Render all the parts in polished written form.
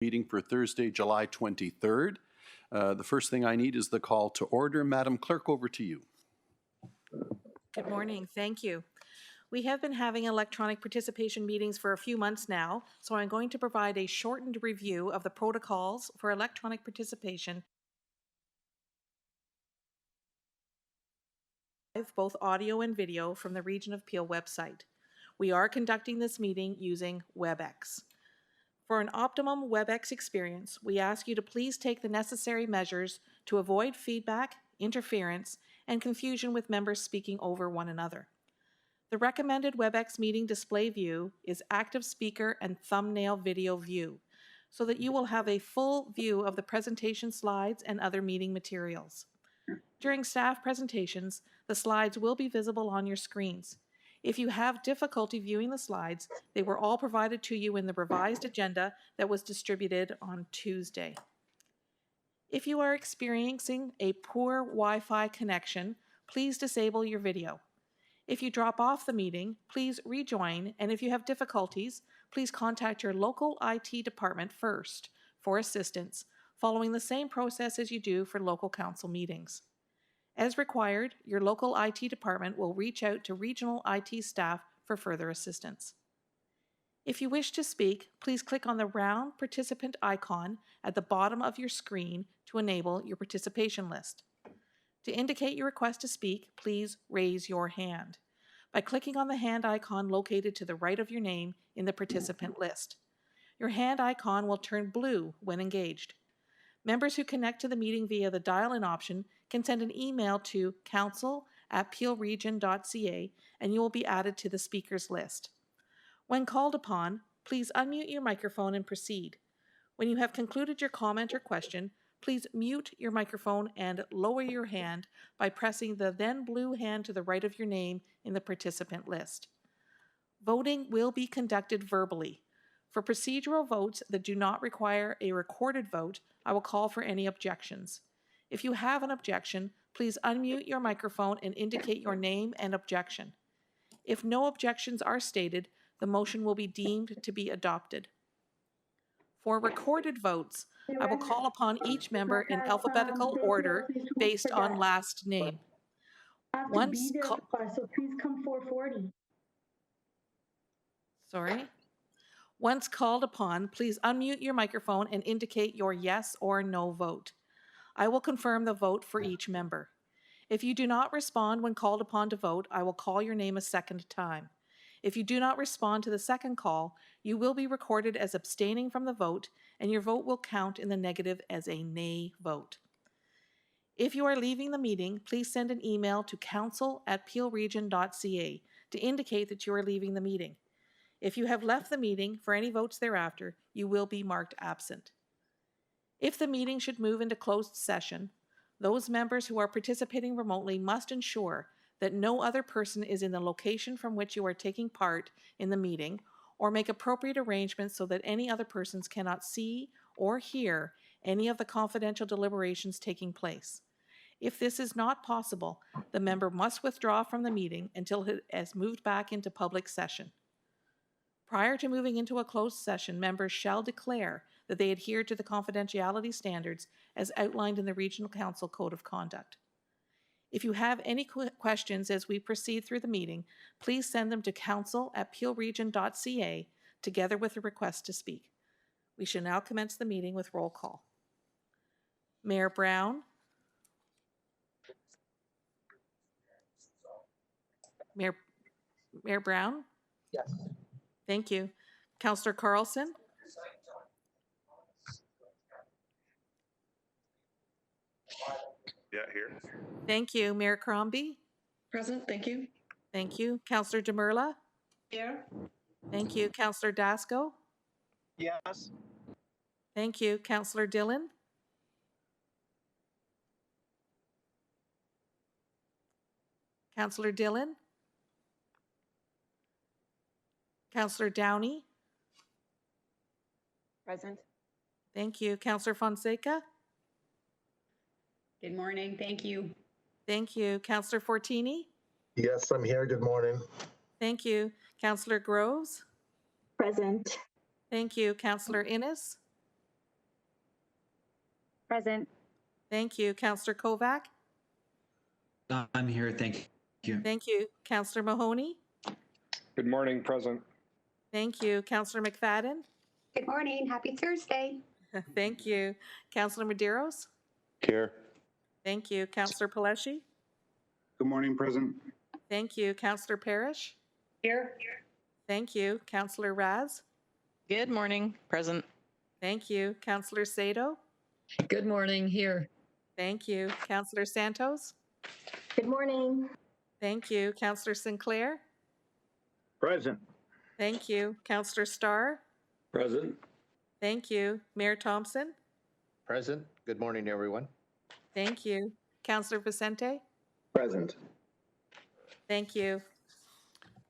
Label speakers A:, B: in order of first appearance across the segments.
A: Meeting for Thursday, July 23rd. The first thing I need is the call to order. Madam Clerk, over to you.
B: Good morning. Thank you. We have been having electronic participation meetings for a few months now, so I'm going to provide a shortened review of the protocols for electronic participation, both audio and video, from the Region of Peel website. We are conducting this meeting using Webex. For an optimum Webex experience, we ask you to please take the necessary measures to avoid feedback, interference, and confusion with members speaking over one another. The recommended Webex meeting display view is active speaker and thumbnail video view, so that you will have a full view of the presentation slides and other meeting materials. During staff presentations, the slides will be visible on your screens. If you have difficulty viewing the slides, they were all provided to you in the revised agenda that was distributed on Tuesday. If you are experiencing a poor Wi-Fi connection, please disable your video. If you drop off the meeting, please rejoin, and if you have difficulties, please contact your local IT department first for assistance, following the same process as you do for local council meetings. As required, your local IT department will reach out to regional IT staff for further assistance. If you wish to speak, please click on the round participant icon at the bottom of your screen to enable your participation list. To indicate your request to speak, please raise your hand by clicking on the hand icon located to the right of your name in the participant list. Your hand icon will turn blue when engaged. Members who connect to the meeting via the dial-in option can send an email to council@peelregion.ca and you will be added to the speakers list. When called upon, please unmute your microphone and proceed. When you have concluded your comment or question, please mute your microphone and lower your hand by pressing the then blue hand to the right of your name in the participant list. Voting will be conducted verbally. For procedural votes that do not require a recorded vote, I will call for any objections. If you have an objection, please unmute your microphone and indicate your name and objection. If no objections are stated, the motion will be deemed to be adopted. For recorded votes, I will call upon each member in alphabetical order based on last name. Once
C: so please come 4:40.
B: Sorry. Once called upon, please unmute your microphone and indicate your yes or no vote. I will confirm the vote for each member. If you do not respond when called upon to vote, I will call your name a second time. If you do not respond to the second call, you will be recorded as abstaining from the vote, and your vote will count in the negative as a nay vote. If you are leaving the meeting, please send an email to council@peelregion.ca to indicate that you are leaving the meeting. If you have left the meeting for any votes thereafter, you will be marked absent. If the meeting should move into closed session, those members who are participating remotely must ensure that no other person is in the location from which you are taking part in the meeting, or make appropriate arrangements so that any other persons cannot see or hear any of the confidential deliberations taking place. If this is not possible, the member must withdraw from the meeting until it has moved back into public session. Prior to moving into a closed session, members shall declare that they adhere to the confidentiality standards as outlined in the Regional Council Code of Conduct. If you have any questions as we proceed through the meeting, please send them to council@peelregion.ca together with a request to speak. We shall now commence the meeting with roll call. Mayor Brown. Mayor Brown?
D: Yes.
B: Thank you. Councillor Carlson?
E: Yeah, here.
B: Thank you. Mayor Crombie?
C: Present, thank you.
B: Thank you. Councillor Demerla?
C: Here.
B: Thank you. Councillor Dasco?
D: Yes.
B: Thank you. Councillor Dillon? Councillor Dillon? Councillor Downey?
F: Present.
B: Thank you. Councillor Fonseca?
F: Good morning. Thank you.
B: Thank you. Councillor Fortini?
G: Yes, I'm here. Good morning.
B: Thank you. Councillor Groves?
C: Present.
B: Thank you. Councillor Innes?
D: Present.
B: Thank you. Counselor Kovac?
E: I'm here, thank you.
B: Thank you. Counselor Mahoney?
F: Good morning, present.
B: Thank you. Counselor McFadden?
D: Good morning. Happy Thursday.
B: Thank you. Counselor Medeiros?
F: Here.
B: Thank you. Counselor Paleshi?
F: Good morning, present.
B: Thank you. Counselor Parrish?
C: Here.
B: Thank you. Counselor Raz?
H: Good morning, present.
B: Thank you. Counselor Sado?
I: Good morning, here.
B: Thank you. Counselor Santos?
C: Good morning.
B: Thank you. Counselor Sinclair?
F: Present.
B: Thank you. Counselor Starr?
F: Present.
B: Thank you. Mayor Thompson?
J: Present. Good morning, everyone.
B: Thank you. Counselor Vicente?
G: Present.
B: Thank you.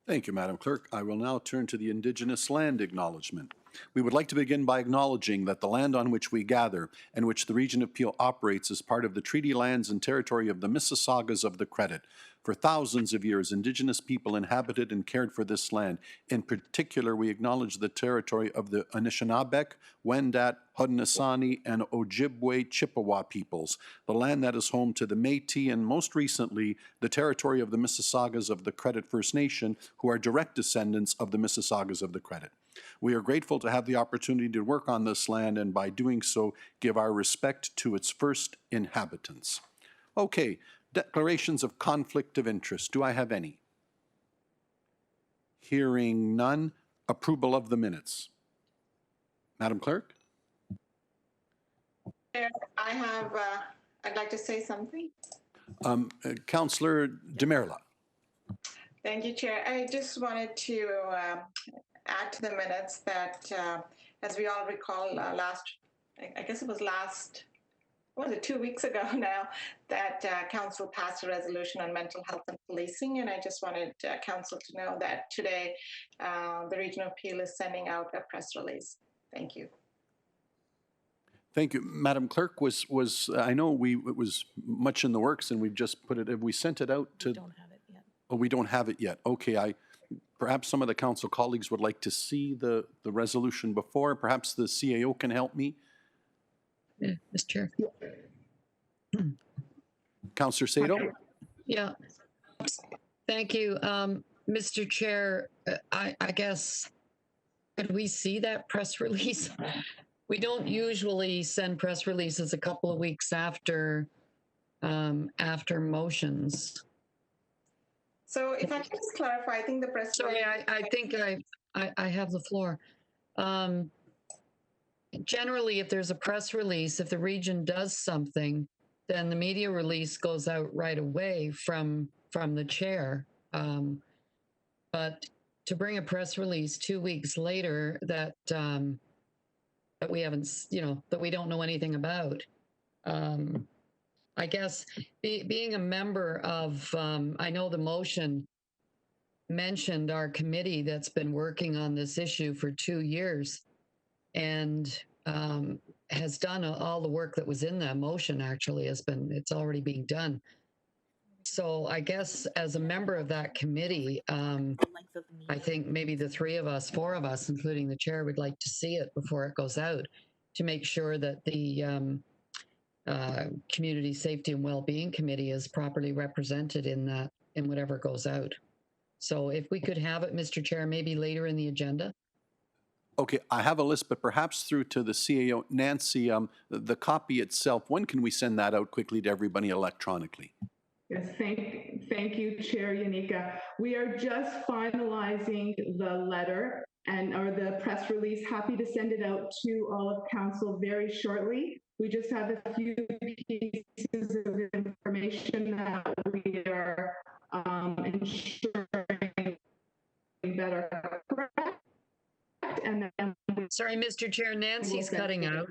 A: Thank you, Madam Clerk. I will now turn to the Indigenous land acknowledgement. We would like to begin by acknowledging that the land on which we gather and which the region of Peel operates is part of the treaty lands and territory of the Mississaugas of the Credit. For thousands of years, Indigenous people inhabited and cared for this land. In particular, we acknowledge the territory of the Anishinaabeg, Wendat, Haudenosaunee, and Ojibwe Chippewa peoples, the land that is home to the Métis, and most recently, the territory of the Mississaugas of the Credit First Nation, who are direct descendants of the Mississaugas of the Credit. We are grateful to have the opportunity to work on this land and by doing so give our respect to its first inhabitants. Okay, declarations of conflict of interest. Do I have any? Hearing none. Approval of the minutes. Madam Clerk?
K: Chair, I'd like to say something.
A: Councillor Demerla.
K: Thank you, Chair. I just wanted to add to the minutes that, as we all recall, I guess it was 2 weeks ago now, that Council passed a resolution on mental health and policing, and I just wanted Council to know that today the Region of Peel is sending out a press release. Thank you.
A: Thank you. Madam Clerk, I know it was much in the works and we've just put it, have we sent it out to?
B: We don't have it yet.
A: Oh, we don't have it yet. Okay, perhaps some of the council colleagues would like to see the resolution before. Perhaps the CAO can help me.
I: Yeah, Mr. Chair.
A: Councillor Sado?
I: Yeah. Thank you. Mr. Chair, I guess, could we see that press release? We don't usually send press releases a couple of weeks after motions.
K: So if I can just clarify, I think the press
I: Sorry, I think I have the floor. Generally, if there's a press release, if the region does something, then the media release goes out right away from the chair. But to bring a press release 2 weeks later that we haven't, that we don't know anything about, I guess being a member of, I know the motion mentioned our committee that's been working on this issue for 2 years and has done all the work that was in that motion. Actually, it's already being done. So I guess as a member of that committee, I think maybe the 4 of us, including the chair, would like to see it before it goes out to make sure that the Community Safety and Wellbeing Committee is properly represented in whatever goes out. So if we could have it, Mr. Chair, maybe later in the agenda.
A: Okay, I have a list, but perhaps through to the CAO. Nancy, the copy itself, when can we send that out quickly to everybody electronically?
L: Yes, thank you, Chair Yanika. We are just finalizing the letter or the press release. Happy to send it out to all of council very shortly. We just have a few pieces of information that we are ensuring that are correct. And then
I: sorry, Mr. Chair, Nancy's cutting out.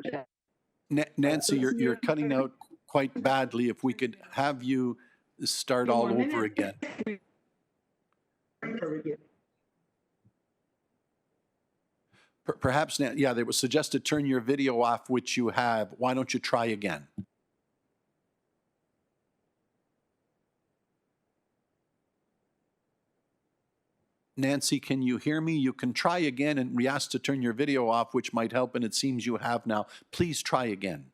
A: Nancy, you're cutting out quite badly. If we could have you start all over again. Perhaps, yeah, there was suggested turn your video off, which you have. Why don't you try again? Nancy, can you hear me? You can try again, and we asked to turn your video off, which might help, and it seems you have now. Please try again.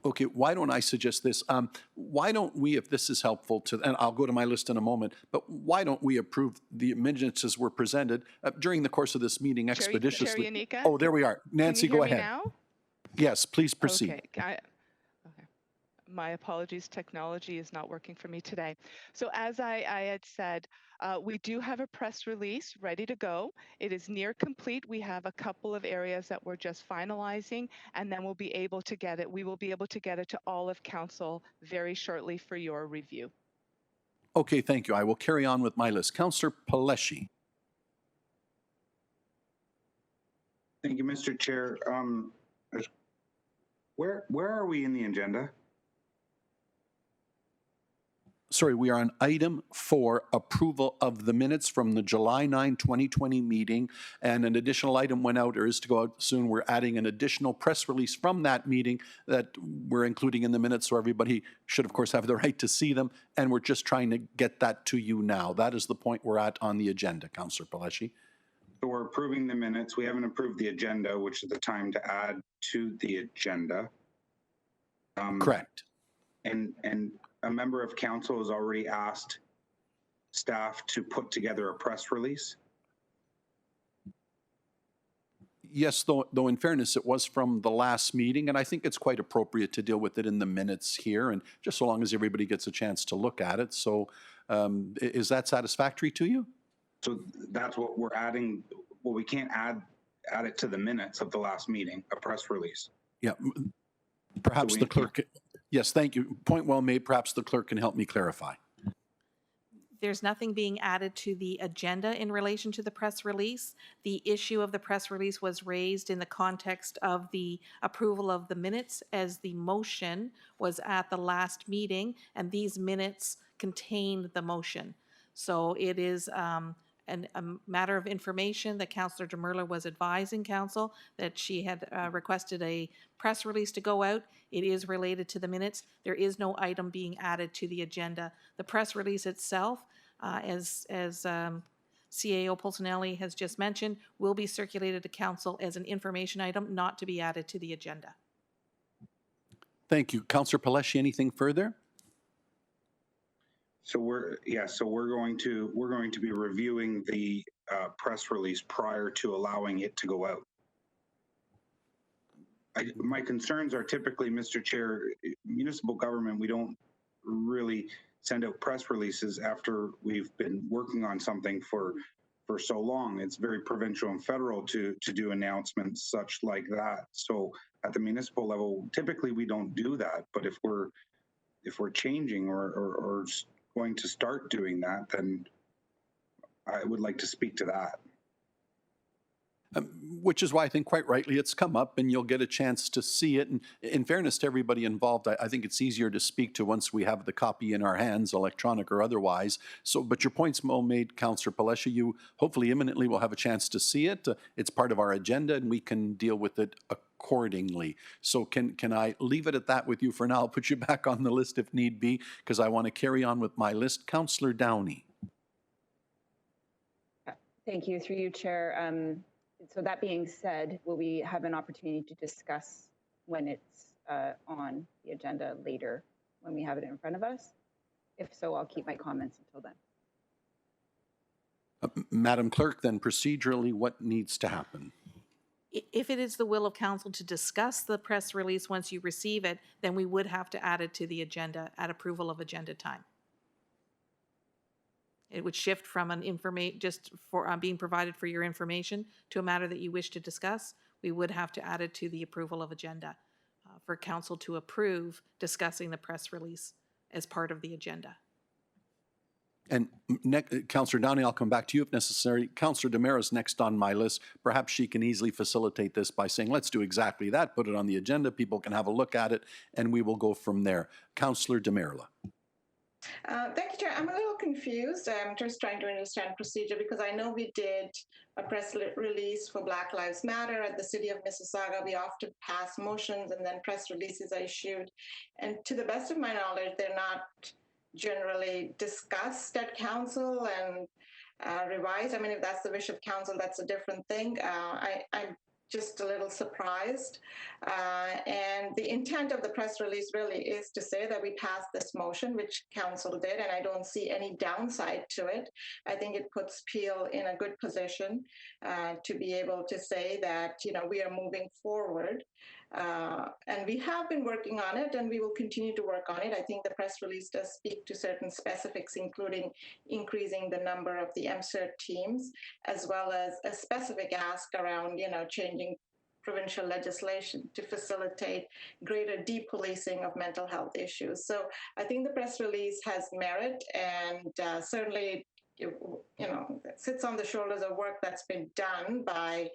A: Okay, why don't I suggest this? Why don't we, if this is helpful to, and I'll go to my list in a moment, but why don't we approve the minutes as were presented during the course of this meeting expeditiously?
H: Chair Yanika?
A: Oh, there we are. Nancy, go ahead.
H: Now?
A: Yes, please proceed.
H: Okay. My apologies, technology is not working for me today. So as I had said, we do have a press release ready to go. It is near complete. We have a couple of areas that we're just finalizing, and then we'll be able to get it. We will be able to get it to all of council very shortly for your review.
A: Okay, thank you. I will carry on with my list. Councillor Paleshi.
F: Thank you, Mr. Chair. Where are we in the agenda?
A: Sorry, we are on item 4, approval of the minutes from the July 9, 2020 meeting, and an additional item went out or is to go out soon. We're adding an additional press release from that meeting that we're including in the minutes, so everybody should, of course, have the right to see them, and we're just trying to get that to you now. That is the point we're at on the agenda, Councillor Paleshi.
F: So we're approving the minutes. We haven't approved the agenda, which is the time to add to the agenda.
A: Correct.
F: And a member of council has already asked staff to put together a press release.
A: Yes, though in fairness, it was from the last meeting, and I think it's quite appropriate to deal with it in the minutes here, and just so long as everybody gets a chance to look at it. So is that satisfactory to you?
F: So that's what we're adding. Well, we can't add it to the minutes of the last meeting, a press release.
A: Yeah, perhaps
F: So
A: the clerk. Yes, thank you. Point well made. Perhaps the clerk can help me clarify.
B: There's nothing being added to the agenda in relation to the press release. The issue of the press release was raised in the context of the approval of the minutes, as the motion was at the last meeting, and these minutes contained the motion. So it is a matter of information that Councillor Demerla was advising council that she had requested a press release to go out. It is related to the minutes. There is no item being added to the agenda. The press release itself, as CAO Pulcinelli has just mentioned, will be circulated to council as an information item, not to be added to the agenda.
A: Thank you. Councillor Paleshi, anything further?
F: So we're going to be reviewing the press release prior to allowing it to go out. My concerns are typically, Mr. Chair, municipal government, we don't really send out press releases after we've been working on something for so long. It's very provincial and federal to do announcements such like that. So at the municipal level, typically we don't do that. But if we're changing or going to start doing that, then I would like to speak to that.
A: Which is why I think quite rightly it's come up and you'll get a chance to see it. And in fairness to everybody involved, I think it's easier to speak to once we have the copy in our hands, electronic or otherwise. So, but your point's well made, Councillor Paleshi. You hopefully imminently will have a chance to see it. It's part of our agenda and we can deal with it accordingly. So can I leave it at that with you for now? I'll put you back on the list if need be, because I want to carry on with my list. Councillor Downey.
C: Thank you, through you, Chair. So that being said, will we have an opportunity to discuss when it's on the agenda later, when we have it in front of us? If so, I'll keep my comments until then.
A: Madam Clerk, then procedurally, what needs to happen?
B: If it is the will of council to discuss the press release once you receive it, then we would have to add it to the agenda at approval of agenda time. It would shift from an just for being provided for your information to a matter that you wish to discuss. We would have to add it to the approval of agenda for council to approve discussing the press release as part of the agenda.
A: And Councillor Downey, I'll come back to you if necessary. Councillor Demera is next on my list. Perhaps she can easily facilitate this by saying, let's do exactly that, put it on the agenda, people can have a look at it, and we will go from there. Councillor Demerla.
K: Thank you, Chair. I'm a little confused. I'm just trying to understand procedure because I know we did a press release for Black Lives Matter at the City of Mississauga. We often pass motions and then press releases are issued. And to the best of my knowledge, they're not generally discussed at council and revised. I mean, if that's the wish of council, that's a different thing. I'm just a little surprised. And the intent of the press release really is to say that we passed this motion, which council did, and I don't see any downside to it. I think it puts Peel in a good position to be able to say that, you know, we are moving forward. And we have been working on it, and we will continue to work on it. I think the press release does speak to certain specifics, including increasing the number of the MCERT teams, as well as a specific ask around, you know, changing provincial legislation to facilitate greater depolicing of mental health issues. So I think the press release has merit, and certainly, you know, it sits on the shoulders of work that's been done by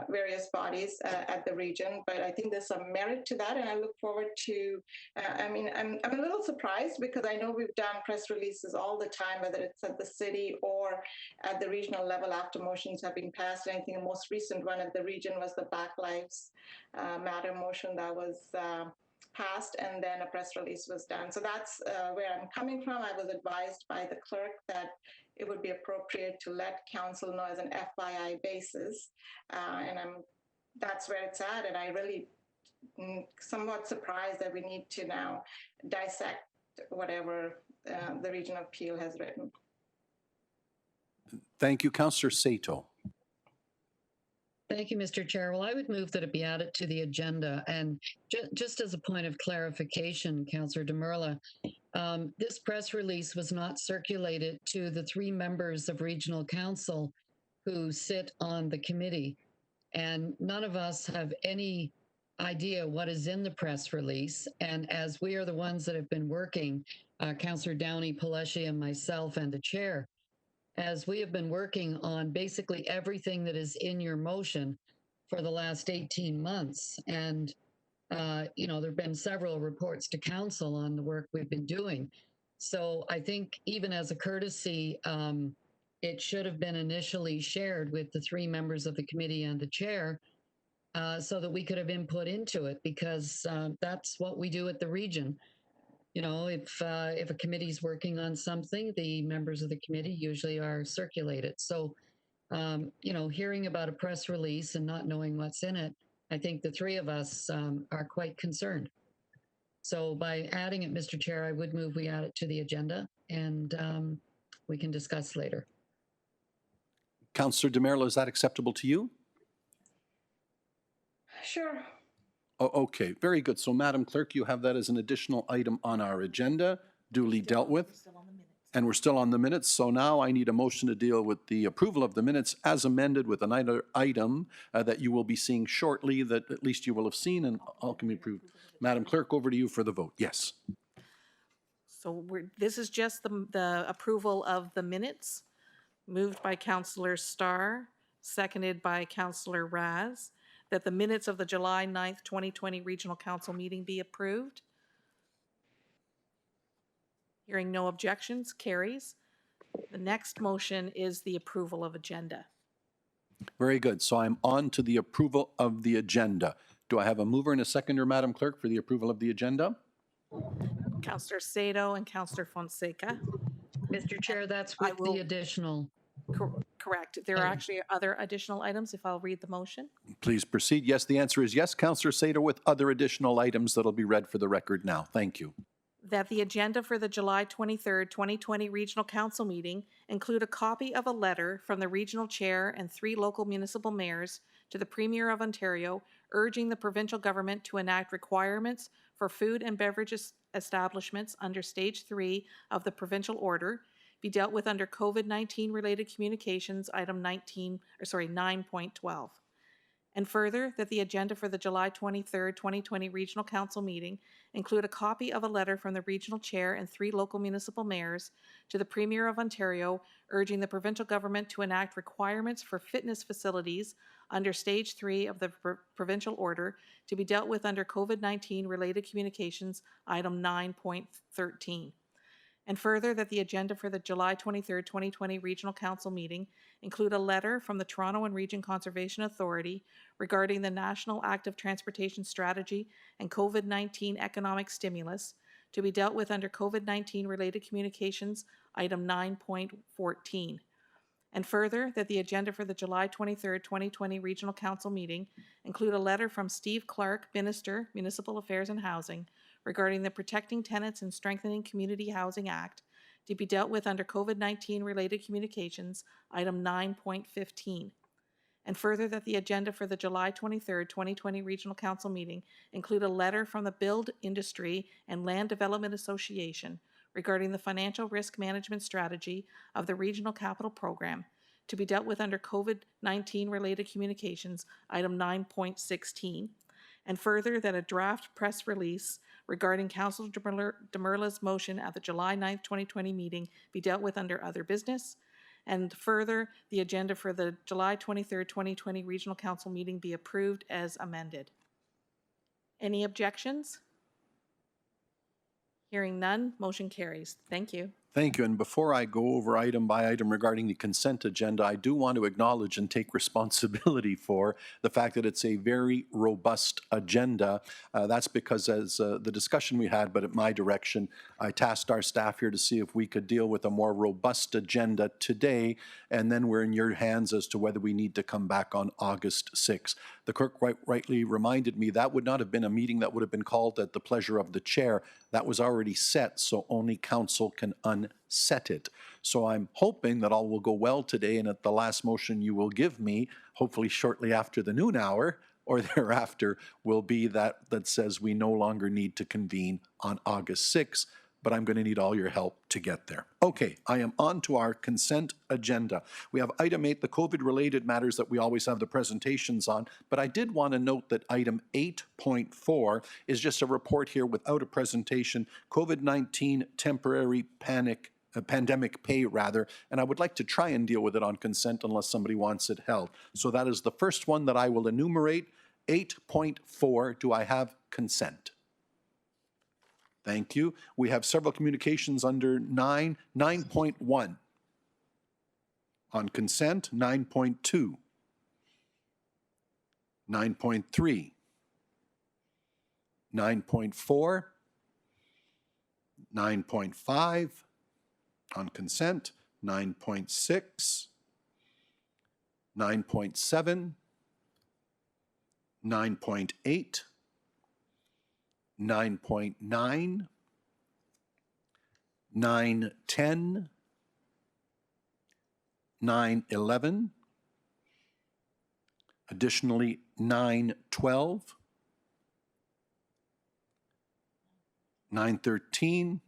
K: various bodies at the region. But I think there's some merit to that, and I look forward to. I mean, I'm a little surprised because I know we've done press releases all the time, whether it's at the city or at the regional level after motions have been passed. And I think the most recent one at the region was the Black Lives Matter motion that was passed, and then a press release was done. So that's where I'm coming from. I was advised by the clerk that it would be appropriate to let council know as an FYI basis, and that's where it's at. And I really somewhat surprised that we need to now dissect whatever the region of Peel has written.
A: Thank you, Councillor Sato.
I: Thank you, Mr. Chair. Well, I would move that it be added to the agenda. And just as a point of clarification, Councillor Demerla, this press release was not circulated to the 3 members of Regional Council who sit on the committee. And none of us have any idea what is in the press release. And as we are the ones that have been working, Councillor Downey, Paleshi, and myself, and the chair, as we have been working on basically everything that is in your motion for the last 18 months. And, you know, there have been several reports to council on the work we've been doing. So I think even as a courtesy, it should have been initially shared with the 3 members of the committee and the chair so that we could have input into it, because that's what we do at the region. You know, if a committee is working on something, the members of the committee usually are circulated. So, you know, hearing about a press release and not knowing what's in it, I think the 3 of us are quite concerned. So by adding it, Mr. Chair, I would move we add it to the agenda, and we can discuss later.
A: Councillor Demerla, is that acceptable to you?
K: Sure.
A: Oh, okay, very good. So, Madam Clerk, you have that as an additional item on our agenda, duly dealt with. And we're still on the minutes. So now I need a motion to deal with the approval of the minutes as amended with another item that you will be seeing shortly, that at least you will have seen and all can be approved. Madam Clerk, over to you for the vote. Yes.
B: So this is just the approval of the minutes, moved by Councillor Starr, seconded by Councillor Raz, that the minutes of the July 9th, 2020 Regional Council meeting be approved. Hearing no objections, carries. The next motion is the approval of agenda.
A: Very good. So I'm on to the approval of the agenda. Do I have a mover and a seconder, Madam Clerk, for the approval of the agenda?
B: Councillor Sato and Councillor Fonseca.
I: Mr. Chair, that's with the additional.
B: Correct. There are actually other additional items, if I'll read the motion.
A: Please proceed. Yes, the answer is yes, Councillor Sato, with other additional items that'll be read for the record now. Thank you.
B: That the agenda for the July 23rd, 2020 Regional Council meeting include a copy of a letter from the regional chair and 3 local municipal mayors to the Premier of Ontario urging the provincial government to enact requirements for food and beverage establishments under Stage 3 of the provincial order be dealt with under COVID-19 related communications, item 9.12. And further, that the agenda for the July 23rd, 2020 Regional Council meeting include a copy of a letter from the regional chair and 3 local municipal mayors to the Premier of Ontario urging the provincial government to enact requirements for fitness facilities under Stage 3 of the provincial order to be dealt with under COVID-19 related communications, item 9.13. And further, that the agenda for the July 23rd, 2020 Regional Council meeting include a letter from the Toronto and Region Conservation Authority regarding the National Active Transportation Strategy and COVID-19 economic stimulus to be dealt with under COVID-19 related communications, item 9.14. And further, that the agenda for the July 23rd, 2020 Regional Council meeting include a letter from Steve Clark, Minister, Municipal Affairs and Housing, regarding the Protecting Tenants and Strengthening Community Housing Act to be dealt with under COVID-19 related communications, item 9.15. And further, that the agenda for the July 23rd, 2020 Regional Council meeting include a letter from the Build Industry and Land Development Association regarding the financial risk management strategy of the Regional Capital Program to be dealt with under COVID-19 related communications, item 9.16. And further, that a draft press release regarding Councillor Demerla's motion at the July 9th, 2020 meeting be dealt with under other business. And further, the agenda for the July 23rd, 2020 Regional Council meeting be approved as amended. Any objections? Hearing none, motion carries. Thank you.
A: Thank you. And before I go over item by item regarding the consent agenda, I do want to acknowledge and take responsibility for the fact that it's a very robust agenda. That's because as the discussion we had, but at my direction, I tasked our staff here to see if we could deal with a more robust agenda today, and then we're in your hands as to whether we need to come back on August 6th. The clerk rightly reminded me that would not have been a meeting that would have been called at the pleasure of the chair. That was already set, so only council can unset it. So I'm hoping that all will go well today, and at the last motion you will give me, hopefully shortly after the noon hour or thereafter, will be that says we no longer need to convene on August 6th, but I'm going to need all your help to get there. Okay, I am on to our consent agenda. We have item 8, the COVID-related matters that we always have the presentations on, but I did want to note that item 8.4 is just a report here without a presentation, COVID-19 temporary pandemic pay rather, and I would like to try and deal with it on consent unless somebody wants it held. So that is the first one that I will enumerate. 8.4, do I have consent? Thank you. We have several communications under 9.1. On consent, 9.2. 9.3. 9.4. 9.5. On consent, 9.6. 9.7. 9.8. 9.9, 9.10, 9.11, additionally 9.12, 9.13,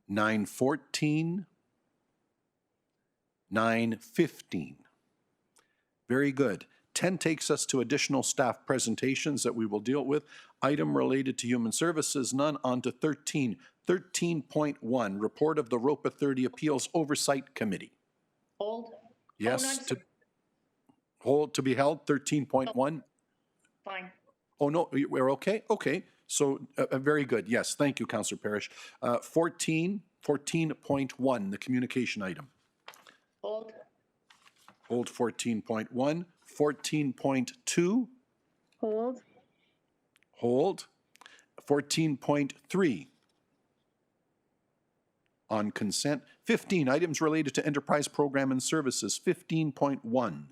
A: 9.14, 9.15. Very good. 10 takes us to additional staff presentations that we will deal with. Item related to human services, none. On to 13. 13.1, report of the ROPA 30 Appeals Oversight Committee.
D: Hold.
A: Yes,
D: Oh, no,
A: hold to be held, 13.1.
D: fine.
A: Oh, no, we're okay? Okay, so very good. Yes, thank you, Councillor Parrish. 14.1, the communication item.
D: Hold.
A: Hold 14.1. 14.2.
C: Hold.
A: Hold. 14.3. On consent. 15, items related to enterprise program and services. 15.1.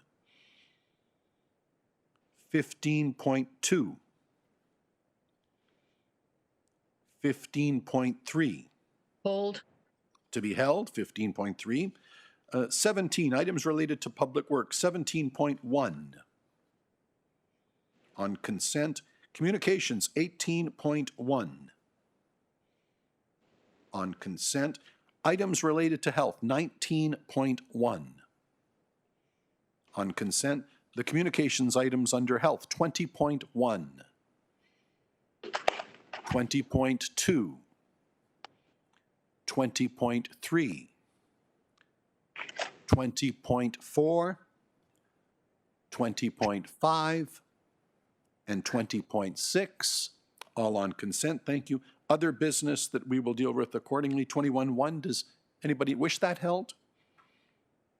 A: 15.2. 15.3.
I: Hold.
A: To be held, 15.3. 17, items related to public works, 17.1. On consent. Communications, 18.1. On consent. Items related to health, 19.1. On consent. The communications items under health, 20.1. 20.2. 20.3. 20.4, 20.5, and 20.6, all on consent. Thank you. Other business that we will deal with accordingly. 21.1, does anybody wish that held?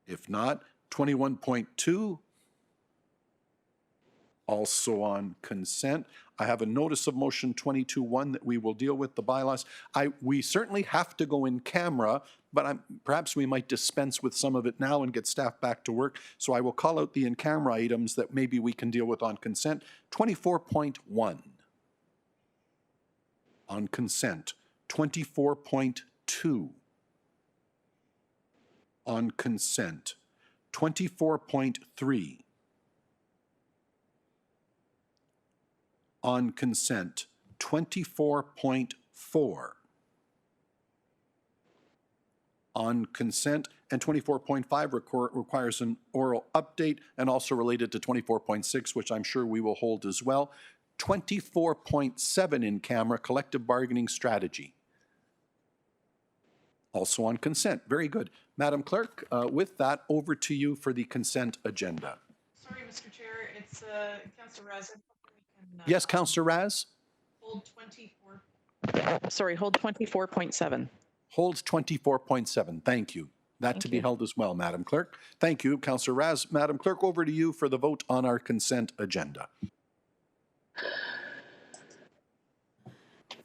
A: If not, 21.2, Also on consent, I have a notice of motion 22-1 that we will deal with the bylaws. We certainly have to go in camera, but perhaps we might dispense with some of it now and get staff back to work. So I will call out the in-camera items that maybe we can deal with on consent. 24.1. On consent. 24.2. On consent. 24.3. On consent. 24.4. On consent, and 24.5 requires an oral update and also related to 24.6, which I'm sure we will hold as well. 24.7 in camera, collective bargaining strategy. Also on consent. Very good. Madam Clerk, with that, over to you for the consent agenda.
B: Sorry, Mr. Chair, it's Councillor Raz.
A: Yes, Councillor Raz?
B: Hold 24.7.
A: Holds 24.7. Thank you. That to be held as well, Madam Clerk. Thank you, Councillor Raz. Madam Clerk, over to you for the vote on our consent agenda.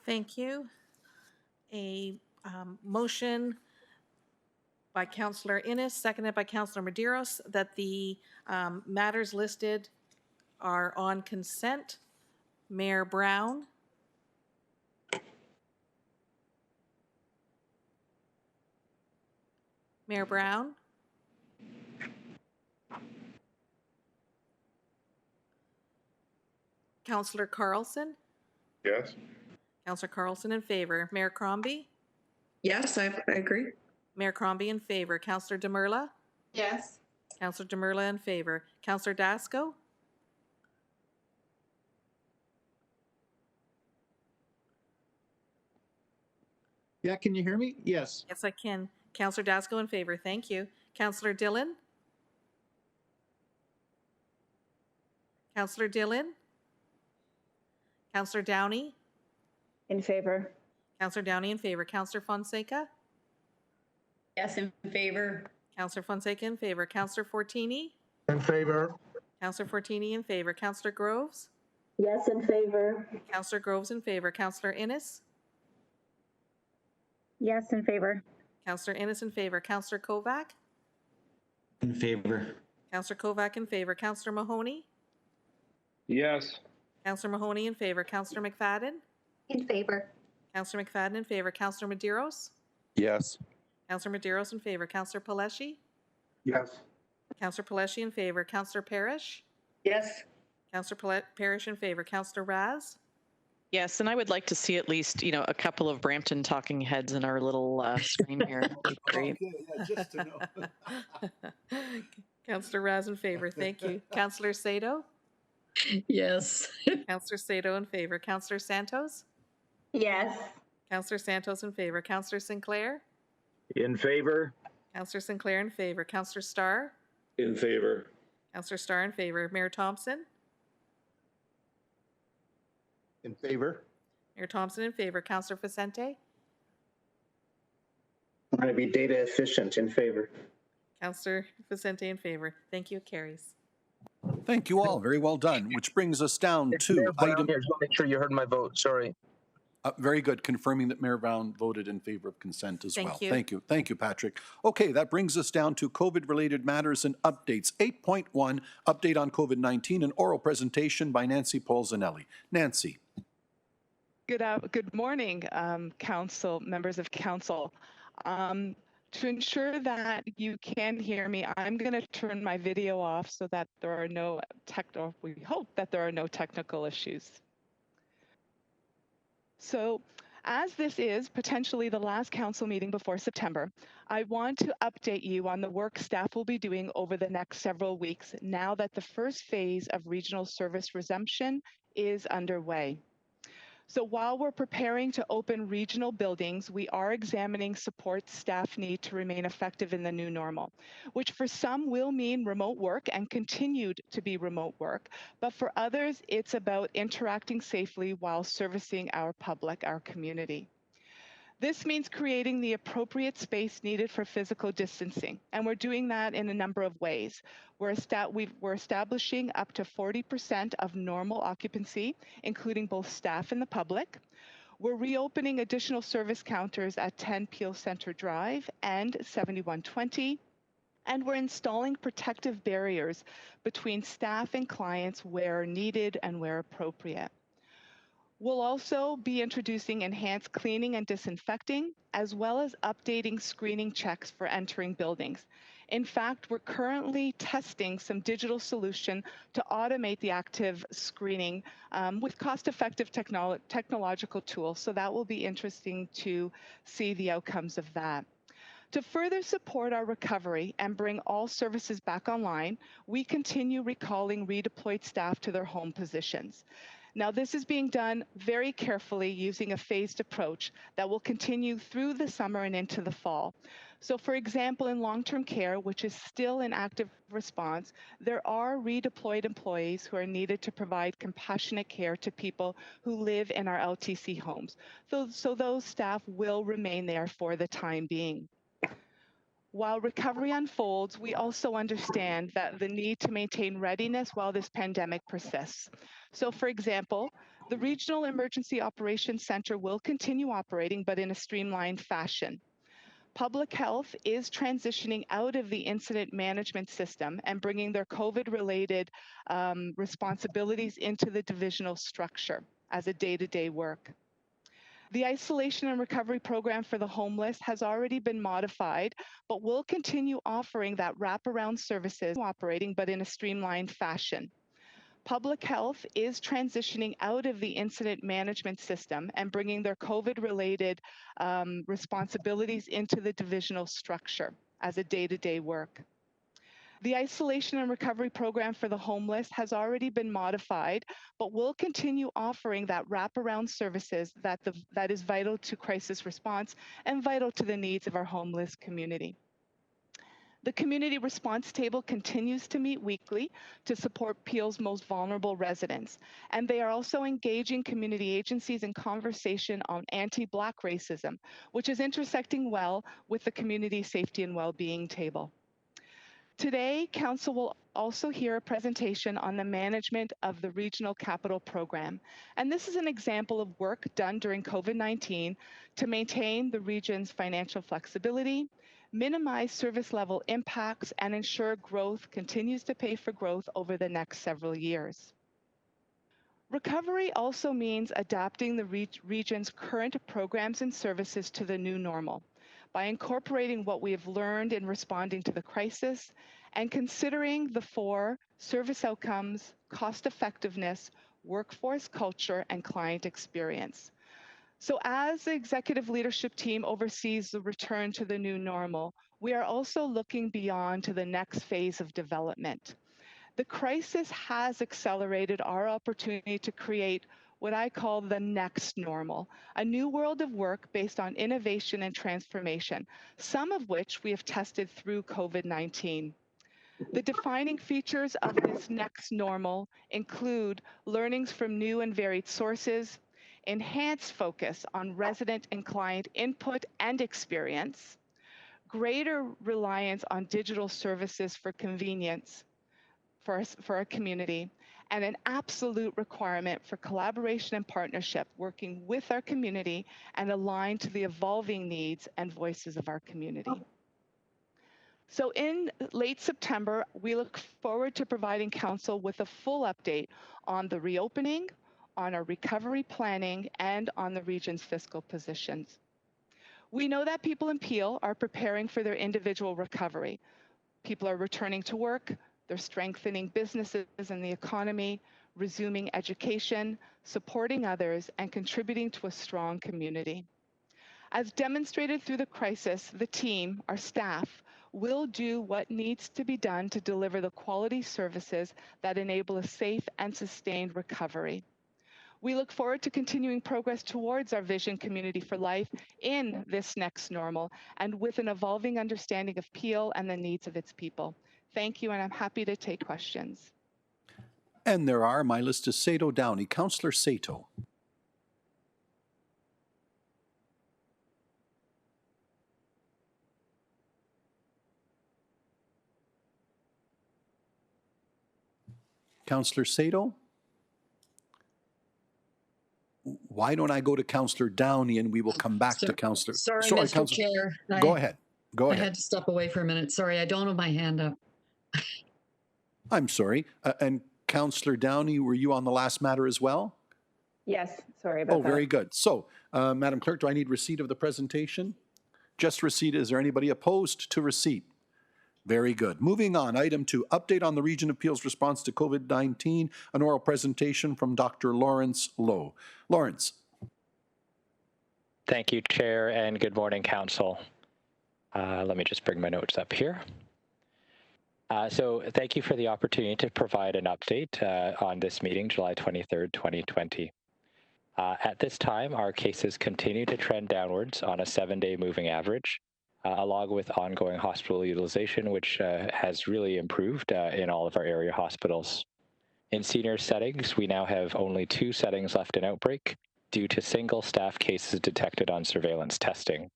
B: Thank you. A motion by Councillor Innes, seconded by Councillor Medeiros, that the matters listed are on consent. Mayor Brown. Mayor Brown. Councillor Carlson.
G: Yes.
B: Councillor Carlson in favor. Mayor Crombie.
M: Yes, I agree.
B: Mayor Crombie in favor. Councillor Demurla.
K: Yes.
B: Councillor Demurla in favor. Councillor Dasco.
N: Yeah, can you hear me? Yes.
B: Yes, I can. Councillor Dasco in favor. Thank you. Councillor Dillon. Councillor Dillon. Councillor Downey.
C: In favor.
B: Councillor Downey in favor. Councillor Fonseca.
M: Yes, in favor.
B: Councillor Fonseca in favor. Councillor Fortini.
G: In favor.
B: Councillor Fortini in favor. Councillor Groves.
C: Yes, in favor.
B: Councillor Groves in favor. Councillor Innes.
C: Yes, in favor.
B: Councillor Innes in favor. Councillor Kovac.
E: In favor.
B: Councillor Kovac in favor. Councillor Mahoney.
J: Yes.
B: Councillor Mahoney in favor. Councillor McFadden.
M: In favor.
B: Councillor McFadden in favor. Councillor Medeiros.
A: Yes.
B: Councillor Medeiros in favor. Councillor Paleshi.
F: Yes.
B: Councillor Paleshi in favor. Councillor Parrish.
D: Yes.
B: Councillor Parrish in favor. Councillor Raz.
O: Yes, and I would like to see at least, a couple of Brampton talking heads in our little screen here. That'd be great.
A: Okay, yeah, just to know.
B: Councillor Raz in favor. Thank you. Councillor Sato.
I: Yes.
B: Councillor Sato in favor. Councillor Santos.
C: Yes.
B: Councillor Santos in favor. Councillor Sinclair.
J: In favor?
B: Councillor Sinclair in favor. Councillor Starr.
J: In favor.
B: Councillor Starr in favor. Mayor Thompson.
N: In favor?
B: Mayor Thompson in favor. Councillor Vicente.
J: I'm going to be data efficient. In favor.
B: Councillor Vicente in favor. Thank you. It carries.
A: Thank you all. Very well done. Which brings us down to item.
J: Just want to make sure you heard my vote. Sorry.
A: Very good. Confirming that Mayor Brown voted in favor of consent as well.
B: you.
A: Thank you. Thank you, Patrick. Okay, that brings us down to COVID-related matters and updates. 8.1, update on COVID-19, an oral presentation by Nancy Polzanelli. Nancy.
H: Good morning, council, members of council. To ensure that you can hear me, I'm going to turn my video off so that there are no we hope that there are no technical issues. So, as this is potentially the last council meeting before September, I want to update you on the work staff will be doing over the next several weeks now that the first phase of regional service resumption is underway. So while we're preparing to open regional buildings, we are examining support staff need to remain effective in the new normal, which for some will mean remote work and continued to be remote work. But for others, it's about interacting safely while servicing our public, our community. This means creating the appropriate space needed for physical distancing, and we're doing that in a number of ways. We're establishing up to 40% of normal occupancy, including both staff and the public. We're reopening additional service counters at 10 Peel Center Drive and 7120. And we're installing protective barriers between staff and clients where needed and where appropriate. We'll also be introducing enhanced cleaning and disinfecting, as well as updating screening checks for entering buildings. In fact, we're currently testing some digital solution to automate the active screening with cost-effective technological tools. So that will be interesting to see the outcomes of that. To further support our recovery and bring all services back online, we continue recalling redeployed staff to their home positions. Now, this is being done very carefully using a phased approach that will continue through the summer and into the fall. So, for example, in long-term care, which is still in active response, there are redeployed employees who are needed to provide compassionate care to people who live in our LTC homes. So those staff will remain there for the time being. While recovery unfolds, we also understand that the need to maintain readiness while this pandemic persists. So, for example, the Regional Emergency Operations Center will continue operating, but in a streamlined fashion. Public Health is transitioning out of the incident management system and bringing their COVID-related responsibilities into the divisional structure as a day-to-day work. The isolation and recovery program for the homeless has already been modified, but will continue offering that wraparound services operating, but in a streamlined fashion. Public Health is transitioning out of the incident management system and bringing their COVID-related responsibilities into the divisional structure as a day-to-day work. The isolation and recovery program for the homeless has already been modified, but will continue offering that wraparound services that is vital to crisis response and vital to the needs of our homeless community. The community response table continues to meet weekly to support Peel's most vulnerable residents, and they are also engaging community agencies in conversation on anti-Black racism, which is intersecting well with the community safety and well-being table. Today, Council will also hear a presentation on the management of the Regional Capital Program. And this is an example of work done during COVID-19 to maintain the region's financial flexibility, minimize service level impacts, and ensure growth continues to pay for growth over the next several years. Recovery also means adapting the region's current programs and services to the new normal, by incorporating what we have learned in responding to the crisis and considering the four service outcomes, cost effectiveness, workforce culture, and client experience. So as the executive leadership team oversees the return to the new normal, we are also looking beyond to the next phase of development. The crisis has accelerated our opportunity to create what I call the next normal, a new world of work based on innovation and transformation, some of which we have tested through COVID-19. The defining features of this next normal include learnings from new and varied sources, enhanced focus on resident and client input and experience, greater reliance on digital services for convenience for our community, and an absolute requirement for collaboration and partnership, working with our community and aligned to the evolving needs and voices of our community. So in late September, we look forward to providing Council with a full update on the reopening, on our recovery planning, and on the region's fiscal positions. We know that people in Peel are preparing for their individual recovery. People are returning to work, they're strengthening businesses and the economy, resuming education, supporting others, and contributing to a strong community. As demonstrated through the crisis, the team, our staff, will do what needs to be done to deliver the quality services that enable a safe and sustained recovery. We look forward to continuing progress towards our vision Community for Life in this next normal and with an evolving understanding of Peel and the needs of its people. Thank you, and I'm happy to take questions.
A: And there are. My list is Sato Downey. Councillor Sato. Councillor Sato? Why don't I go to Councillor Downey and we will come back to Councillor...
I: Sorry, Mr.
A: Councillor...
I: Chair.
A: Go ahead. Go
I: I
A: ahead.
I: had to step away for a minute. Sorry, I don't have my hand up.
A: I'm sorry. And Councillor Downey, were you on the last matter as well?
C: Yes, sorry about that.
A: Oh, very good. So, Madam Clerk, do I need receipt of the presentation? Just receipt. Is there anybody opposed to receipt? Very good. Moving on, item 2, update on the Region of Peel's response to COVID-19, an oral presentation from Dr. Lawrence Lowe. Lawrence.
P: Thank you, Chair, and good morning, Council. Let me just bring my notes up here. So thank you for the opportunity to provide an update on this meeting, July 23rd, 2020. At this time, our cases continue to trend downwards on a 7-day moving average, along with ongoing hospital utilization, which has really improved in all of our area hospitals. In senior settings, we now have only 2 settings left in outbreak due to single staff cases detected on surveillance testing.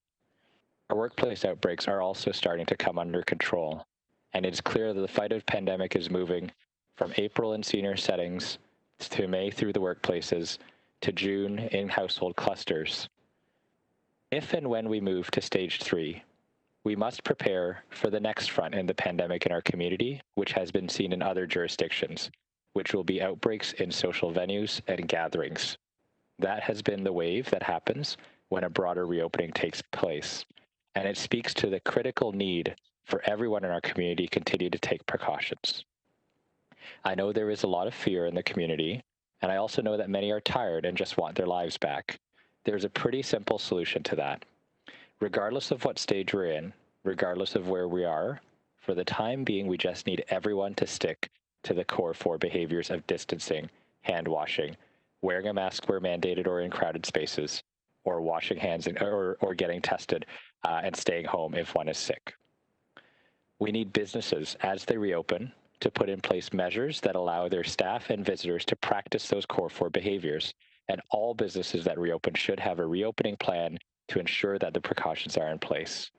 P: Our workplace outbreaks are also starting to come under control, and it's clear that the fight of the pandemic is moving from April in senior settings to May through the workplaces to June in household clusters. If and when we move to stage 3, we must prepare for the next front in the pandemic in our community, which has been seen in other jurisdictions, which will be outbreaks in social venues and gatherings. That has been the wave that happens when a broader reopening takes place, and it speaks to the critical need for everyone in our community to continue to take precautions. I know there is a lot of fear in the community, and I also know that many are tired and just want their lives back. There's a pretty simple solution to that. Regardless of what stage we're in, regardless of where we are, for the time being, we just need everyone to stick to the core 4 behaviors of distancing, hand washing, wearing a mask where mandated or in crowded spaces, or washing hands or getting tested and staying home if one is sick. We need businesses, as they reopen, to put in place measures that allow their staff and visitors to practice those core 4 behaviors, and all businesses that reopen should have a reopening plan to ensure that the precautions are in place.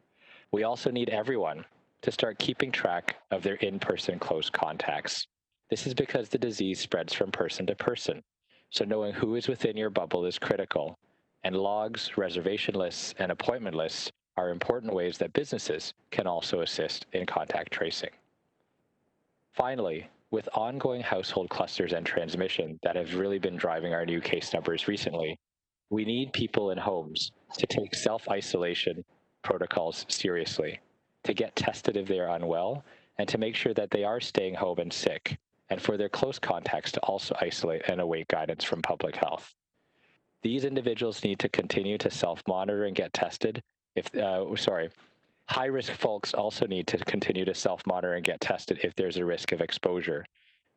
P: We also need everyone to start keeping track of their in-person close contacts. This is because the disease spreads from person to person, so knowing who is within your bubble is critical, and logs, reservation lists, and appointment lists are important ways that businesses can also assist in contact tracing. Finally, with ongoing household clusters and transmission that have really been driving our new case numbers recently, we need people in homes to take self-isolation protocols seriously, to get tested if they are unwell, and to make sure that they are staying home and sick, and for their close contacts to also isolate and await guidance from public health. These individuals need to continue to self-monitor and get tested. High-risk folks also need to continue to self-monitor and get tested if there's a risk of exposure.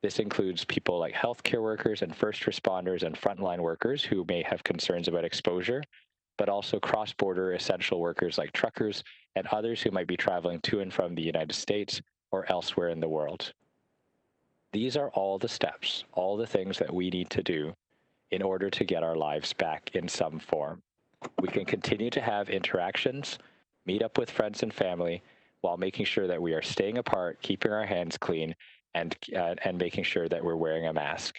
P: This includes people like healthcare workers and first responders and frontline workers who may have concerns about exposure, but also cross-border essential workers like truckers and others who might be traveling to and from the United States or elsewhere in the world. These are all the steps, all the things that we need to do in order to get our lives back in some form. We can continue to have interactions, meet up with friends and family, while making sure that we are staying apart, keeping our hands clean, and making sure that we're wearing a mask.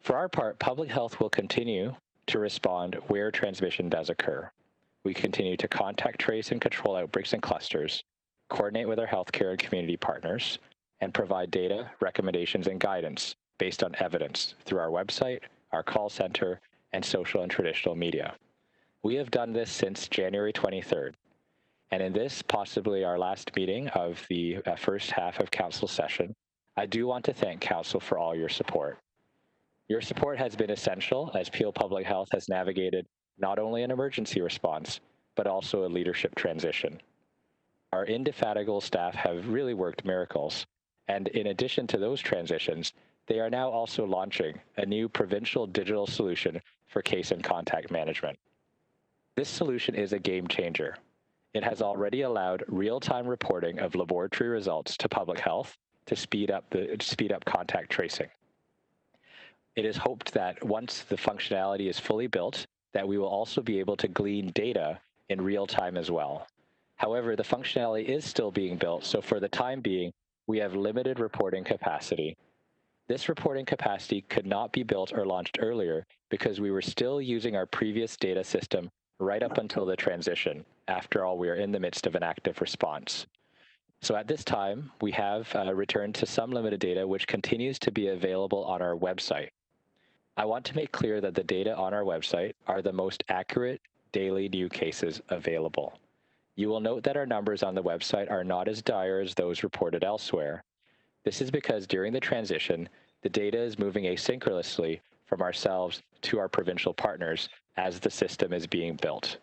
P: For our part, public health will continue to respond where transmission does occur. We continue to contact trace and control outbreaks and clusters, coordinate with our healthcare and community partners, and provide data, recommendations, and guidance based on evidence through our website, our call center, and social and traditional media. We have done this since January 23rd, and in this, possibly our last meeting of the first half of Council session, I do want to thank Council for all your support. Your support has been essential as Peel Public Health has navigated not only an emergency response, but also a leadership transition. Our indefatigable staff have really worked miracles, and in addition to those transitions, they are now also launching a new provincial digital solution for case and contact management. This solution is a game changer. It has already allowed real-time reporting of laboratory results to public health to speed up contact tracing. It is hoped that once the functionality is fully built, that we will also be able to glean data in real time as well. However, the functionality is still being built, so for the time being, we have limited reporting capacity. This reporting capacity could not be built or launched earlier because we were still using our previous data system right up until the transition. After all, we are in the midst of an active response. So at this time, we have returned to some limited data, which continues to be available on our website. I want to make clear that the data on our website are the most accurate daily new cases available. You will note that our numbers on the website are not as dire as those reported elsewhere. This is because during the transition, the data is moving asynchronously from ourselves to our provincial partners as the system is being built.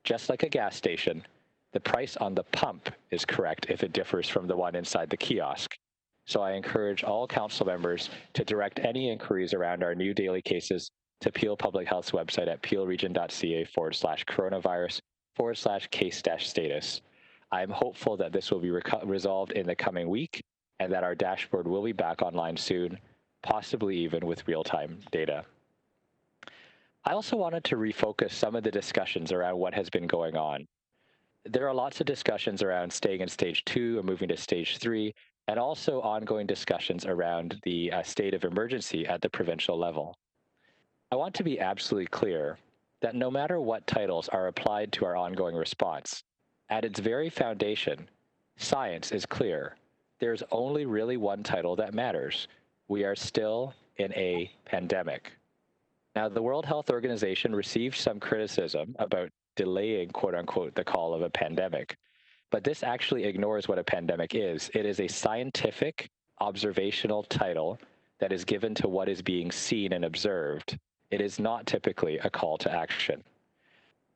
P: Just like a gas station, the price on the pump is correct if it differs from the one inside the kiosk. So I encourage all council members to direct any inquiries around our new daily cases to Peel Public Health's website at peelregion.ca/coronavirus/case-status. I am hopeful that this will be resolved in the coming week and that our dashboard will be back online soon, possibly even with real-time data. I also wanted to refocus some of the discussions around what has been going on. There are lots of discussions around staying in stage 2 or moving to stage 3, and also ongoing discussions around the state of emergency at the provincial level. I want to be absolutely clear that no matter what titles are applied to our ongoing response, at its very foundation, science is clear. There's only really one title that matters. We are still in a pandemic. Now, the World Health Organization received some criticism about delaying, quote unquote, the call of a pandemic. But this actually ignores what a pandemic is. It is a scientific, observational title that is given to what is being seen and observed. It is not typically a call to action.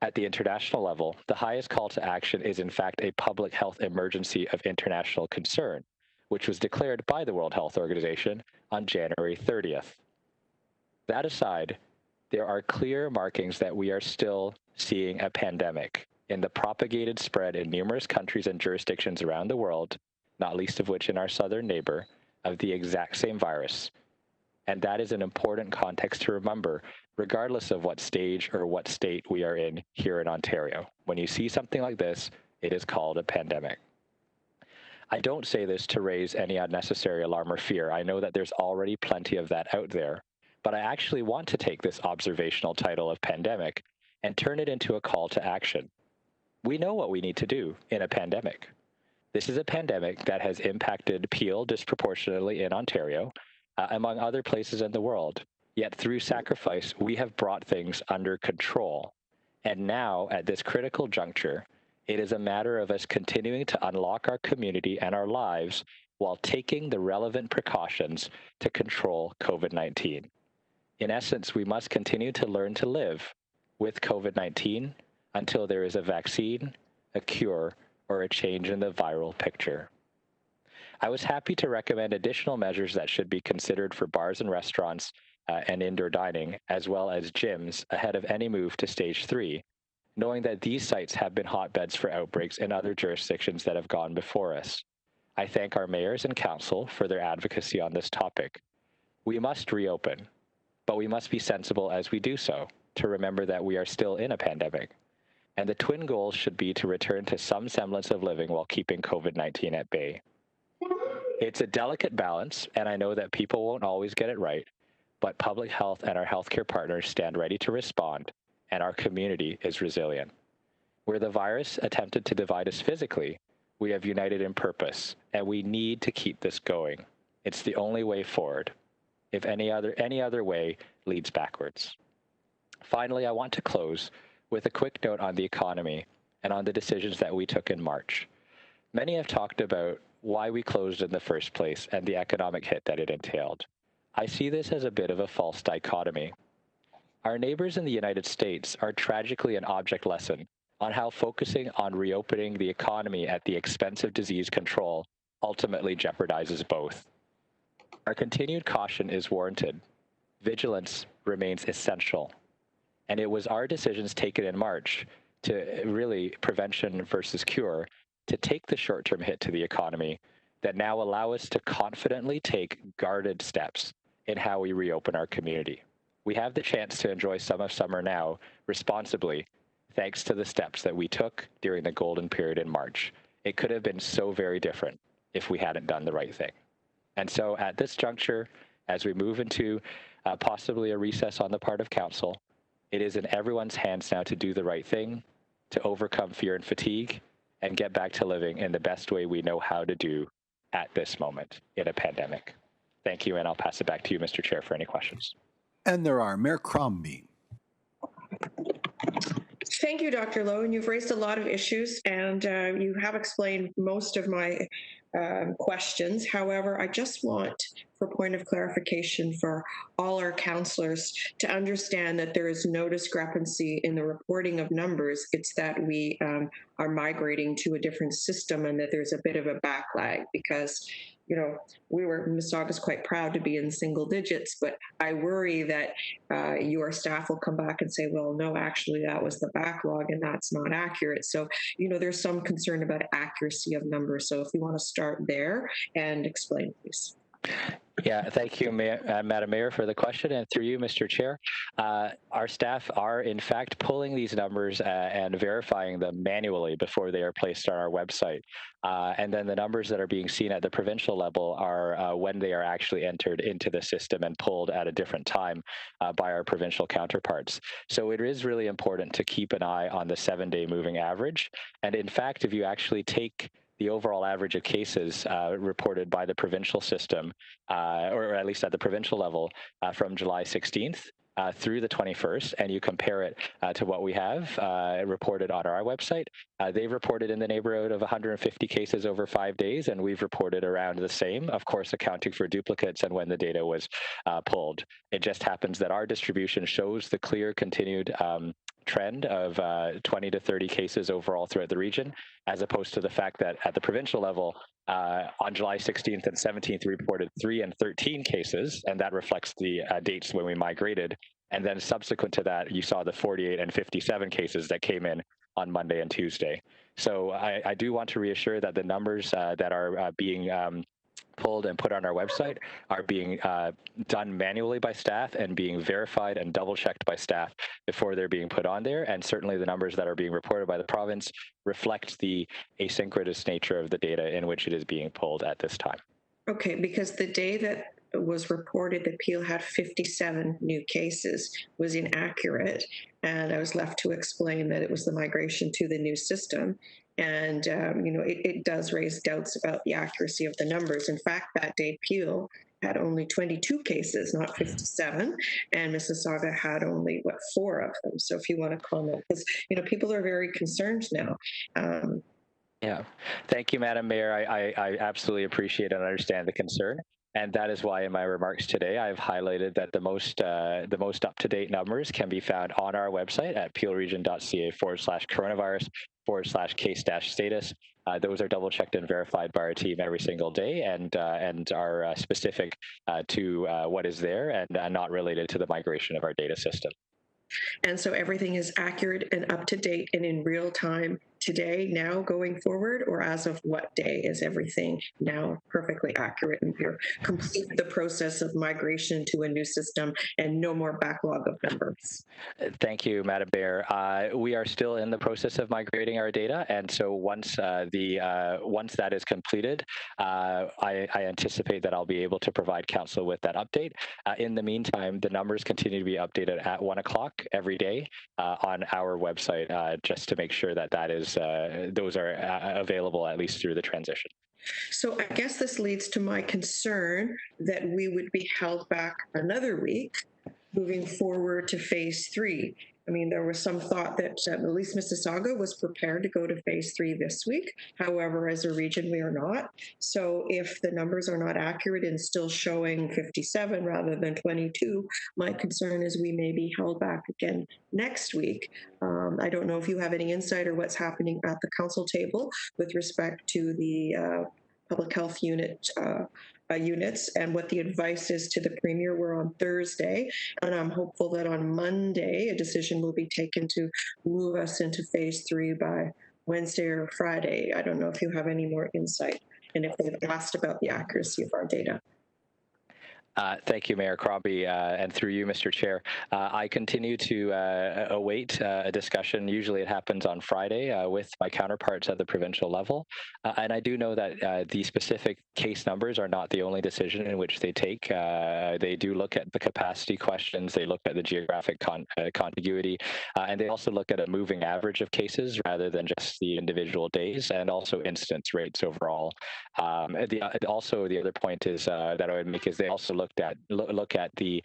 P: At the international level, the highest call to action is in fact a public health emergency of international concern, which was declared by the World Health Organization on January 30th. That aside, there are clear markings that we are still seeing a pandemic in the propagated spread in numerous countries and jurisdictions around the world, not least of which in our southern neighbor, of the exact same virus. And that is an important context to remember, regardless of what stage or what state we are in here in Ontario. When you see something like this, it is called a pandemic. I don't say this to raise any unnecessary alarm or fear. I know that there's already plenty of that out there, but I actually want to take this observational title of pandemic and turn it into a call to action. We know what we need to do in a pandemic. This is a pandemic that has impacted Peel disproportionately in Ontario, among other places in the world. Yet through sacrifice, we have brought things under control. And now, at this critical juncture, it is a matter of us continuing to unlock our community and our lives while taking the relevant precautions to control COVID-19. In essence, we must continue to learn to live with COVID-19 until there is a vaccine, a cure, or a change in the viral picture. I was happy to recommend additional measures that should be considered for bars and restaurants and indoor dining, as well as gyms, ahead of any move to stage 3, knowing that these sites have been hotbeds for outbreaks in other jurisdictions that have gone before us. I thank our mayors and council for their advocacy on this topic. We must reopen, but we must be sensible as we do so, to remember that we are still in a pandemic. And the twin goals should be to return to some semblance of living while keeping COVID-19 at bay. It's a delicate balance, and I know that people won't always get it right, but public health and our healthcare partners stand ready to respond, and our community is resilient. Where the virus attempted to divide us physically, we have united in purpose, and we need to keep this going. It's the only way forward. If any other way leads backwards. Finally, I want to close with a quick note on the economy and on the decisions that we took in March. Many have talked about why we closed in the first place and the economic hit that it entailed. I see this as a bit of a false dichotomy. Our neighbors in the United States are tragically an object lesson on how focusing on reopening the economy at the expense of disease control ultimately jeopardizes both. Our continued caution is warranted. Vigilance remains essential. And it was our decisions taken in March to really prevention versus cure to take the short-term hit to the economy that now allow us to confidently take guarded steps in how we reopen our community. We have the chance to enjoy some of summer now responsibly, thanks to the steps that we took during the golden period in March. It could have been so very different if we hadn't done the right thing. And so at this juncture, as we move into possibly a recess on the part of council, it is in everyone's hands now to do the right thing, to overcome fear and fatigue, and get back to living in the best way we know how to do at this moment in a pandemic. Thank you, and I'll pass it back to you, Mr. Chair, for any questions.
A: And there are. Mayor Crombie.
M: Thank you, Dr. Lowe, and you've raised a lot of issues, and you have explained most of my questions. However, I just want, for point of clarification for all our councillors, to understand that there is no discrepancy in the reporting of numbers. It's that we are migrating to a different system and that there's a bit of a backlag because, you know, Mississauga's quite proud to be in single digits, but I worry that your staff will come back and say, well, no, actually that was the backlog and that's not accurate. So, you know, there's some concern about accuracy of numbers. So if you want to start there and explain, please.
P: Yeah, thank you, Madam Mayor, for the question, and through you, Mr. Chair. Our staff are, in fact, pulling these numbers and verifying them manually before they are placed on our website. And then the numbers that are being seen at the provincial level are when they are actually entered into the system and pulled at a different time by our provincial counterparts. So it is really important to keep an eye on the 7-day moving average. And in fact, if you actually take the overall average of cases reported by the provincial system, or at least at the provincial level, from July 16th through the 21st, and you compare it to what we have reported on our website, they've reported in the neighborhood of 150 cases over 5 days, and we've reported around the same, of course, accounting for duplicates and when the data was pulled. It just happens that our distribution shows the clear continued trend of 20 to 30 cases overall throughout the region, as opposed to the fact that at the provincial level, on July 16th and 17th, we reported 3 and 13 cases, and that reflects the dates when we migrated. And then subsequent to that, you saw the 48 and 57 cases that came in on Monday and Tuesday. So I do want to reassure that the numbers that are being pulled and put on our website are being done manually by staff and being verified and double checked by staff before they're being put on there. And certainly the numbers that are being reported by the province reflect the asynchronous nature of the data in which it is being pulled at this time.
M: Okay, because the day that was reported that Peel had 57 new cases was inaccurate, and I was left to explain that it was the migration to the new system. And, you know, it does raise doubts about the accuracy of the numbers. In fact, that day Peel had only 22 cases, not 57, and Mississauga had only, 4 of them. So if you want to comment, because, you know, people are very concerned now.
P: Yeah, thank you, Madam Mayor. I absolutely appreciate and understand the concern. And that is why in my remarks today, I've highlighted that the most up-to-date numbers can be found on our website at peelregion.ca/coronavirus/case-status. Those are double-checked and verified by our team every single day and are specific to what is there and not related to the migration of our data system.
M: And so everything is accurate and up to date and in real time today, now, going forward, or as of what day is everything now perfectly accurate and pure? Complete the process of migration to a new system and no more backlog of numbers.
P: Thank you, Madam Mayor. We are still in the process of migrating our data, and so once that is completed, I anticipate that I'll be able to provide council with that update. In the meantime, the numbers continue to be updated at 1 o'clock every day on our website, just to make sure that those are available at least through the transition.
M: So I guess this leads to my concern that we would be held back another week moving forward to phase 3. I mean, there was some thought that at least Mississauga was prepared to go to phase 3 this week. However, as a region, we are not. So if the numbers are not accurate and still showing 57 rather than 22, my concern is we may be held back again next week. I don't know if you have any insight or what's happening at the council table with respect to the public health units and what the advice is to the Premier. We're on Thursday, and I'm hopeful that on Monday a decision will be taken to move us into phase 3 by Wednesday or Friday. I don't know if you have any more insight and if they've asked about the accuracy of our data.
P: Thank you, Mayor Crombie, and through you, Mr. Chair. I continue to await a discussion. Usually it happens on Friday with my counterparts at the provincial level. And I do know that the specific case numbers are not the only decision in which they take. They do look at the capacity questions. They look at the geographic contiguity, and they also look at a moving average of cases rather than just the individual days, and also incidence rates overall. Also, the other point is that I would make is they also look at the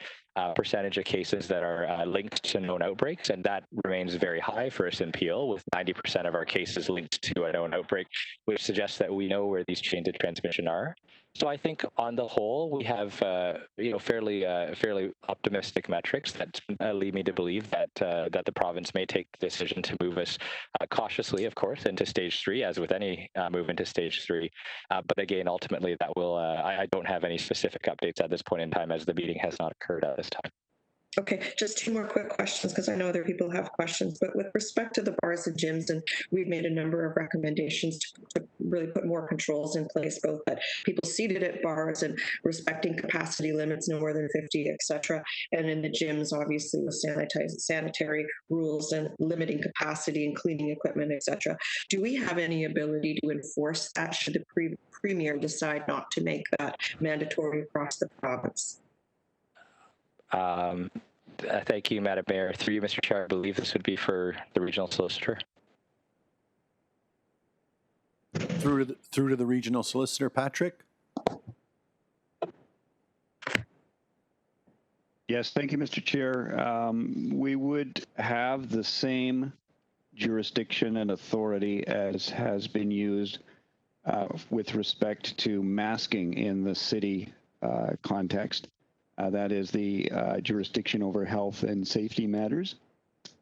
P: percentage of cases that are linked to known outbreaks, and that remains very high for us in Peel, with 90% of our cases linked to a known outbreak, which suggests that we know where these chains of transmission are. So I think on the whole, we have fairly optimistic metrics that lead me to believe that the province may take the decision to move us cautiously, of course, into stage 3, as with any move into stage 3. But again, ultimately, that will. I don't have any specific updates at this point in time, as the meeting has not occurred at this time.
M: Okay, just 2 more quick questions, because I know other people have questions. But with respect to the bars and gyms, and we've made a number of recommendations to really put more controls in place, both that people seated at bars and respecting capacity limits, no more than 50, etc. And in the gyms, obviously, with sanitary rules and limiting capacity and cleaning equipment, etc. Do we have any ability to enforce that should the Premier decide not to make that mandatory across the province?
P: Thank you, Madam Mayor. Through you, Mr. Chair, I believe this would be for the regional solicitor.
A: Through to the regional solicitor, Patrick.
Q: Yes, thank you, Mr. Chair. We would have the same jurisdiction and authority as has been used with respect to masking in the city context. That is the jurisdiction over health and safety matters.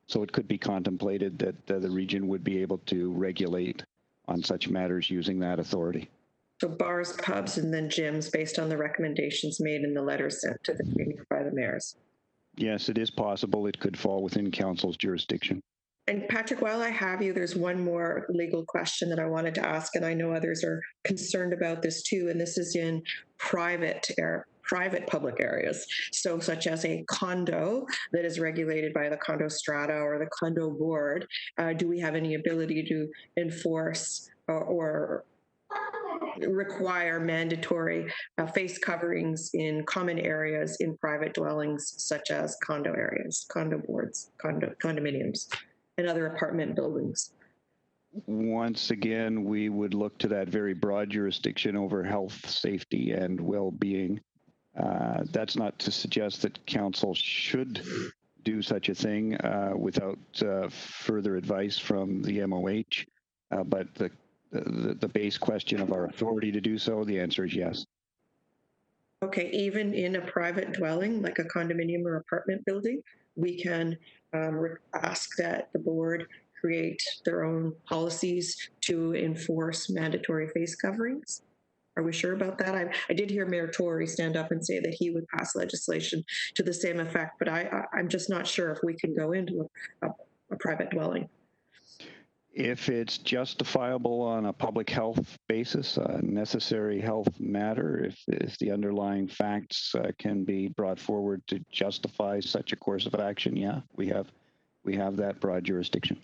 Q: So it could be contemplated that the region would be able to regulate on such matters using that authority.
M: So bars, pubs, and then gyms based on the recommendations made in the letter sent to the Premier by the mayors.
Q: Yes, it is possible it could fall within council's jurisdiction.
M: And Patrick, while I have you, there's one more legal question that I wanted to ask, and I know others are concerned about this too, and this is in private public areas. So such as a condo that is regulated by the condo strata or the condo board, do we have any ability to enforce or require mandatory face coverings in common areas in private dwellings, such as condo areas, condo boards, condominiums, and other apartment buildings?
Q: Once again, we would look to that very broad jurisdiction over health, safety, and well-being. That's not to suggest that council should do such a thing without further advice from the MOH, but the base question of our authority to do so, the answer is yes.
M: Okay, even in a private dwelling, like a condominium or apartment building, we can ask that the board create their own policies to enforce mandatory face coverings. Are we sure about that? I did hear Mayor Tory stand up and say that he would pass legislation to the same effect, but I'm just not sure if we can go into a private dwelling.
Q: If it's justifiable on a public health basis, a necessary health matter, if the underlying facts can be brought forward to justify such a course of action, yeah, we have that broad jurisdiction.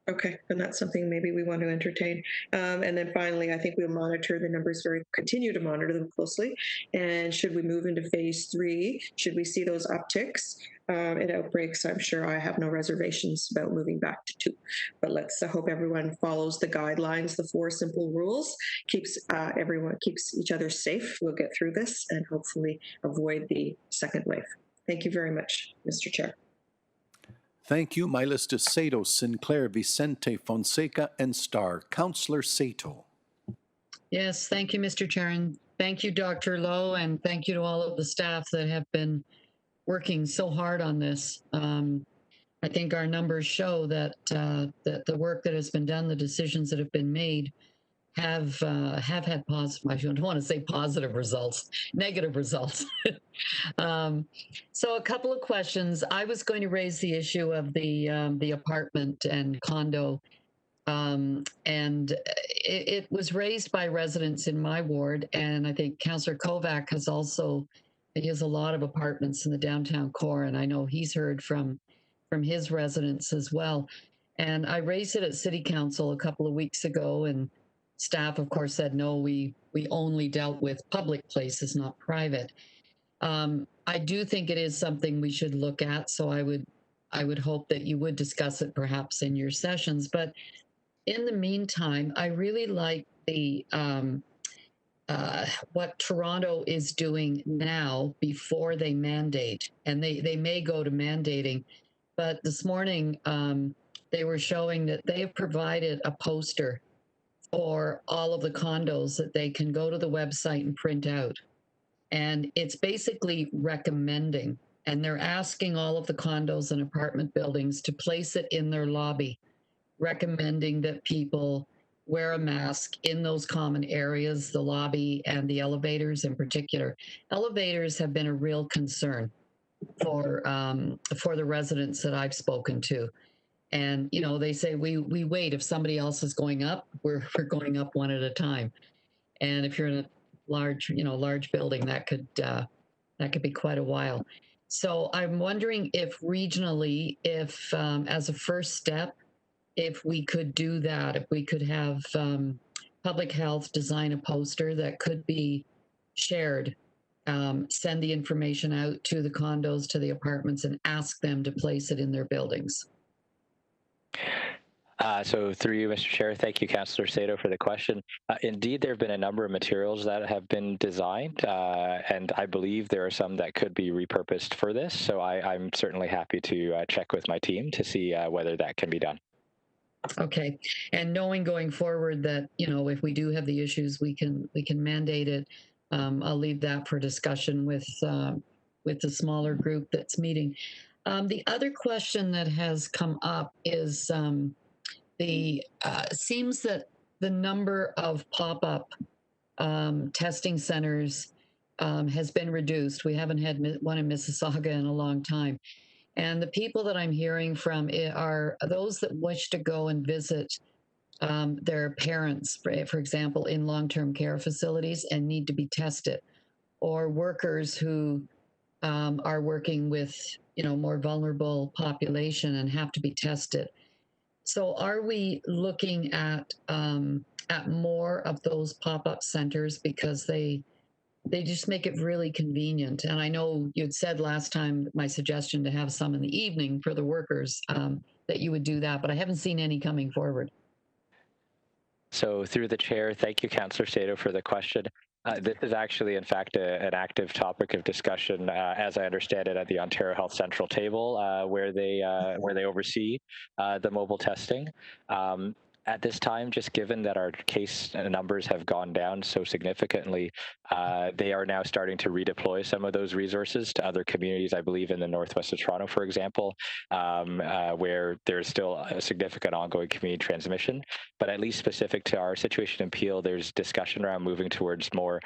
M: Okay, and that's something maybe we want to entertain. And then finally, I think we'll monitor the numbers continue to monitor them closely. And should we move into phase 3, should we see those upticks in outbreaks, I'm sure I have no reservations about moving back to 2. But let's hope everyone follows the guidelines, the 4 simple rules, keeps each other safe. We'll get through this and hopefully avoid the second wave. Thank you very much, Mr. Chair.
A: Thank you. My list is Sato, Sinclair, Vicente, Fonseca, and Starr. Councillor Sato.
I: Yes, thank you, Mr. Chair, and thank you, Dr. Lowe, and thank you to all of the staff that have been working so hard on this. I think our numbers show that that the work that has been done, the decisions that have been made, have had positive. I don't want to say positive results, negative results. So a couple of questions. I was going to raise the issue of the apartment and condo, and it was raised by residents in my ward, and I think Councillor Kovac has also has a lot of apartments in the downtown core, and I know he's heard from his residents as well. And I raised it at City Council a couple of weeks ago, and staff, of course, said no. We only dealt with public places, not private. I do think it is something we should look at. So I would hope that you would discuss it perhaps in your sessions. But in the meantime, I really like the what Toronto is doing now before they mandate, and they may go to mandating. But this morning, they were showing that they have provided a poster for all of the condos that they can go to the website and print out. And it's basically recommending, and they're asking all of the condos and apartment buildings to place it in their lobby, recommending that people wear a mask in those common areas, the lobby and the elevators in particular. Elevators have been a real concern for the residents that I've spoken to. And, you know, they say we wait. If somebody else is going up, we're going up one at a time. And if you're in a large building, that could be quite a while. So I'm wondering if regionally, if as a first step, if we could do that, if we could have public health design a poster that could be shared, send the information out to the condos, to the apartments, and ask them to place it in their buildings.
P: So through you, Mr. Chair, thank you, Councillor Sato, for the question. Indeed, there have been a number of materials that have been designed, and I believe there are some that could be repurposed for this. So I'm certainly happy to check with my team to see whether that can be done.
I: Okay, and knowing going forward that, you know, if we do have the issues, we can mandate it. I'll leave that for discussion with the smaller group that's meeting. The other question that has come up is seems that the number of pop-up testing centers has been reduced. We haven't had one in Mississauga in a long time. And the people that I'm hearing from are those that wish to go and visit their parents, for example, in long-term care facilities and need to be tested, or workers who are working with, you know, more vulnerable population and have to be tested. So are we looking at more of those pop-up centers because they just make it really convenient? And I know you'd said last time my suggestion to have some in the evening for the workers, that you would do that, but I haven't seen any coming forward.
P: So through the chair, thank you, Councillor Sato, for the question. This is actually, in fact, an active topic of discussion, as I understand it, at the Ontario Health Central table, where they oversee the mobile testing. At this time, just given that our case numbers have gone down so significantly, they are now starting to redeploy some of those resources to other communities, I believe in the northwest of Toronto, for example, where there's still a significant ongoing community transmission. But at least specific to our situation in Peel, there's discussion around moving towards more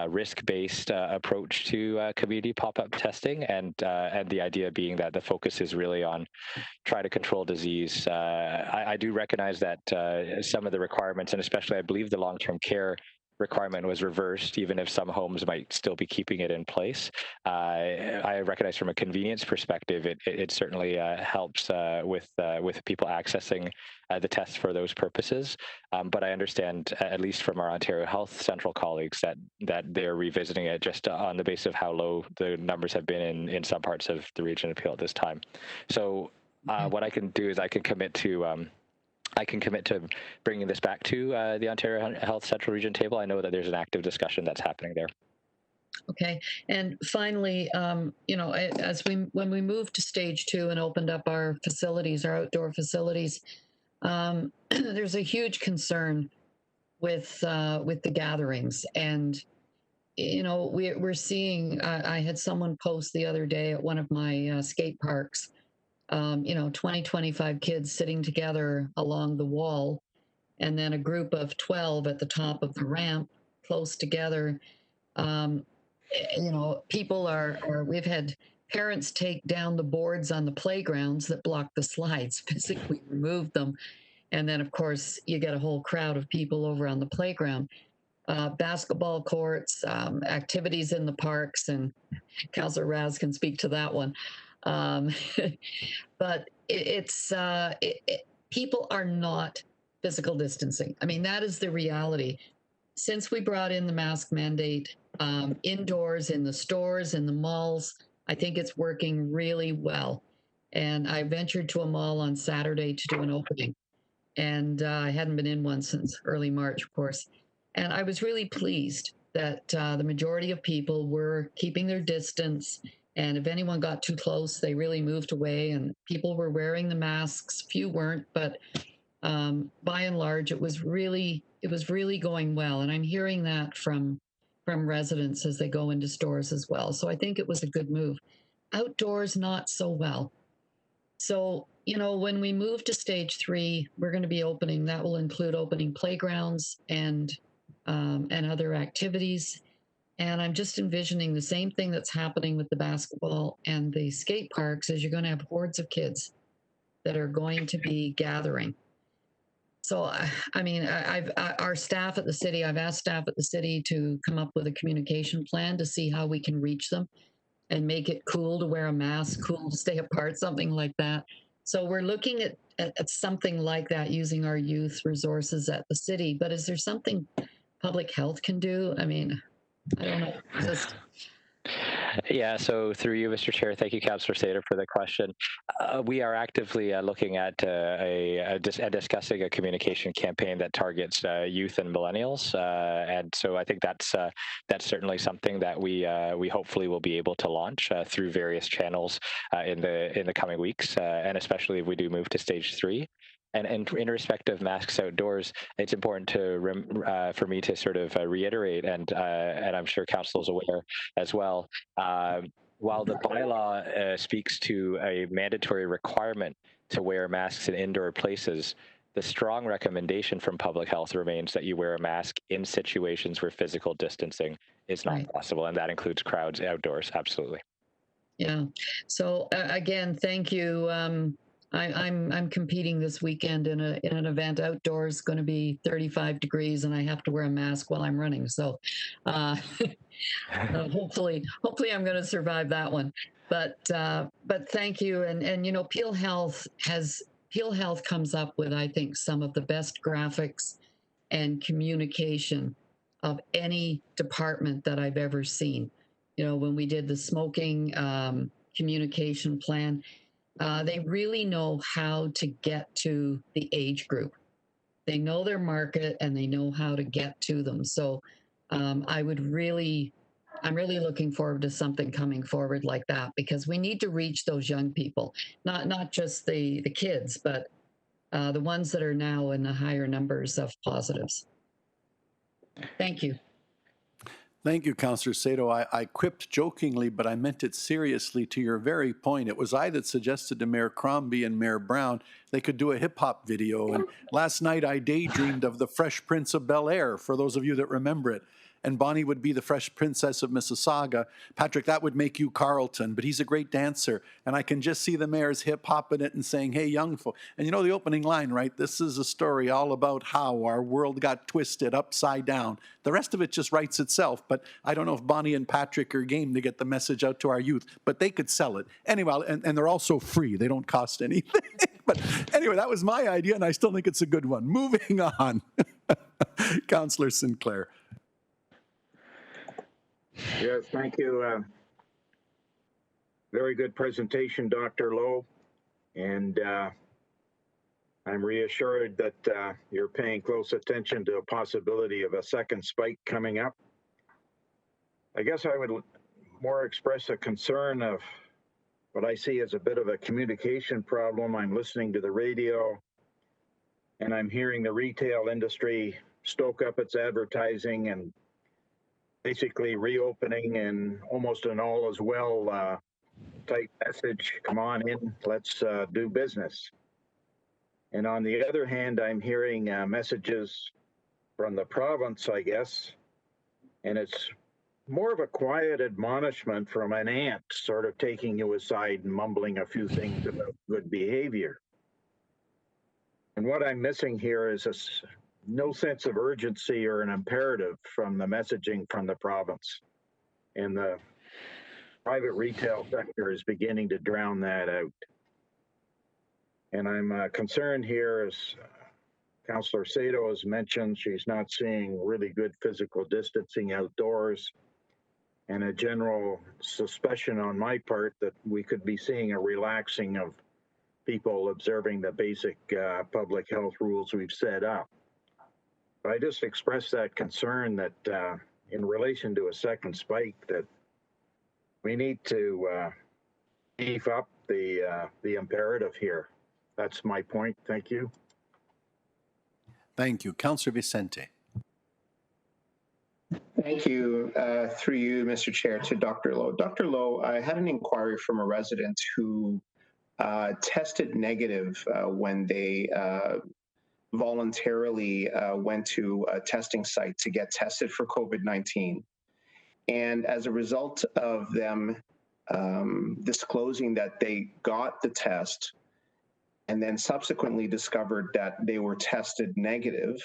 P: risk-based approach to community pop-up testing, and the idea being that the focus is really on try to control disease. I do recognize that some of the requirements, and especially I believe the long-term care requirement was reversed, even if some homes might still be keeping it in place. I recognize from a convenience perspective, it certainly helps with people accessing the test for those purposes. But I understand, at least from our Ontario Health Central colleagues, that they're revisiting it just on the basis of how low the numbers have been in some parts of the region of Peel at this time. So what I can do is I can commit to bringing this back to the Ontario Health Central Region table. I know that there's an active discussion that's happening there.
I: Okay, and finally, you know, when we moved to stage 2 and opened up our facilities, our outdoor facilities, there's a huge concern with the gatherings, and you know, we're seeing. I had someone post the other day at one of my skate parks. You know, 20, 25 kids sitting together along the wall, and then a group of 12 at the top of the ramp, close together. You know, we've had parents take down the boards on the playgrounds that block the slides, physically remove them. And then, of course, you get a whole crowd of people over on the playground. basketball courts, activities in the parks, and Councillor Raz can speak to that one. But people are not physical distancing. I mean, that is the reality. Since we brought in the mask mandate indoors, in the stores, in the malls, I think it's working really well. And I ventured to a mall on Saturday to do an opening. And I hadn't been in one since early March, of course. And I was really pleased that the majority of people were keeping their distance. And if anyone got too close, they really moved away, and people were wearing the masks. Few weren't, but by and large, it was really going well. And I'm hearing that from residents as they go into stores as well. So I think it was a good move. Outdoors, not so well. So, you know, when we move to stage 3, we're going to be opening, that will include opening playgrounds and other activities. And I'm just envisioning the same thing that's happening with the basketball and the skate parks, is you're going to have hordes of kids that are going to be gathering. So, I mean, our staff at the city, I've asked staff at the city to come up with a communication plan to see how we can reach them and make it cool to wear a mask, cool to stay apart, something like that. So we're looking at something like that using our youth resources at the city. But is there something public health can do? I mean, I don't know.
P: Yeah, so through you, Mr. Chair, thank you, Councillor Sater, for the question. We are actively looking at discussing a communication campaign that targets youth and millennials, and so I think that's certainly something that we hopefully will be able to launch through various channels in the coming weeks, and especially if we do move to stage 3. And in respect of masks outdoors, it's important for me to sort of reiterate, and I'm sure Council is aware as well. While the bylaw speaks to a mandatory requirement to wear masks in indoor places, the strong recommendation from public health remains that you wear a mask in situations where physical distancing is not possible, and that includes crowds outdoors. Absolutely.
I: Yeah. So again, thank you. I'm competing this weekend in an event outdoors, going to be 35 degrees, and I have to wear a mask while I'm running. So hopefully I'm going to survive that one. But thank you. And you know, Peel Health comes up with, I think, some of the best graphics and communication of any department that I've ever seen. You know, when we did the smoking communication plan, they really know how to get to the age group. They know their market and they know how to get to them. So I'm really looking forward to something coming forward like that, because we need to reach those young people, not just the kids, but the ones that are now in the higher numbers of positives. Thank you.
A: Thank you, Councillor Sato. I quipped jokingly, but I meant it seriously to your very point. It was I that suggested to Mayor Crombie and Mayor Brown they could do a hip-hop video. And last night I daydreamed of the Fresh Prince of Bel-Air, for those of you that remember it. And Bonnie would be the Fresh Princess of Mississauga. Patrick, that would make you Carlton, but he's a great dancer. And I can just see the mayor's hip-hopping it and saying, hey, young folk. And you know the opening line, right? This is a story all about how our world got twisted upside down. The rest of it just writes itself, but I don't know if Bonnie and Patrick are game to get the message out to our youth, but they could sell it. Anyway, and they're also free. They don't cost anything. But anyway, that was my idea, and I still think it's a good one. Moving on. Councillor Sinclair.
J: Yes, thank you. Very good presentation, Dr. Lowe. And I'm reassured that you're paying close attention to a possibility of a second spike coming up. I guess I would more express a concern of what I see as a bit of a communication problem. I'm listening to the radio and I'm hearing the retail industry stoke up its advertising and basically reopening and almost an all is well type message. Come on in, let's do business. And on the other hand, I'm hearing messages from the province, I guess, and it's more of a quiet admonishment from an aunt sort of taking you aside and mumbling a few things about good behavior. And what I'm missing here is a no sense of urgency or an imperative from the messaging from the province. And the private retail sector is beginning to drown that out. And I'm concerned here, as Councillor Sato has mentioned, she's not seeing really good physical distancing outdoors, and a general suspicion on my part that we could be seeing a relaxing of people observing the basic public health rules we've set up. But I just express that concern that in relation to a second spike, that we need to beef up the imperative here. That's my point. Thank you.
A: Thank you. Councillor Vicente.
R: Thank you. Through you, Mr. Chair, to Dr. Lowe. Dr. Lowe, I had an inquiry from a resident who tested negative when they voluntarily went to a testing site to get tested for COVID-19. And as a result of them disclosing that they got the test and then subsequently discovered that they were tested negative,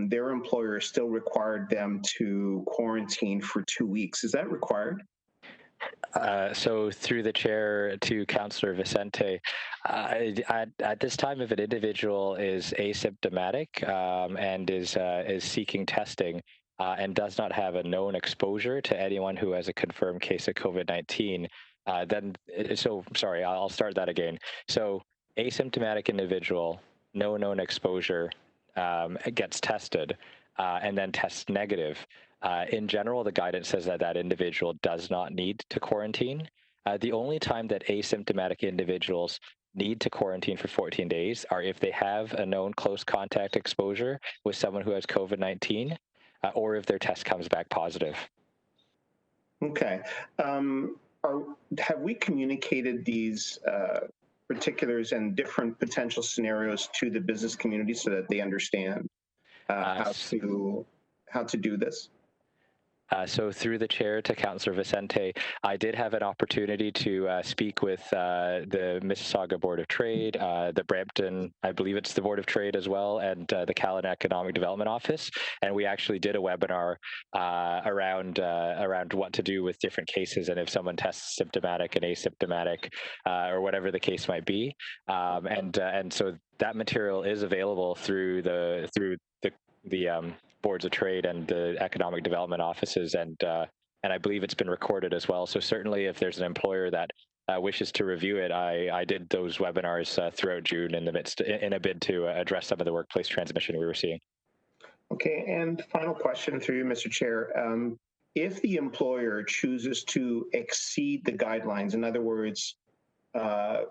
R: their employer still required them to quarantine for 2 weeks. Is that required?
P: So through the chair to Councillor Vicente, at this time, if an individual is asymptomatic and is seeking testing and does not have a known exposure to anyone who has a confirmed case of COVID-19, I'll start that again. So asymptomatic individual, no known exposure, gets tested and then tests negative. In general, the guidance says that that individual does not need to quarantine. The only time that asymptomatic individuals need to quarantine for 14 days are if they have a known close contact exposure with someone who has COVID-19 or if their test comes back positive.
R: Okay. Have we communicated these particulars and different potential scenarios to the business community so that they understand how to do this?
P: So through the chair to Councillor Vicente, I did have an opportunity to speak with the Mississauga Board of Trade, the Brampton, I believe it's the Board of Trade as well, and the Callan Economic Development Office. And we actually did a webinar around what to do with different cases and if someone tests symptomatic and asymptomatic or whatever the case might be. And so that material is available through the boards of trade and the economic development offices, and I believe it's been recorded as well. So certainly, if there's an employer that wishes to review it, I did those webinars throughout June in a bid to address some of the workplace transmission we were seeing.
R: Okay, and final question through you, Mr. Chair. If the employer chooses to exceed the guidelines, in other words, play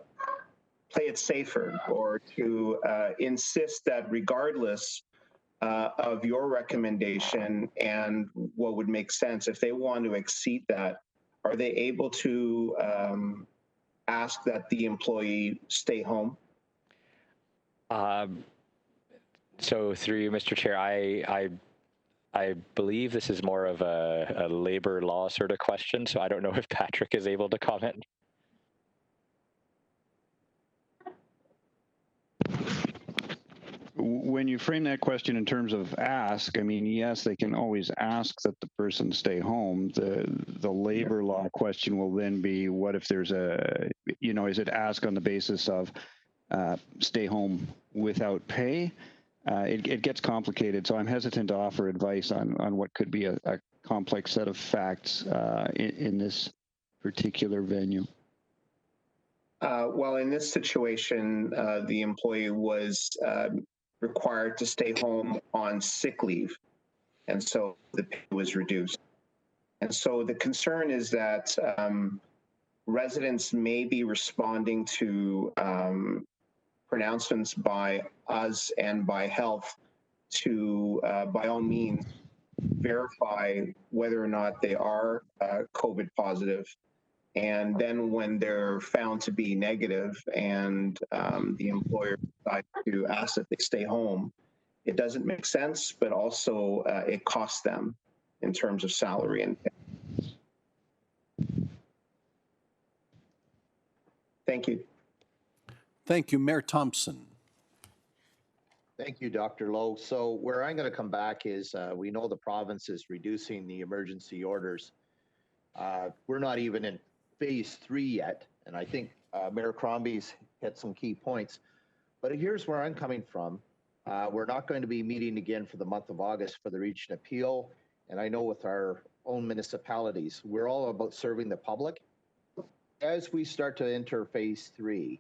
R: it safer, or to insist that regardless of your recommendation and what would make sense, if they want to exceed that, are they able to ask that the employee stay home?
P: So through you, Mr. Chair, I believe this is more of a labor law sort of question, so I don't know if Patrick is able to comment.
Q: When you frame that question in terms of ask, I mean, yes, they can always ask that the person stay home. The labor law question will then be, what if there's is it ask on the basis of stay home without pay? It gets complicated, so I'm hesitant to offer advice on what could be a complex set of facts in this particular venue.
R: Well, in this situation, the employee was required to stay home on sick leave, and so the pay was reduced. And so the concern is that residents may be responding to pronouncements by us and by health to, by all means, verify whether or not they are COVID positive. And then when they're found to be negative and the employer decides to ask that they stay home, it doesn't make sense, but also it costs them in terms of salary and pay. Thank you.
A: Thank you. Mayor Thompson.
N: Thank you, Dr. Lowe. So where I'm going to come back is we know the province is reducing the emergency orders. We're not even in phase 3 yet. And I think Mayor Crombie's hit some key points. But here's where I'm coming from. We're not going to be meeting again for the month of August for the Region Appeal. And I know with our own municipalities, we're all about serving the public. As we start to enter phase 3,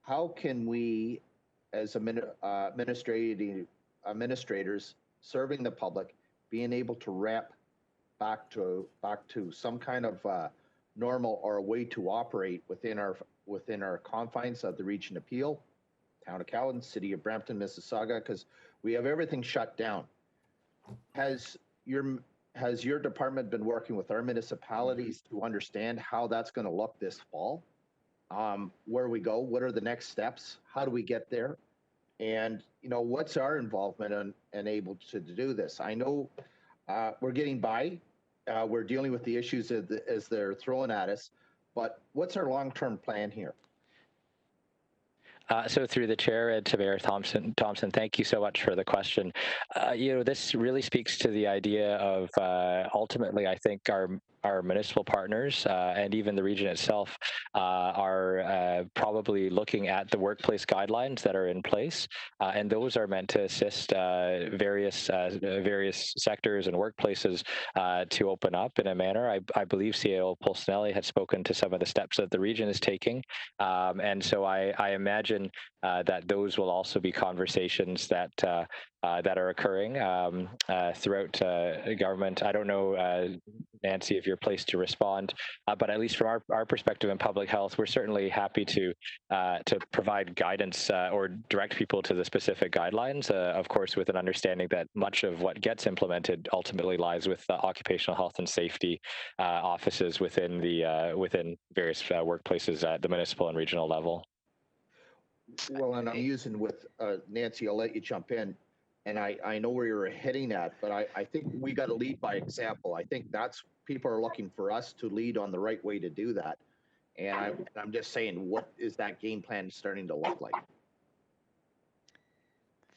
N: how can we, as administrators serving the public, being able to ramp back to some kind of normal or a way to operate within our confines of the Region Appeal, Town of Cowan, City of Brampton, Mississauga, because we have everything shut down. Has your department been working with our municipalities to understand how that's going to look this fall? Where we go, what are the next steps? How do we get there? And, what's our involvement and able to do this? I know we're getting by. We're dealing with the issues as they're thrown at us, but what's our long-term plan here?
P: So through the chair to Mayor Thompson, thank you so much for the question. This really speaks to the idea of ultimately, I think our municipal partners and even the region itself are probably looking at the workplace guidelines that are in place, and those are meant to assist various sectors and workplaces to open up in a manner. I believe CAO Polsinelli had spoken to some of the steps that the region is taking, and so I imagine that those will also be conversations that are occurring throughout government. I don't know, Nancy, if you're placed to respond, but at least from our perspective in public health, we're certainly happy to provide guidance or direct people to the specific guidelines, of course, with an understanding that much of what gets implemented ultimately lies with occupational health and safety offices within various workplaces at the municipal and regional level.
N: Well, and I'm using with Nancy, I'll let you jump in. And I know where you're heading at, but I think we got to lead by example. I think that's people are looking for us to lead on the right way to do that. And I'm just saying, what is that game plan starting to look like?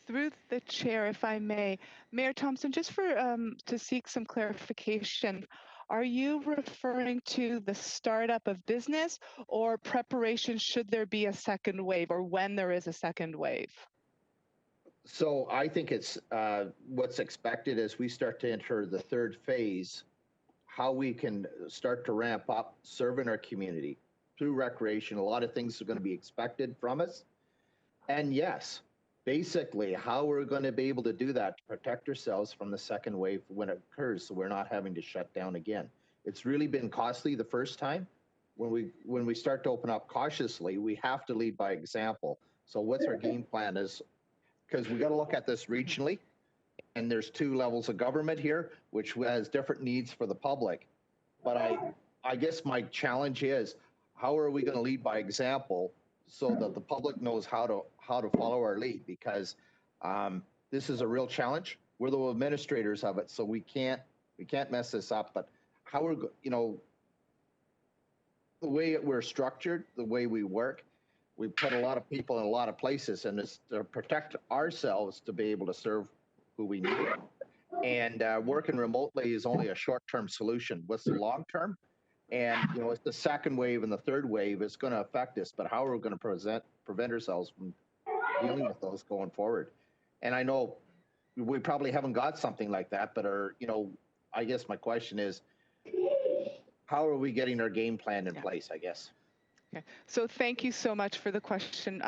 H: Through the chair, if I may, Mayor Thompson, just for to seek some clarification, are you referring to the startup of business or preparation should there be a second wave or when there is a second wave?
N: So I think it's what's expected as we start to enter the third phase, how we can start to ramp up serving our community through recreation. A lot of things are going to be expected from us. And yes, basically how we're going to be able to do that to protect ourselves from the second wave when it occurs, so we're not having to shut down again. It's really been costly the first time. When we start to open up cautiously, we have to lead by example. So what's our game plan is, because we got to look at this regionally, and there's 2 levels of government here, which has different needs for the public. But I guess my challenge is, how are we going to lead by example so that the public knows how to follow our lead? Because this is a real challenge. We're the administrators of it, so we can't mess this up. But how we're, the way we're structured, the way we work, we put a lot of people in a lot of places, and it's to protect ourselves to be able to serve who we need. And working remotely is only a short-term solution. What's the long-term? And it's the second wave and the third wave is going to affect us, but how are we going to prevent ourselves from dealing with those going forward? And I know we probably haven't got something like that, but I guess my question is, how are we getting our game plan in place, I guess?
H: Okay. So thank you so much for the question,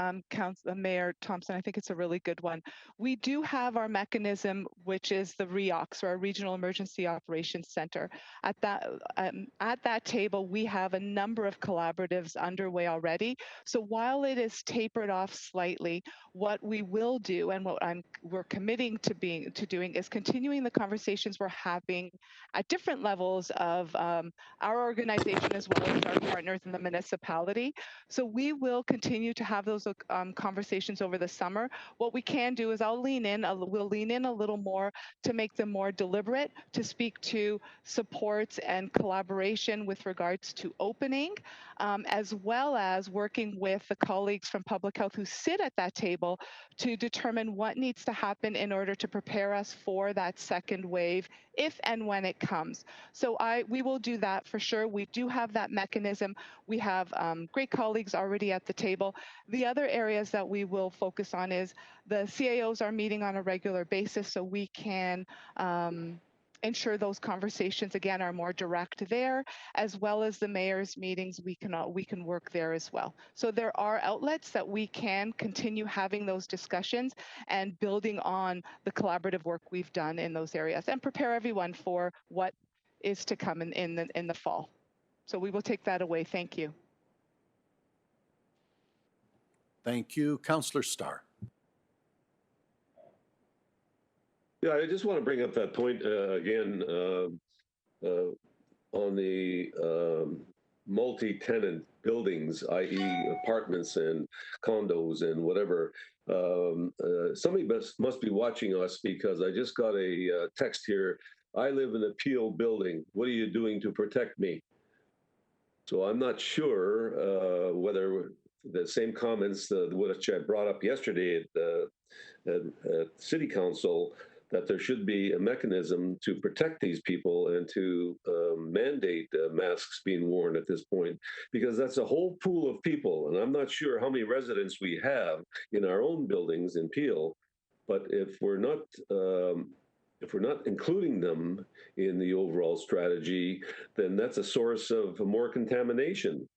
H: Mayor Thompson. I think it's a really good one. We do have our mechanism, which is the REOCS, or our Regional Emergency Operations Center. At that table, we have a number of collaboratives underway already. So while it is tapered off slightly, what we will do, and what we're committing to doing, is continuing the conversations we're having at different levels of our organization as well as our partners in the municipality, accessibility. So we will continue to have those conversations over the summer. What we can do is we'll lean in a little more to make them more deliberate, to speak to supports and collaboration with regards to opening, as well as working with the colleagues from public health who sit at that table to determine what needs to happen in order to prepare us for that second wave, if and when it comes. So we will do that for sure. We do have that mechanism. We have great colleagues already at the table. The other areas that we will focus on is the CAOs are meeting on a regular basis, so we can ensure those conversations again are more direct there, as well as the mayor's meetings. We can work there as well. So there are outlets that we can continue having those discussions and building on the collaborative work we've done in those areas, and prepare everyone for what is to come in the fall. So we will take that away. Thank you.
A: Thank you. Councillor Starr.
S: Yeah, I just want to bring up that point again on the multi-tenant buildings, i.e. apartments and condos and whatever. Somebody must be watching us, because I just got a text here. I live in a Peel building. What are you doing to protect me? So I'm not sure whether the same comments which I brought up yesterday at City Council, that there should be a mechanism to protect these people and to mandate masks being worn at this point, because that's a whole pool of people. And I'm not sure how many residents we have in our own buildings in Peel, but if we're not including them in the overall strategy, then that's a source of more contamination.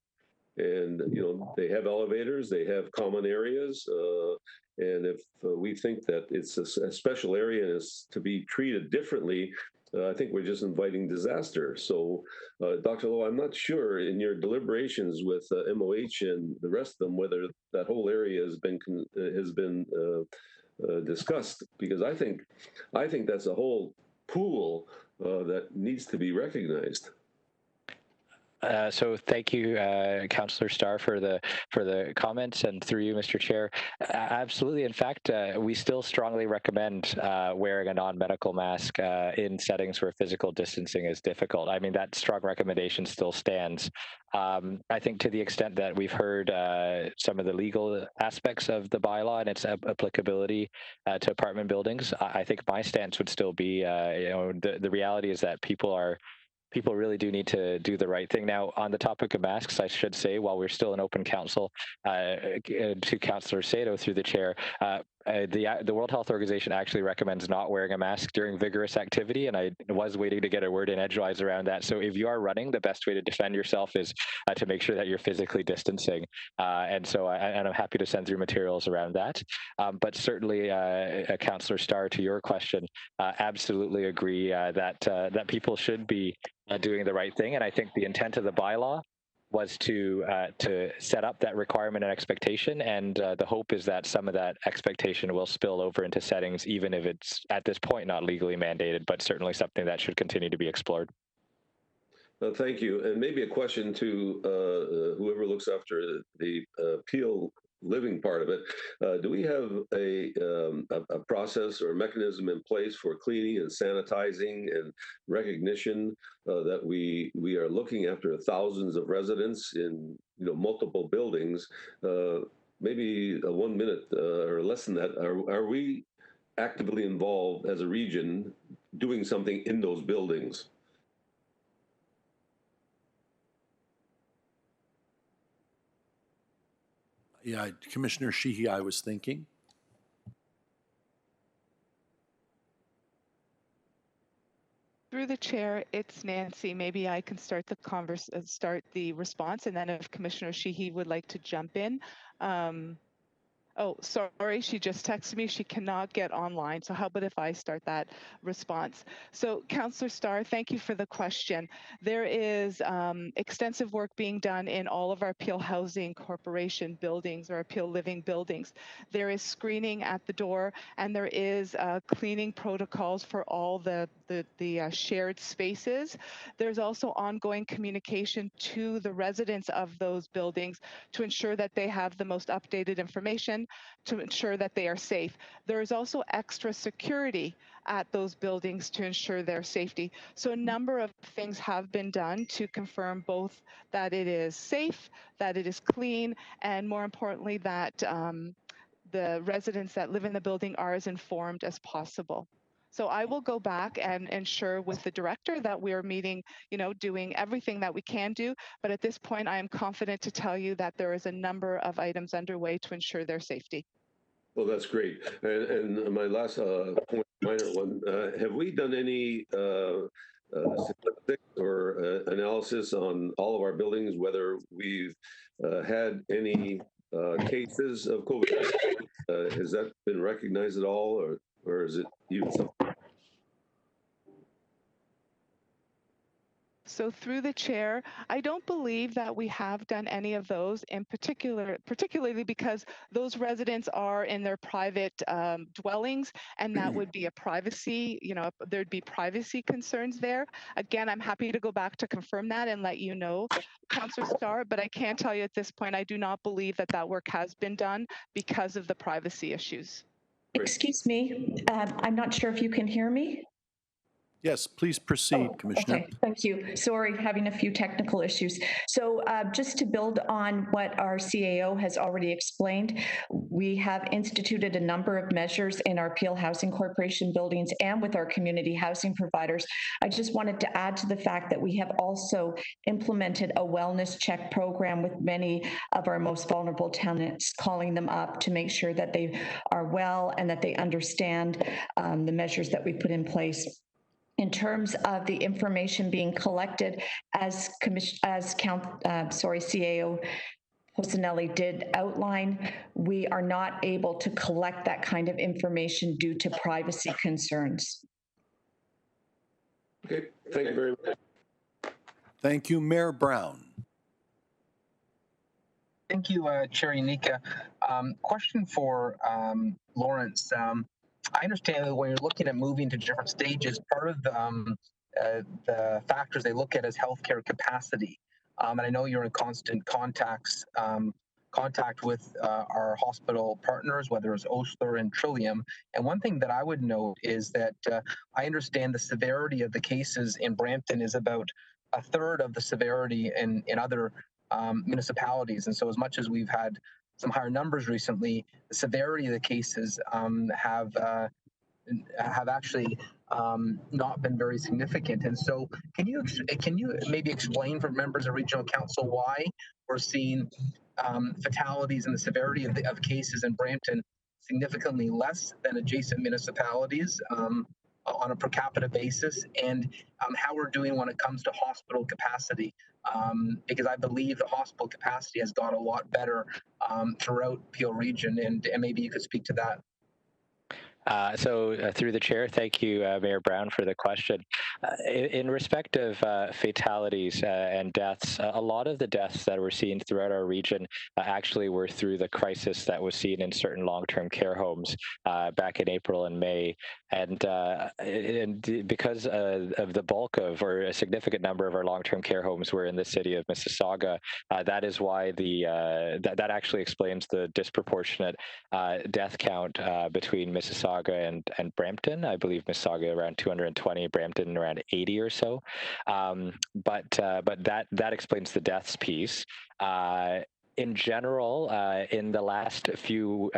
S: And, you know, they have elevators, they have common areas. And if we think that it's a special area and is to be treated differently, I think we're just inviting disaster. So, Dr. Lowe, I'm not sure in your deliberations with MOH and the rest of them whether that whole area has been discussed, because I think that's a whole pool that needs to be recognized.
P: So thank you, Councillor Starr, for the comments, and through you, Mr. Chair. Absolutely. In fact, we still strongly recommend wearing a non-medical mask in settings where physical distancing is difficult. I mean, that strong recommendation still stands. I think to the extent that we've heard some of the legal aspects of the bylaw and its applicability to apartment buildings, I think my stance would still be, the reality is that people really do need to do the right thing. Now, on the topic of masks, I should say, while we're still an open council, to Councillor Sato through the chair, the World Health Organization actually recommends not wearing a mask during vigorous activity, and I was waiting to get a word in edgewise around that. So if you are running, the best way to defend yourself is to make sure that you're physically distancing. And I'm happy to send through materials around that. But certainly, Councillor Starr, to your question, absolutely agree that people should be doing the right thing. And I think the intent of the bylaw was to set up that requirement and expectation, and the hope is that some of that expectation will spill over into settings, even if it's at this point not legally mandated, but certainly something that should continue to be explored.
S: Thank you. And maybe a question to whoever looks after the Peel living part of it. Do we have a process or a mechanism in place for cleaning and sanitizing and recognition that we are looking after thousands of residents in multiple buildings? Maybe 1 minute or less than that. Are we actively involved as a region doing something in those buildings?
A: Yeah, Commissioner Sheehy, I was thinking.
H: Through the chair, it's Nancy. Maybe I can start the response, and then if Commissioner Sheehy would like to jump in. Oh, sorry, she just texted me. She cannot get online. So how about if I start that response? So Councillor Starr, thank you for the question. There is extensive work being done in all of our Peel Housing Corporation buildings or Peel Living buildings. There is screening at the door, and there is cleaning protocols for all the shared spaces. There's also ongoing communication to the residents of those buildings to ensure that they have the most updated information, to ensure that they are safe. There is also extra security at those buildings to ensure their safety. So a number of things have been done to confirm both that it is safe, that it is clean, and more importantly, that the residents that live in the building are as informed as possible. So I will go back and ensure with the director that we're meeting, doing everything that we can do. But at this point, I am confident to tell you that there is a number of items underway to ensure their safety.
S: Well, that's great. And my last point, minor one, have we done any statistics or analysis on all of our buildings, whether we've had any cases of COVID? Has that been recognized at all, or is it even something?
H: So through the chair, I don't believe that we have done any of those in particularly because those residents are in their private dwellings, and that would be a privacy, there'd be privacy concerns there. Again, I'm happy to go back to confirm that and let you know, Councillor Starr, but I can tell you at this point, I do not believe that that work has been done because of the privacy issues.
T: Excuse me, I'm not sure if you can hear me.
A: Yes, please proceed, Commissioner.
T: Okay, thank you. Sorry, having a few technical issues. So just to build on what our CAO has already explained, we have instituted a number of measures in our Peel Housing Corporation buildings and with our community housing providers. I just wanted to add to the fact that we have also implemented a wellness check program with many of our most vulnerable tenants, calling them up to make sure that they are well and that they understand the measures that we put in place. In terms of the information being collected, as CAO Posinelli did outline, we are not able to collect that kind of information due to privacy concerns.
S: Okay, thank you very much.
A: Thank you, Mayor Brown.
U: Thank you, Chair Unica. Question for Lawrence. I understand that when you're looking at moving to different stages, part of the factors they look at is healthcare capacity. And I know you're in constant contact with our hospital partners, whether it's Osler and Trillium. And one thing that I would note is that I understand the severity of the cases in Brampton is about a third of the severity in other municipalities. And so as much as we've had some higher numbers recently, the severity of the cases have actually not been very significant. And so can you maybe explain for members of regional council why we're seeing fatalities and the severity of cases in Brampton significantly less than adjacent municipalities on a per capita basis, and how we're doing when it comes to hospital capacity, because I believe the hospital capacity has got a lot better throughout Peel region, and maybe you could speak to that.
P: Through the chair, thank you, Mayor Brown, for the question. In respect of fatalities and deaths, a lot of the deaths that we're seeing throughout our region actually were through the crisis that was seen in certain long-term care homes back in April and May. And because of the bulk of, or a significant number of our long-term care homes were in the city of Mississauga, that is why that actually explains the disproportionate death count between Mississauga and Brampton. I believe Mississauga around 220, Brampton around 80 or so. But that explains the deaths piece. In general, in the last few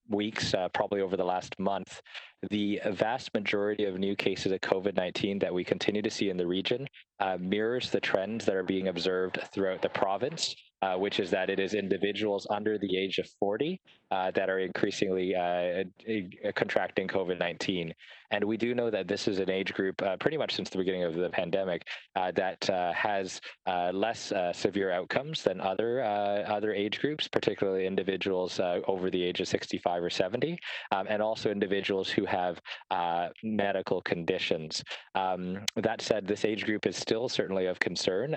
P: weeks, probably over the last month, the vast majority of new cases of COVID-19 that we continue to see in the region mirrors the trends that are being observed throughout the province. which is that it is individuals under the age of 40 that are increasingly contracting COVID-19. And we do know that this is an age group, pretty much since the beginning of the pandemic, that has less severe outcomes than other age groups, particularly individuals over the age of 65 or 70, and also individuals who have medical conditions. That said, this age group is still certainly of concern.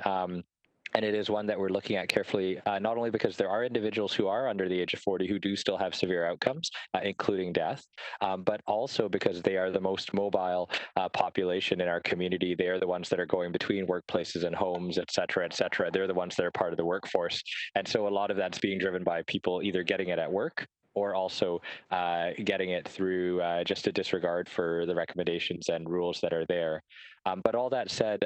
P: And it is one that we're looking at carefully, not only because there are individuals who are under the age of 40 who do still have severe outcomes, including death, but also because they are the most mobile population in our community. They are the ones that are going between workplaces and homes, et cetera, et cetera. They're the ones that are part of the workforce. And so a lot of that's being driven by people either getting it at work or also getting it through just a disregard for the recommendations and rules that are there. But all that said,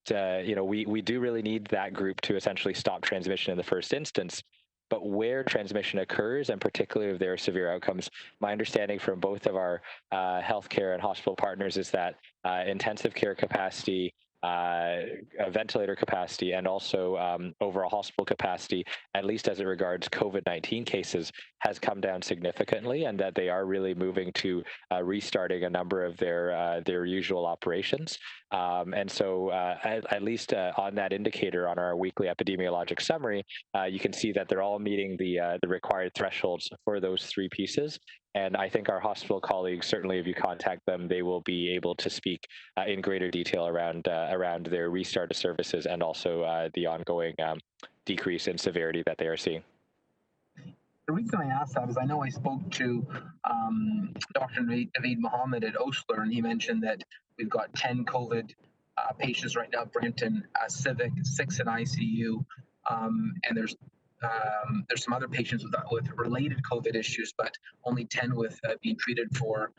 P: we do really need that group to essentially stop transmission in the first instance. But where transmission occurs, and particularly if there are severe outcomes, my understanding from both of our healthcare and hospital partners is that intensive care capacity, ventilator capacity, and also overall hospital capacity, at least as it regards COVID-19 cases, has come down significantly, and that they are really moving to restarting a number of their usual operations. And so at least on that indicator on our weekly epidemiologic summary, you can see that they're all meeting the required thresholds for those three pieces. And I think our hospital colleagues, certainly if you contact them, they will be able to speak in greater detail around their restart of services and also the ongoing decrease in severity that they are seeing.
U: The reason I asked that is I know I spoke to Dr. Naveed Mohammed at Osler, and he mentioned that we've got 10 COVID patients right now at Brampton Civic, 6 in ICU, and there's some other patients with related COVID issues, but only 10 with being treated for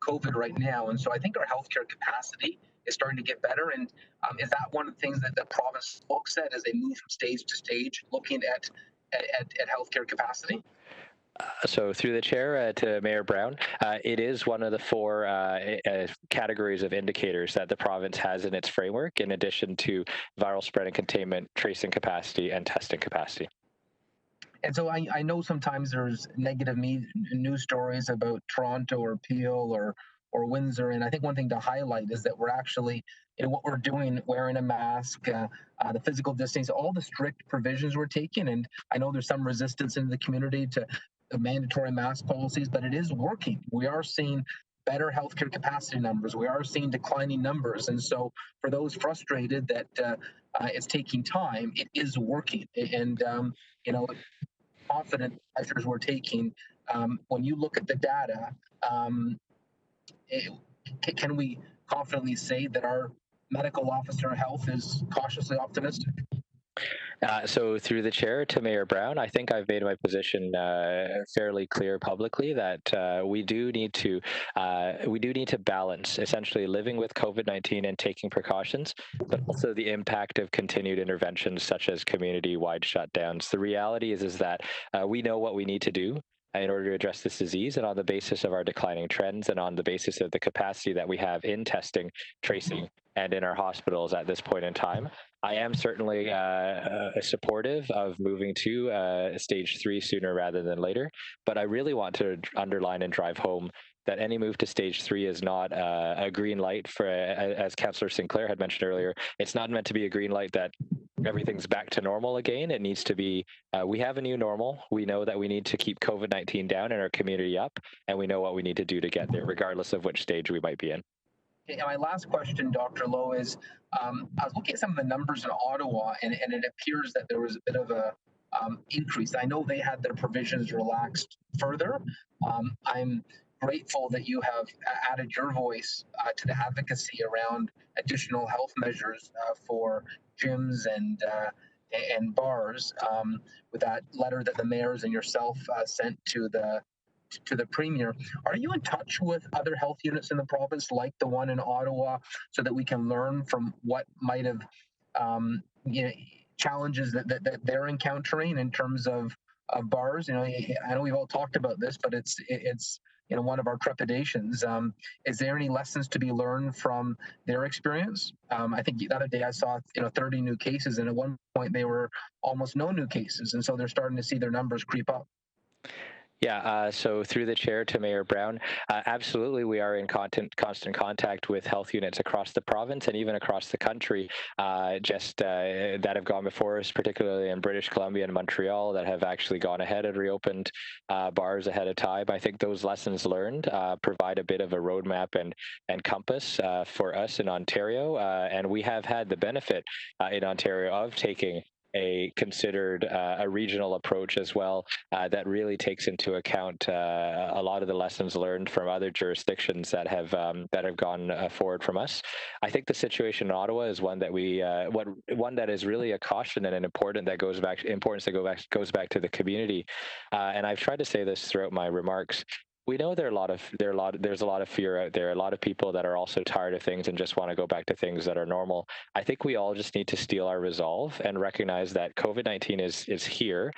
U: COVID right now. And so I think our healthcare capacity is starting to get better. And is that one of the things that the province looks at as they move from stage to stage, looking at healthcare capacity?
P: So through the chair to Mayor Brown, it is one of the 4 categories of indicators that the province has in its framework, in addition to viral spread and containment, tracing capacity, and testing capacity.
U: And so I know sometimes there's negative news stories about Toronto or Peel or Windsor, and I think one thing to highlight is that we're actually, what we're doing, wearing a mask, the physical distancing, all the strict provisions we're taking, and I know there's some resistance in the community to the mandatory mask policies, but it is working. We are seeing better healthcare capacity numbers. We are seeing declining numbers, and so for those frustrated that it's taking time, it is working, and confident measures we're taking. When you look at the data, can we confidently say that our medical officer health is cautiously optimistic?
P: So through the chair to Mayor Brown, I think I've made my position fairly clear publicly that we do need to balance essentially living with COVID-19 and taking precautions, but also the impact of continued interventions such as community-wide shutdowns. The reality is that we know what we need to do in order to address this disease, and on the basis of our declining trends and on the basis of the capacity that we have in testing, tracing, and in our hospitals at this point in time, I am certainly supportive of moving to stage 3 sooner rather than later, but I really want to underline and drive home that any move to stage 3 is not a green light for, as Councillor Sinclair had mentioned earlier, it's not meant to be a green light that everything's back to normal again. It needs to be, we have a new normal. We know that we need to keep COVID-19 down and our community up, and we know what we need to do to get there, regardless of which stage we might be in.
U: Okay, my last question, Dr. Lowe, is I was looking at some of the numbers in Ottawa, and it appears that there was a bit of a increase. I know they had their provisions relaxed further. I'm grateful that you have added your voice to the advocacy around additional health measures for gyms and bars with that letter that the mayors and yourself sent to the Premier. Are you in touch with other health units in the province like the one in Ottawa so that we can learn from what might have challenges that they're encountering in terms of bars? I know we've all talked about this, but it's one of our trepidations. Is there any lessons to be learned from their experience? I think the other day I saw 30 new cases, and at one point they were almost no new cases, and so they're starting to see their numbers creep up.
P: Yeah, so through the chair to Mayor Brown, absolutely, we are in constant contact with health units across the province and even across the country, that have gone before us, particularly in British Columbia and Montreal, that have actually gone ahead and reopened bars ahead of time. I think those lessons learned provide a bit of a roadmap and compass for us in Ontario, and we have had the benefit in Ontario of taking a considered a regional approach as well that really takes into account a lot of the lessons learned from other jurisdictions that have gone forward from us. I think the situation in Ottawa is one that one that is really a caution and an importance that goes back to the community. And I've tried to say this throughout my remarks. We know there's a lot of fear out there. A lot of people that are also tired of things and just want to go back to things that are normal. I think we all just need to steel our resolve and recognize that COVID-19 is here.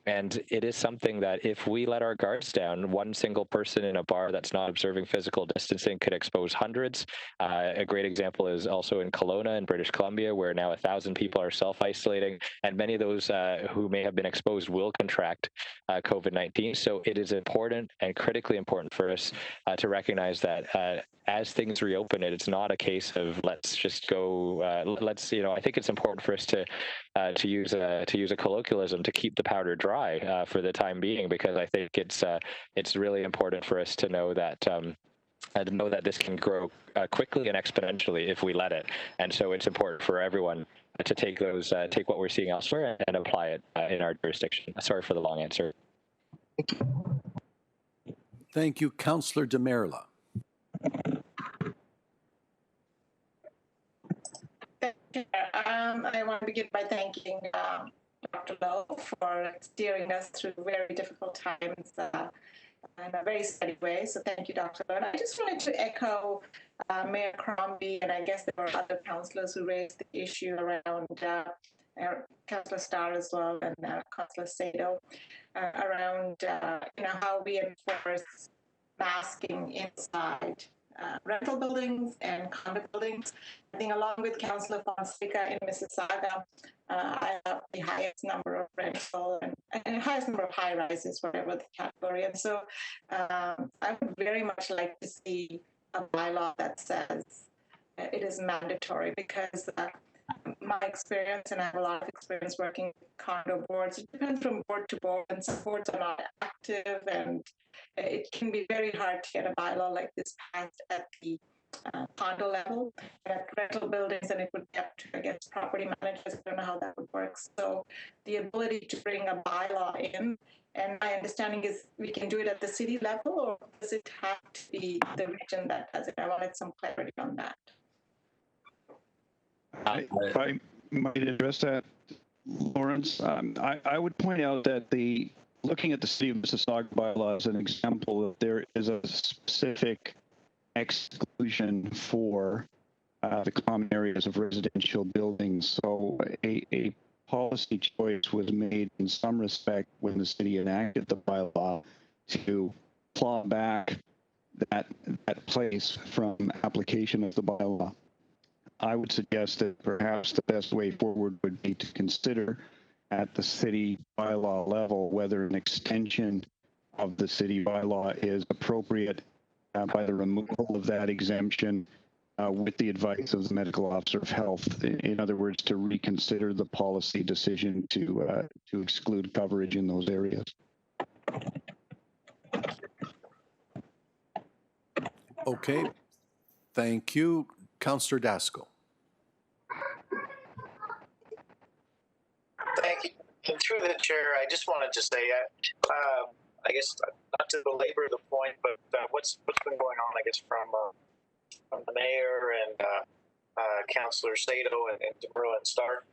P: And it is something that if we let our guards down, one single person in a bar that's not observing physical distancing could expose hundreds. A great example is also in Kelowna in British Columbia, where now 1,000 people are self-isolating, and many of those who may have been exposed will contract COVID-19. So it is important and critically important for us to recognize that as things reopen, it's not a case of let's just go. I think it's important for us to use a colloquialism to keep the powder dry for the time being, because I think it's really important for us to know that. And know that this can grow quickly and exponentially if we let it, and so it's important for everyone to take what we're seeing elsewhere and apply it in our jurisdiction. Sorry for the long answer.
A: Thank you, Councillor Demerla.
K: I want to begin by thanking Dr. Lowe for steering us through very difficult times in a very steady way. So thank you, Dr. Lowe. And I just wanted to echo Mayor Crombie, and I guess there were other councillors who raised the issue around Councillor Starr as well, and Councillor Sado, around how we enforce masking inside rental buildings and condo buildings. I think along with Councillor Fonseca in Mississauga, I have the highest number of rental and the highest number of high rises, whatever the category. And so I would very much like to see a bylaw that says it is mandatory, because my experience, and I have a lot of experience working with condo boards, it depends from board to board, and some boards are not active, and it can be very hard to get a bylaw like this passed at the condo level. At rental buildings, and it would be up to, I guess, property managers. I don't know how that would work. So the ability to bring a bylaw in, and my understanding is we can do it at the city level, or does it have to be the region that does it? I wanted some clarity on that.
Q: If I might address that, Lawrence, I would point out that looking at the City of Mississauga bylaw as an example, there is a specific exclusion for the common areas of residential buildings. So a policy choice was made in some respect when the city enacted the bylaw to claw back that place from application of the bylaw. I would suggest that perhaps the best way forward would be to consider at the city bylaw level whether an extension of the city bylaw is appropriate by the removal of that exemption with the advice of the medical officer of health. In other words, to reconsider the policy decision to exclude coverage in those areas.
A: Okay, thank you. Councillor Daskell.
L: Thank you. And through the chair, I just wanted to say, I guess not to belabor the point, but what's been going on, I guess, from the mayor and Councillor Sado and Deferral and Starr.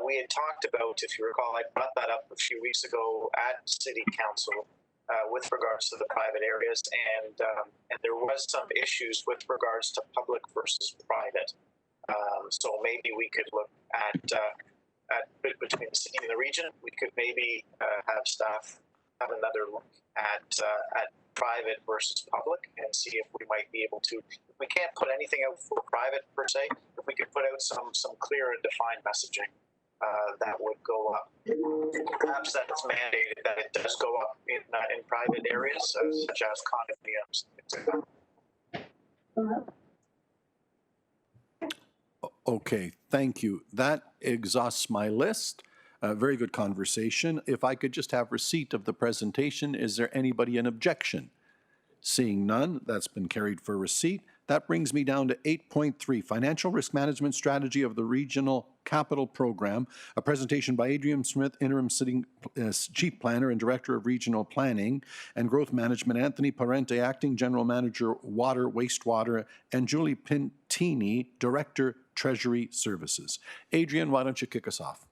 L: We had talked about, if you recall, I brought that up a few weeks ago at City Council with regards to the private areas, and there was some issues with regards to public versus private. So maybe we could look at between the city and the region. We could maybe have staff have another look at private versus public and see if we might be able to. If we can't put anything out for private per se, if we could put out some clear and defined messaging that would go up. Perhaps that's mandated that it does go up in private areas, such as condominiums.
A: Okay, thank you. That exhausts my list. Very good conversation. If I could just have receipt of the presentation, is there anybody in objection? Seeing none, that's been carried for receipt. That brings me down to 8.3, Financial Risk Management Strategy of the Regional Capital Program, a presentation by Adrian Smith, Interim Sitting Chief Planner and Director of Regional Planning and Growth Management, Anthony Parente, Acting General Manager, Water, Wastewater, and Julie Pintini, Director, Treasury Services. Adrian, why don't you kick us off?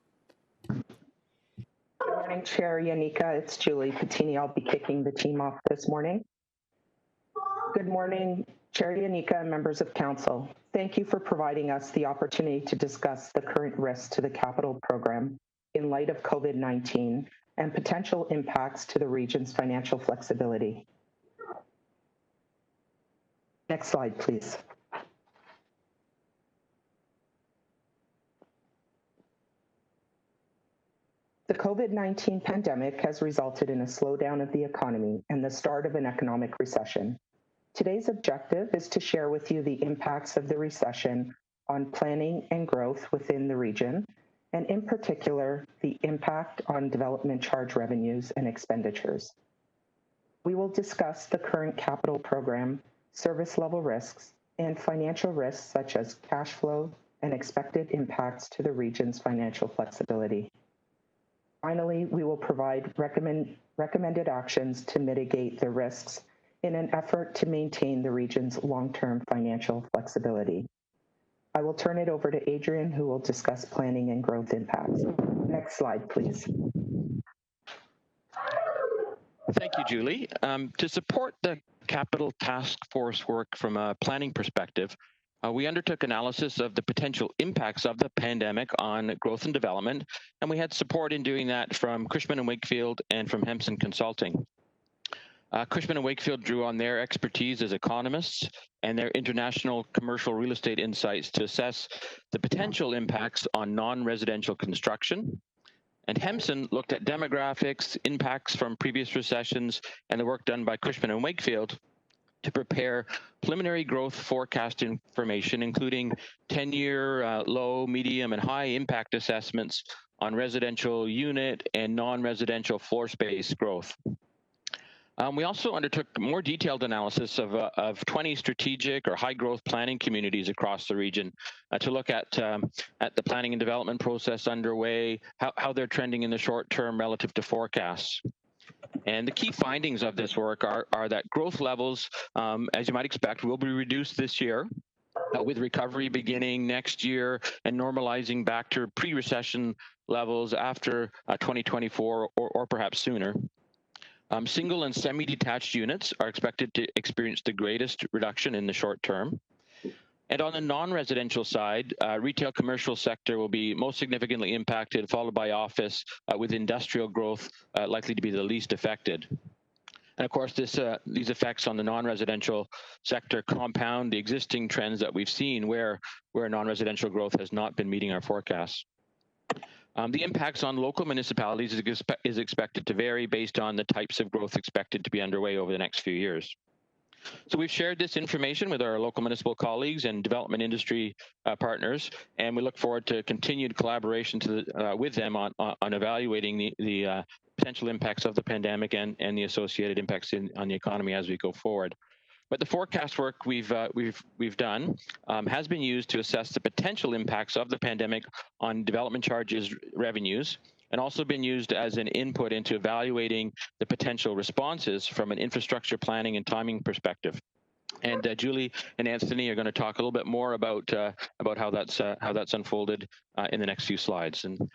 G: Good morning, Chair Yanika. It's Julie Pintini. I'll be kicking the team off this morning. Good morning, Chair Yanika and members of Council. Thank you for providing us the opportunity to discuss the current risks to the capital program in light of COVID-19 and potential impacts to the region's financial flexibility. Next slide, please. The COVID-19 pandemic has resulted in a slowdown of the economy and the start of an economic recession. Today's objective is to share with you the impacts of the recession on planning and growth within the region, and in particular, the impact on development charge revenues and expenditures. We will discuss the current capital program, service level risks, and financial risks such as cash flow and expected impacts to the region's financial flexibility. Finally, we will provide recommended actions to mitigate the risks in an effort to maintain the region's long-term financial flexibility. I will turn it over to Adrian, who will discuss planning and growth impacts. Next slide, please.
V: Thank you, Julie. To support the capital task force work from a planning perspective, we undertook analysis of the potential impacts of the pandemic on growth and development, and we had support in doing that from Cushman & Wakefield and from Hempson Consulting. Cushman & Wakefield drew on their expertise as economists and their international commercial real estate insights to assess the potential impacts on non-residential construction. And Hempson looked at demographics, impacts from previous recessions, and the work done by Cushman & Wakefield to prepare preliminary growth forecast information, including 10-year low, medium, and high impact assessments on residential unit and non-residential floor space growth. We also undertook more detailed analysis of 20 strategic or high growth planning communities across the region to look at the planning and development process underway, how they're trending in the short term relative to forecasts. And the key findings of this work are that growth levels, as you might expect, will be reduced this year, with recovery beginning next year and normalizing back to pre-recession levels after 2024 or perhaps sooner. Single and semi-detached units are expected to experience the greatest reduction in the short term. And on the non-residential side, retail commercial sector will be most significantly impacted, followed by office, with industrial growth likely to be the least affected. And of course, these effects on the non-residential sector compound the existing trends that we've seen where non-residential growth has not been meeting our forecasts. The impacts on local municipalities is expected to vary based on the types of growth expected to be underway over the next few years. So we've shared this information with our local municipal colleagues and development industry partners, and we look forward to continued collaboration with them on evaluating the potential impacts of the pandemic and the associated impacts on the economy as we go forward. But the forecast work we've done has been used to assess the potential impacts of the pandemic on development charges revenues, and also been used as an input into evaluating the potential responses from an infrastructure planning and timing perspective. And Julie and Anthony are going to talk a little bit more about how that's unfolded in the next few slides. And you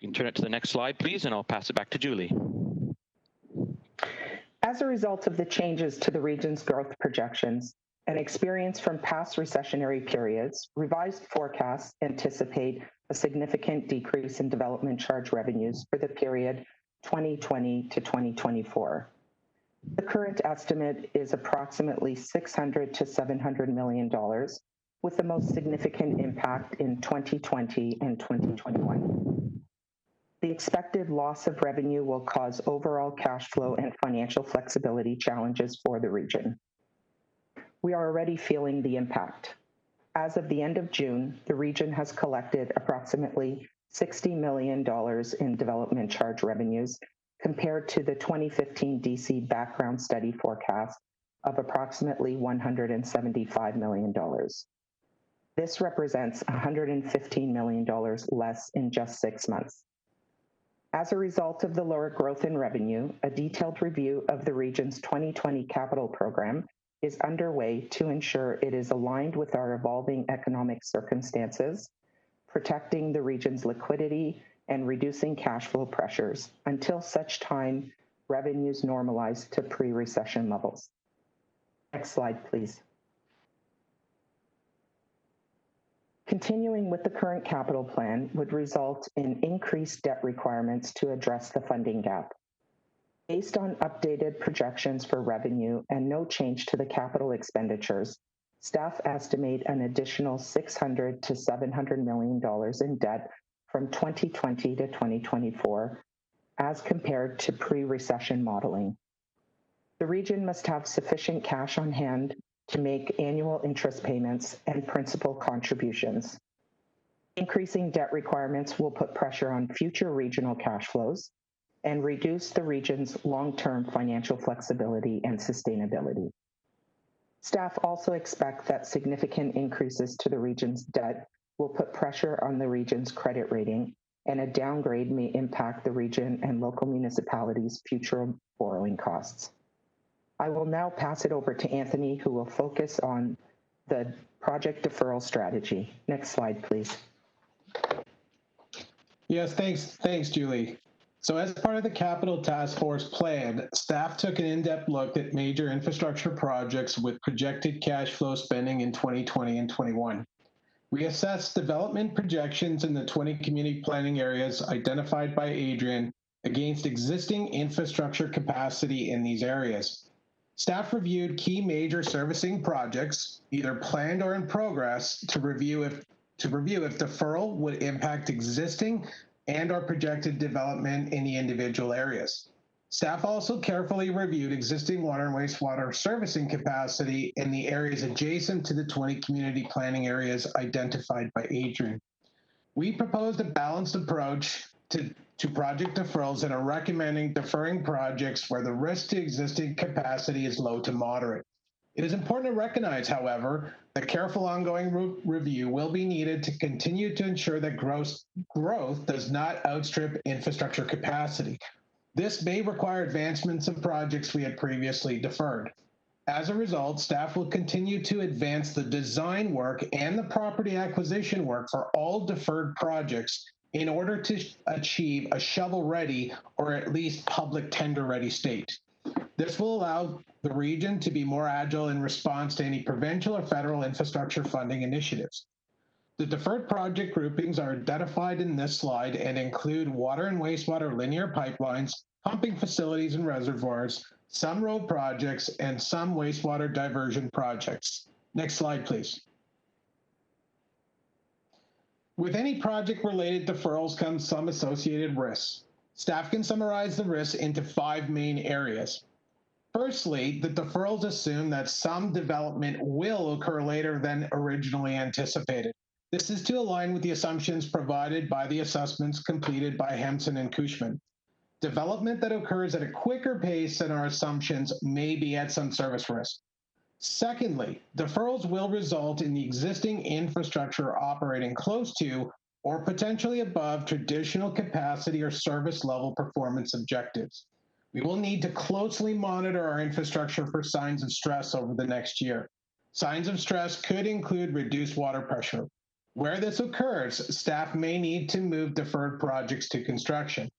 V: can turn it to the next slide, please, and I'll pass it back to Julie.
G: As a result of the changes to the region's growth projections and experience from past recessionary periods, revised forecasts anticipate a significant decrease in development charge revenues for the period 2020 to 2024. The current estimate is approximately $600 to $700 million, with the most significant impact in 2020 and 2021. The expected loss of revenue will cause overall cash flow and financial flexibility challenges for the region. We are already feeling the impact. As of the end of June, the region has collected approximately $60 million in development charge revenues compared to the 2015 DC background study forecast of approximately $175 million. This represents $115 million less in just 6 months. As a result of the lower growth in revenue, a detailed review of the region's 2020 capital program is underway to ensure it is aligned with our evolving economic circumstances, protecting the region's liquidity and reducing cash flow pressures until such time revenues normalize to pre-recession levels. Next slide, please. Continuing with the current capital plan would result in increased debt requirements to address the funding gap. Based on updated projections for revenue and no change to the capital expenditures, staff estimate an additional $600 to $700 million in debt from 2020 to 2024 as compared to pre-recession modeling. The region must have sufficient cash on hand to make annual interest payments and principal contributions. Increasing debt requirements will put pressure on future regional cash flows and reduce the region's long-term financial flexibility and sustainability. Staff also expect that significant increases to the region's debt will put pressure on the region's credit rating, and a downgrade may impact the region and local municipalities' future borrowing costs. I will now pass it over to Anthony, who will focus on the project deferral strategy. Next slide, please.
E: Yes, thanks, Julie. So as part of the Capital Task Force plan, staff took an in-depth look at major infrastructure projects with projected cash flow spending in 2020 and 21. We assessed development projections in the 20 community planning areas identified by Adrian against existing infrastructure capacity in these areas. Staff reviewed key major servicing projects, either planned or in progress, to review if deferral would impact existing and or projected development in the individual areas. Staff also carefully reviewed existing water and wastewater servicing capacity in the areas adjacent to the 20 community planning areas identified by Adrian. We proposed a balanced approach to project deferrals and are recommending deferring projects where the risk to existing capacity is low to moderate. It is important to recognize, however, that careful ongoing review will be needed to continue to ensure that growth does not outstrip infrastructure capacity. This may require advancements of projects we had previously deferred. As a result, staff will continue to advance the design work and the property acquisition work for all deferred projects in order to achieve a shovel-ready or at least public tender-ready state. This will allow the region to be more agile in response to any provincial or federal infrastructure funding initiatives. The deferred project groupings are identified in this slide and include water and wastewater linear pipelines, pumping facilities and reservoirs, some road projects, and some wastewater diversion projects. Next slide, please. With any project-related deferrals comes some associated risks. Staff can summarize the risks into 5 main areas. Firstly, the deferrals assume that some development will occur later than originally anticipated. This is to align with the assumptions provided by the assessments completed by Hemson and Cushman. Development that occurs at a quicker pace than our assumptions may be at some service risk. Secondly, deferrals will result in the existing infrastructure operating close to or potentially above traditional capacity or service level performance objectives. We will need to closely monitor our infrastructure for signs of stress over the next year. Signs of stress could include reduced water pressure. Where this occurs, staff may need to move deferred projects to construction.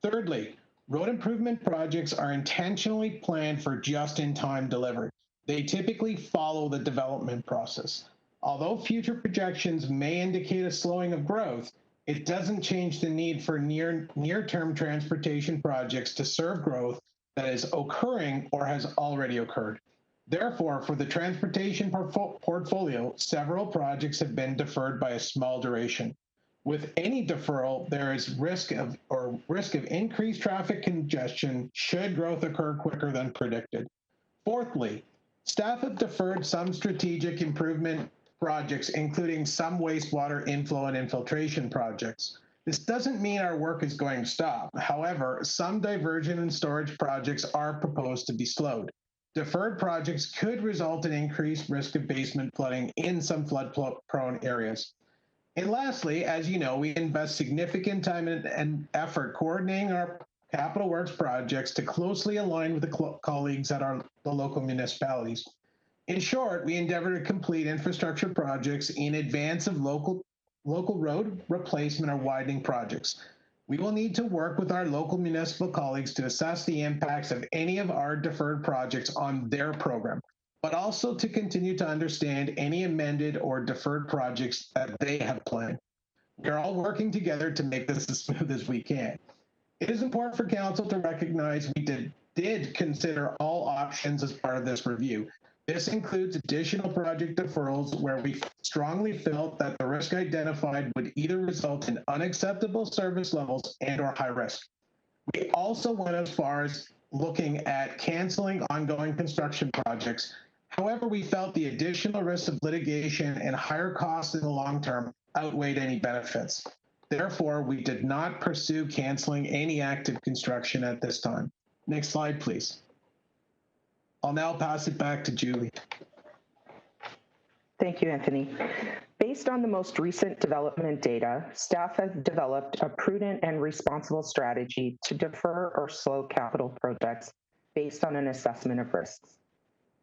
E: Thirdly, road improvement projects are intentionally planned for just-in-time delivery. They typically follow the development process. Although future projections may indicate a slowing of growth, it doesn't change the need for near-term transportation projects to serve growth that is occurring or has already occurred. Therefore, for the transportation portfolio, several projects have been deferred by a small duration. With any deferral, there is risk of increased traffic congestion should growth occur quicker than predicted. Fourthly, staff have deferred some strategic improvement projects, including some wastewater inflow and infiltration projects. This doesn't mean our work is going to stop. However, some diversion and storage projects are proposed to be slowed. Deferred projects could result in increased risk of basement flooding in some flood-prone areas. And lastly, as you know, we invest significant time and effort coordinating our capital works projects to closely align with the colleagues at the local municipalities. In short, we endeavor to complete infrastructure projects in advance of local road replacement or widening projects. We will need to work with our local municipal colleagues to assess the impacts of any of our deferred projects on their program, but also to continue to understand any amended or deferred projects that they have planned. We're all working together to make this as smooth as we can. It is important for Council to recognize we did consider all options as part of this review. This includes additional project deferrals where we strongly felt that the risk identified would either result in unacceptable service levels and/or high risk. We also went as far as looking at canceling ongoing construction projects. However, we felt the additional risks of litigation and higher costs in the long term outweighed any benefits. Therefore, we did not pursue canceling any active construction at this time. Next slide, please. I'll now pass it back to Julie.
G: Thank you, Anthony. Based on the most recent development data, staff has developed a prudent and responsible strategy to defer or slow capital projects based on an assessment of risks.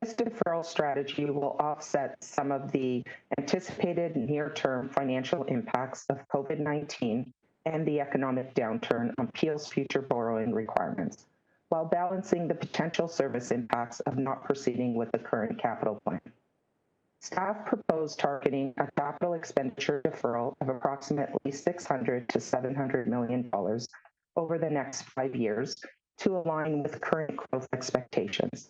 G: This deferral strategy will offset some of the anticipated near-term financial impacts of COVID-19 and the economic downturn on Peel's future borrowing requirements, while balancing the potential service impacts of not proceeding with the current capital plan. Staff proposed targeting a capital expenditure deferral of approximately $600 to $700 million over the next 5 years to align with current growth expectations.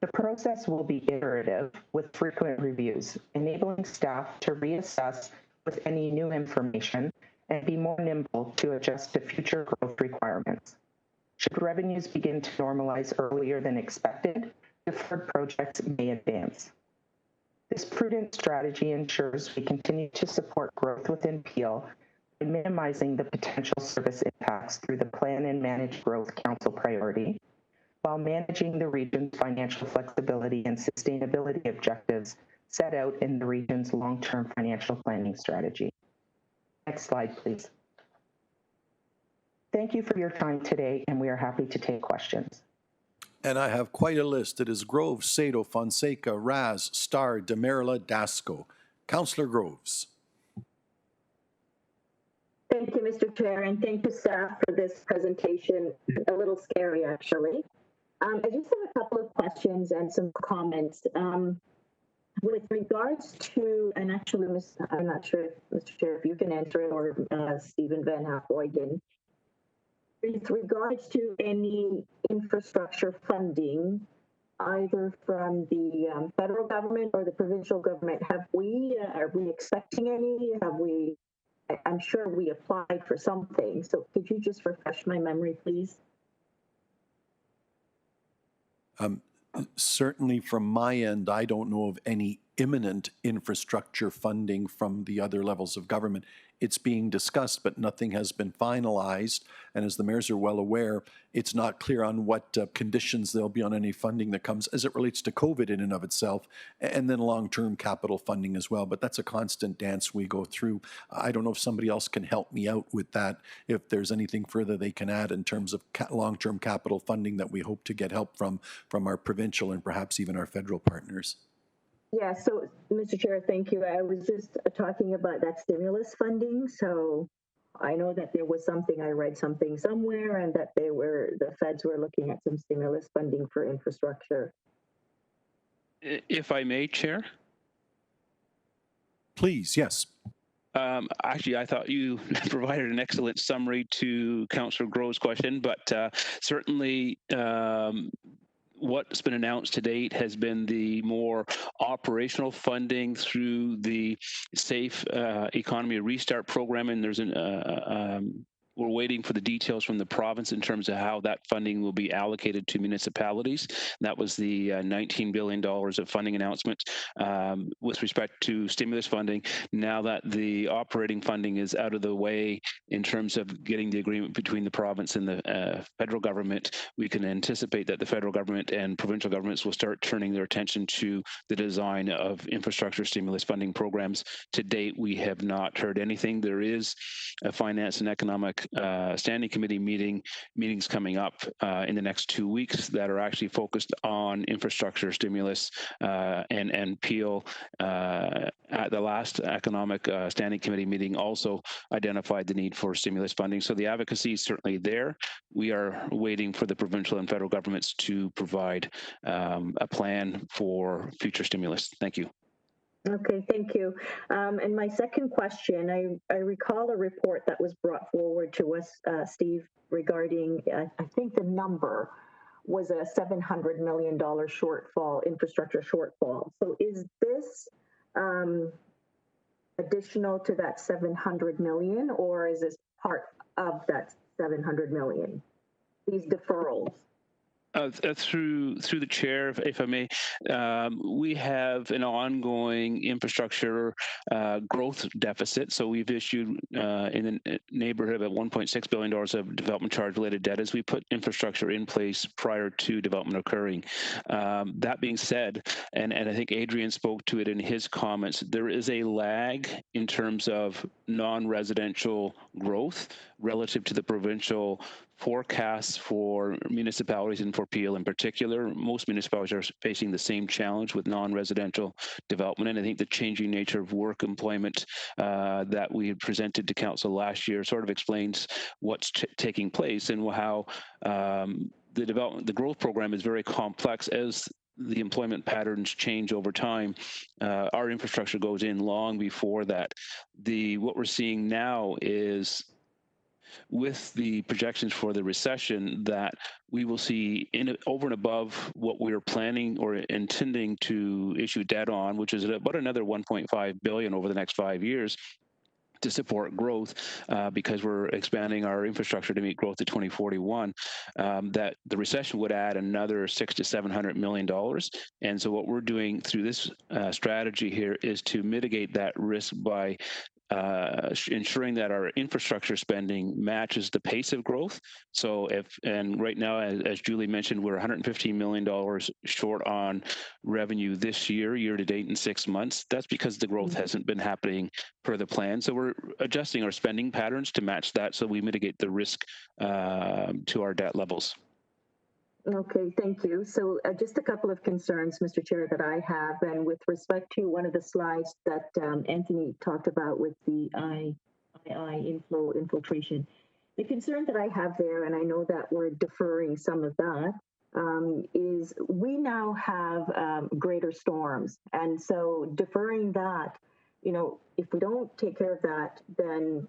G: The process will be iterative with frequent reviews, enabling staff to reassess with any new information and be more nimble to adjust to future growth requirements. Should revenues begin to normalize earlier than expected, deferred projects may advance. This prudent strategy ensures we continue to support growth within Peel by minimizing the potential service impacts through the Plan and Manage Growth Council priority, while managing the region's financial flexibility and sustainability objectives set out in the region's long-term financial planning strategy. Next slide, please. Thank you for your time today, and we are happy to take questions.
A: And I have quite a list. It is Groves, Sato, Fonseca, Raz, Starr, Demerla, Dasco. Councillor Groves.
D: Thank you, Mr. Chair, and thank you, staff, for this presentation. A little scary, actually. I just have a couple of questions and some comments. With regards to, and actually, I'm not sure, Mr. Chair, if you can answer it, or Stephen Van Hafooyden. With regards to any infrastructure funding, either from the federal government or the provincial government, are we expecting any? I'm sure we applied for something. So could you just refresh my memory, please?
A: Certainly from my end, I don't know of any imminent infrastructure funding from the other levels of government. It's being discussed, but nothing has been finalized. And as the mayors are well aware, it's not clear on what conditions there'll be on any funding that comes as it relates to COVID in and of itself, and then long-term capital funding as well. But that's a constant dance we go through. I don't know if somebody else can help me out with that, if there's anything further they can add in terms of long-term capital funding that we hope to get help from our provincial and perhaps even our federal partners.
D: Yeah, so Mr. Chair, thank you. I was just talking about that stimulus funding. So I know that there was something, I read something somewhere, and that the feds were looking at some stimulus funding for infrastructure.
F: If I may, Chair?
A: Please, yes.
F: Actually, I thought you provided an excellent summary to Councillor Grove's question, but certainly what's been announced to date has been the more operational funding through the Safe Economy Restart Program, and there's we're waiting for the details from the province in terms of how that funding will be allocated to municipalities. That was the $19 billion of funding announcement with respect to stimulus funding. Now that the operating funding is out of the way in terms of getting the agreement between the province and the federal government, we can anticipate that the federal government and provincial governments will start turning their attention to the design of infrastructure stimulus funding programs. To date, we have not heard anything. There is a finance and economic standing committee meetings coming up in the next 2 weeks that are actually focused on infrastructure stimulus, and Peel at the last economic standing committee meeting also identified the need for stimulus funding. So the advocacy is certainly there. We are waiting for the provincial and federal governments to provide a plan for future stimulus. Thank you.
D: Okay, thank you. And my second question, I recall a report that was brought forward to us, Steve, regarding, I think the number was a $700 million shortfall, infrastructure shortfall. So is this additional to that 700 million, or is this part of that 700 million, these deferrals?
F: Through the chair, if I may, we have an ongoing infrastructure growth deficit. So we've issued in the neighborhood of $1.6 billion of development charge related debt as we put infrastructure in place prior to development occurring. That being said, and I think Adrian spoke to it in his comments, there is a lag in terms of non-residential growth relative to the provincial forecasts for municipalities and for Peel in particular. Most municipalities are facing the same challenge with non-residential development, and I think the changing nature of work employment that we had presented to council last year sort of explains what's taking place and how the growth program is very complex as the employment patterns change over time. Our infrastructure goes in long before that. What we're seeing now is, with the projections for the recession, that we will see over and above what we are planning or intending to issue debt on, which is about another $1.5 billion over the next 5 years to support growth, because we're expanding our infrastructure to meet growth to 2041, that the recession would add another $600 to $700 million. And so what we're doing through this strategy here is to mitigate that risk by ensuring that our infrastructure spending matches the pace of growth. So and right now, as Julie mentioned, we're $115 million short on revenue this year to date in 6 months. That's because the growth hasn't been happening per the plan. So we're adjusting our spending patterns to match that so we mitigate the risk to our debt levels.
D: Okay, thank you. So just a couple of concerns, Mr. Chair, that I have, and with respect to one of the slides that Anthony talked about with the infiltration. The concern that I have there, and I know that we're deferring some of that, is we now have greater storms. And so deferring that, if we don't take care of that, then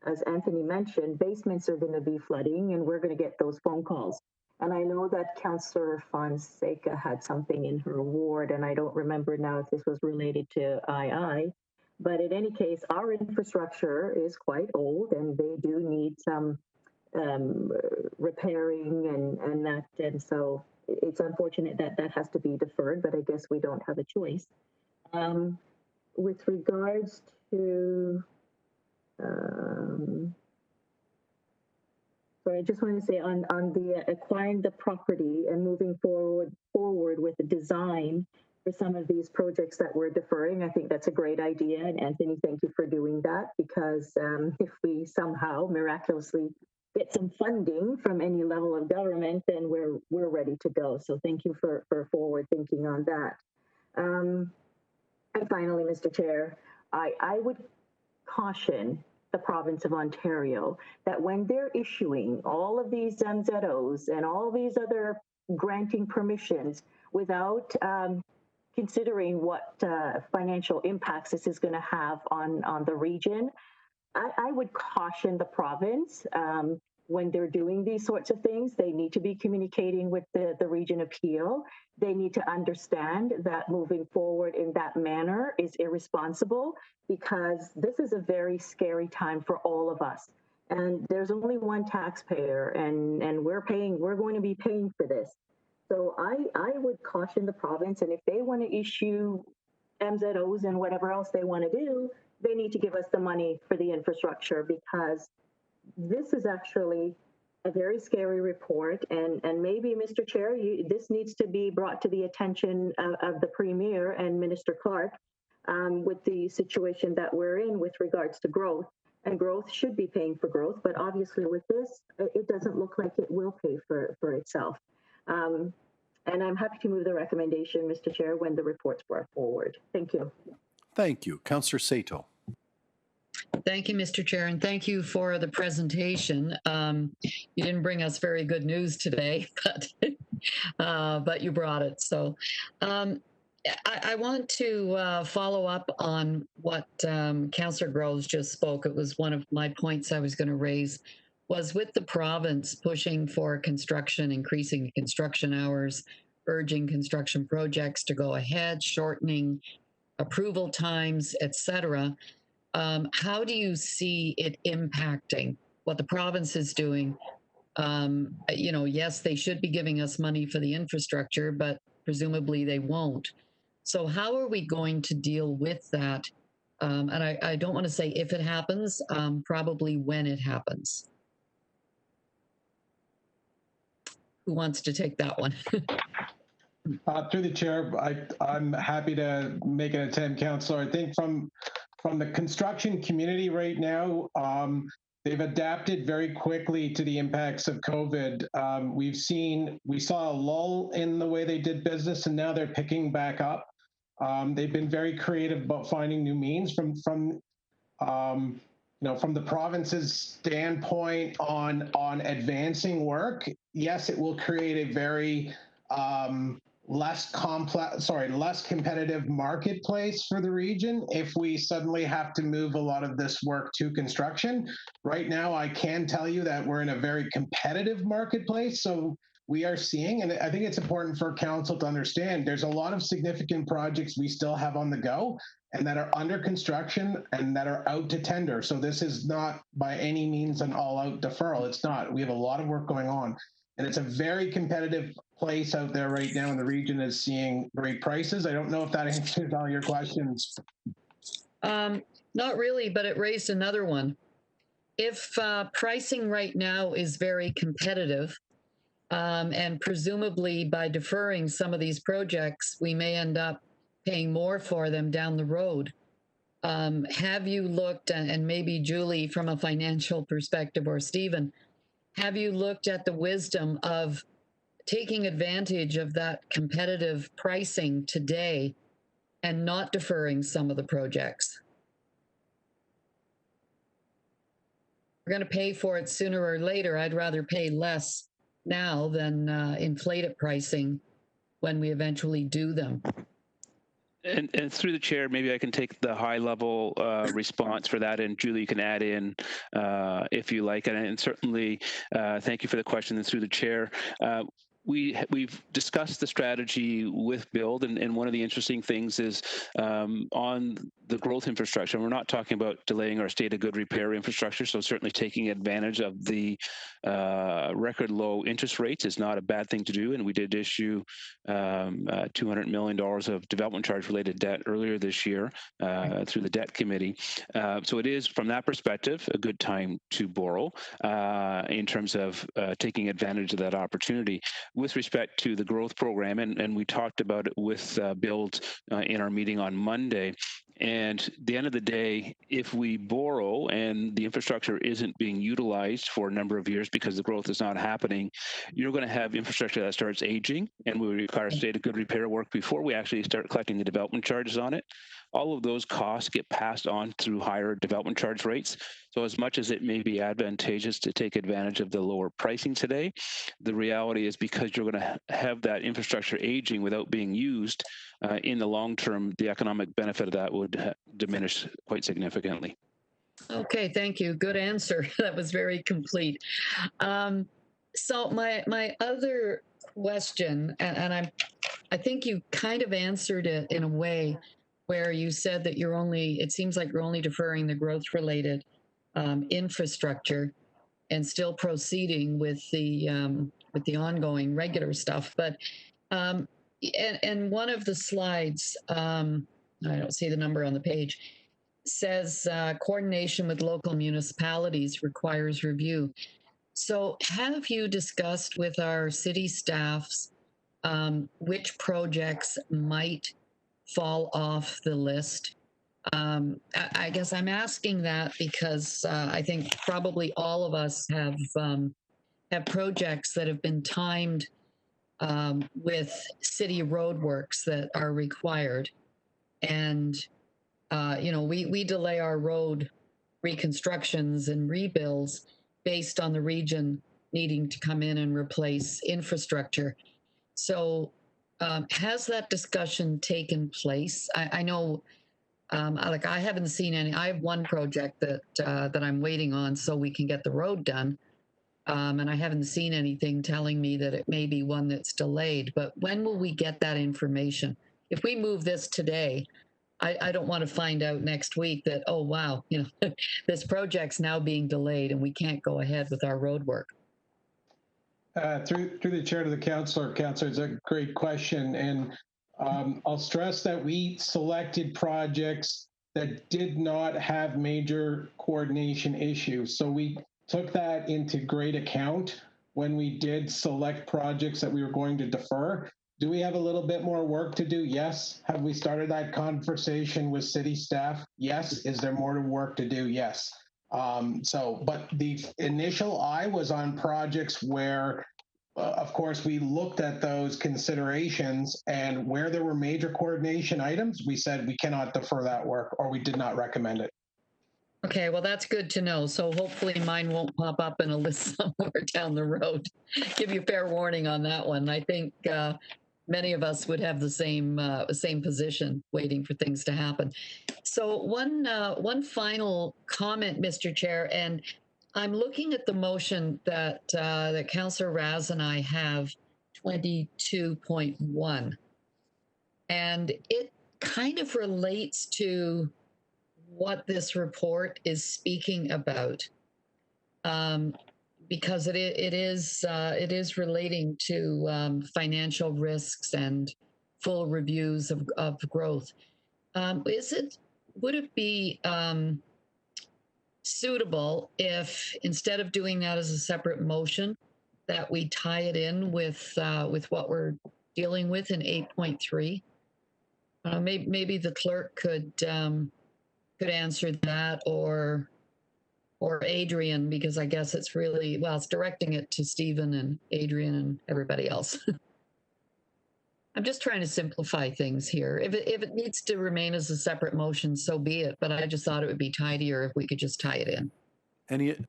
D: as Anthony mentioned, basements are going to be flooding and we're going to get those phone calls. And I know that Councillor Fonseca had something in her ward, and I don't remember now if this was related to II, but in any case, our infrastructure is quite old and they do need some repairing and so it's unfortunate that that has to be deferred, but I guess we don't have a choice. With regards to so I just want to say on the acquiring the property and moving forward with the design for some of these projects that we're deferring, I think that's a great idea. And Anthony, thank you for doing that, because if we somehow miraculously get some funding from any level of government, then we're ready to go. So thank you for forward thinking on that. And finally, Mr. Chair, I would caution the province of Ontario that when they're issuing all of these MZOs and all these other granting permissions without considering what financial impacts this is going to have on the region, I would caution the province when they're doing these sorts of things. They need to be communicating with the region of Peel. They need to understand that moving forward in that manner is irresponsible, because this is a very scary time for all of us. And there's only one taxpayer, and we're going to be paying for this. So I would caution the province, and if they want to issue MZOs and whatever else they want to do, they need to give us the money for the infrastructure, because this is actually a very scary report. And maybe, Mr. Chair, this needs to be brought to the attention of the Premier and Minister Clark with the situation that we're in with regards to growth. And growth should be paying for growth, but obviously with this, it doesn't look like it will pay for itself. And I'm happy to move the recommendation, Mr. Chair, when the report's brought forward. Thank you.
A: Thank you. Councillor Sato.
I: Thank you, Mr. Chair, and thank you for the presentation. You didn't bring us very good news today, but you brought it. So I want to follow up on what Councillor Groves just spoke. It was one of my points I was going to raise, was with the province pushing for construction, increasing construction hours, urging construction projects to go ahead, shortening approval times, etc. How do you see it impacting what the province is doing? Yes, they should be giving us money for the infrastructure, but presumably they won't. So how are we going to deal with that? And I don't want to say if it happens, probably when it happens. Who wants to take that one?
E: Through the chair, I'm happy to make an attempt, Councillor. I think from the construction community right now, they've adapted very quickly to the impacts of COVID. We saw a lull in the way they did business, and now they're picking back up. They've been very creative about finding new means from the province's standpoint on advancing work. Yes, it will create a very less competitive marketplace for the region if we suddenly have to move a lot of this work to construction. Right now, I can tell you that we're in a very competitive marketplace. So we are seeing, and I think it's important for council to understand, there's a lot of significant projects we still have on the go and that are under construction and that are out to tender. So this is not by any means an all-out deferral. It's not. We have a lot of work going on. And it's a very competitive place out there right now, and the region is seeing great prices. I don't know if that answers all your questions.
I: Not really, but it raised another one. If pricing right now is very competitive, and presumably by deferring some of these projects, we may end up paying more for them down the road. Have you looked, and maybe Julie from a financial perspective, or Stephen, have you looked at the wisdom of taking advantage of that competitive pricing today and not deferring some of the projects? We're going to pay for it sooner or later. I'd rather pay less now than inflated pricing when we eventually do them.
F: And through the chair, maybe I can take the high-level response for that, and Julie, you can add in if you like. And certainly, thank you for the question. And through the chair, we've discussed the strategy with Build, and one of the interesting things is on the growth infrastructure. We're not talking about delaying our state of good repair infrastructure, so certainly taking advantage of the record low interest rates is not a bad thing to do, and we did issue $200 million of development charge related debt earlier this year through the debt committee. So it is, from that perspective, a good time to borrow in terms of taking advantage of that opportunity. With respect to the growth program, and we talked about it with Build in our meeting on Monday, and at the end of the day, if we borrow and the infrastructure isn't being utilized for a number of years because the growth is not happening, you're going to have infrastructure that starts aging, and we require state of good repair work before we actually start collecting the development charges on it. All of those costs get passed on through higher development charge rates. So as much as it may be advantageous to take advantage of the lower pricing today, the reality is because you're going to have that infrastructure aging without being used, in the long term, the economic benefit of that would diminish quite significantly.
I: Okay, thank you. Good answer. That was very complete. So my other question, and I think you kind of answered it in a way where you said that it seems like you're only deferring the growth related infrastructure and still proceeding with the ongoing regular stuff. But and one of the slides, I don't see the number on the page, says coordination with local municipalities requires review. So have you discussed with our city staffs which projects might fall off the list? I guess I'm asking that because I think probably all of us have projects that have been timed with city roadworks that are required. And, we delay our road reconstructions and rebuilds based on the region needing to come in and replace infrastructure. So has that discussion taken place? I know, I haven't seen any. I have one project that I'm waiting on so we can get the road done. And I haven't seen anything telling me that it may be one that's delayed. But when will we get that information? If we move this today, I don't want to find out next week that, oh, wow, this project's now being delayed and we can't go ahead with our road work.
E: Through the chair to the councillor, it's a great question. And I'll stress that we selected projects that did not have major coordination issues. So we took that into great account when we did select projects that we were going to defer. Do we have a little bit more work to do? Yes. Have we started that conversation with city staff? Yes. Is there more work to do? Yes. But the initial eye was on projects where, of course, we looked at those considerations, and where there were major coordination items, we said we cannot defer that work, or we did not recommend it.
I: Okay, well, that's good to know. So hopefully mine won't pop up in a list somewhere down the road. Give you fair warning on that one. I think many of us would have the same position, waiting for things to happen. So one final comment, Mr. Chair, and I'm looking at the motion that Councillor Raz and I have, 22.1, and it kind of relates to what this report is speaking about, because it is relating to financial risks and full reviews of growth. Would it be suitable if, instead of doing that as a separate motion, that we tie it in with what we're dealing with in 8.3? Maybe the clerk could answer that, or Adrian, because I guess it's really, well, it's directing it to Stephen and Adrian and everybody else. I'm just trying to simplify things here. If it needs to remain as a separate motion, so be it. But I just thought it would be tidier if we could just tie it in.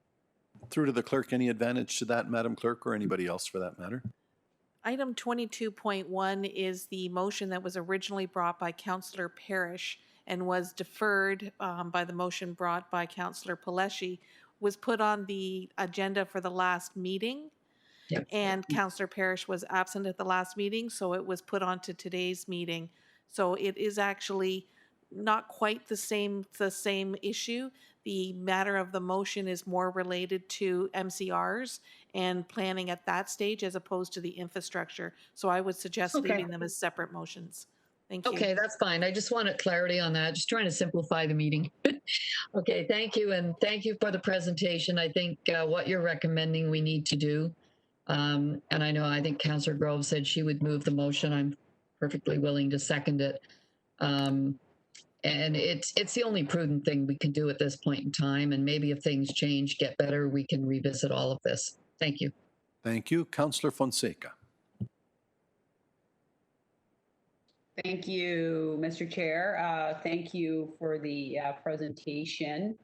A: Through to the clerk, any advantage to that, Madam Clerk, or anybody else for that matter?
B: Item 22.1 is the motion that was originally brought by Councillor Parrish and was deferred by the motion brought by Councillor Paleshi, was put on the agenda for the last meeting. Yep. And Councillor Parrish was absent at the last meeting, so it was put onto today's meeting. So it is actually not quite the same issue. The matter of the motion is more related to MCRs and planning at that stage as opposed to the infrastructure. So I would suggest leaving them as separate motions. Thank you.
I: Okay, that's fine. I just wanted clarity on that. Just trying to simplify the meeting. Okay, thank you. And thank you for the presentation. I think what you're recommending we need to do. And I think Councillor Grove said she would move the motion. I'm perfectly willing to second it. And it's the only prudent thing we can do at this point in time. And maybe if things change, get better, we can revisit all of this. Thank you.
A: Thank you. Councillor Fonseca.
O: Thank you, Mr. Chair. Thank you for the presentation.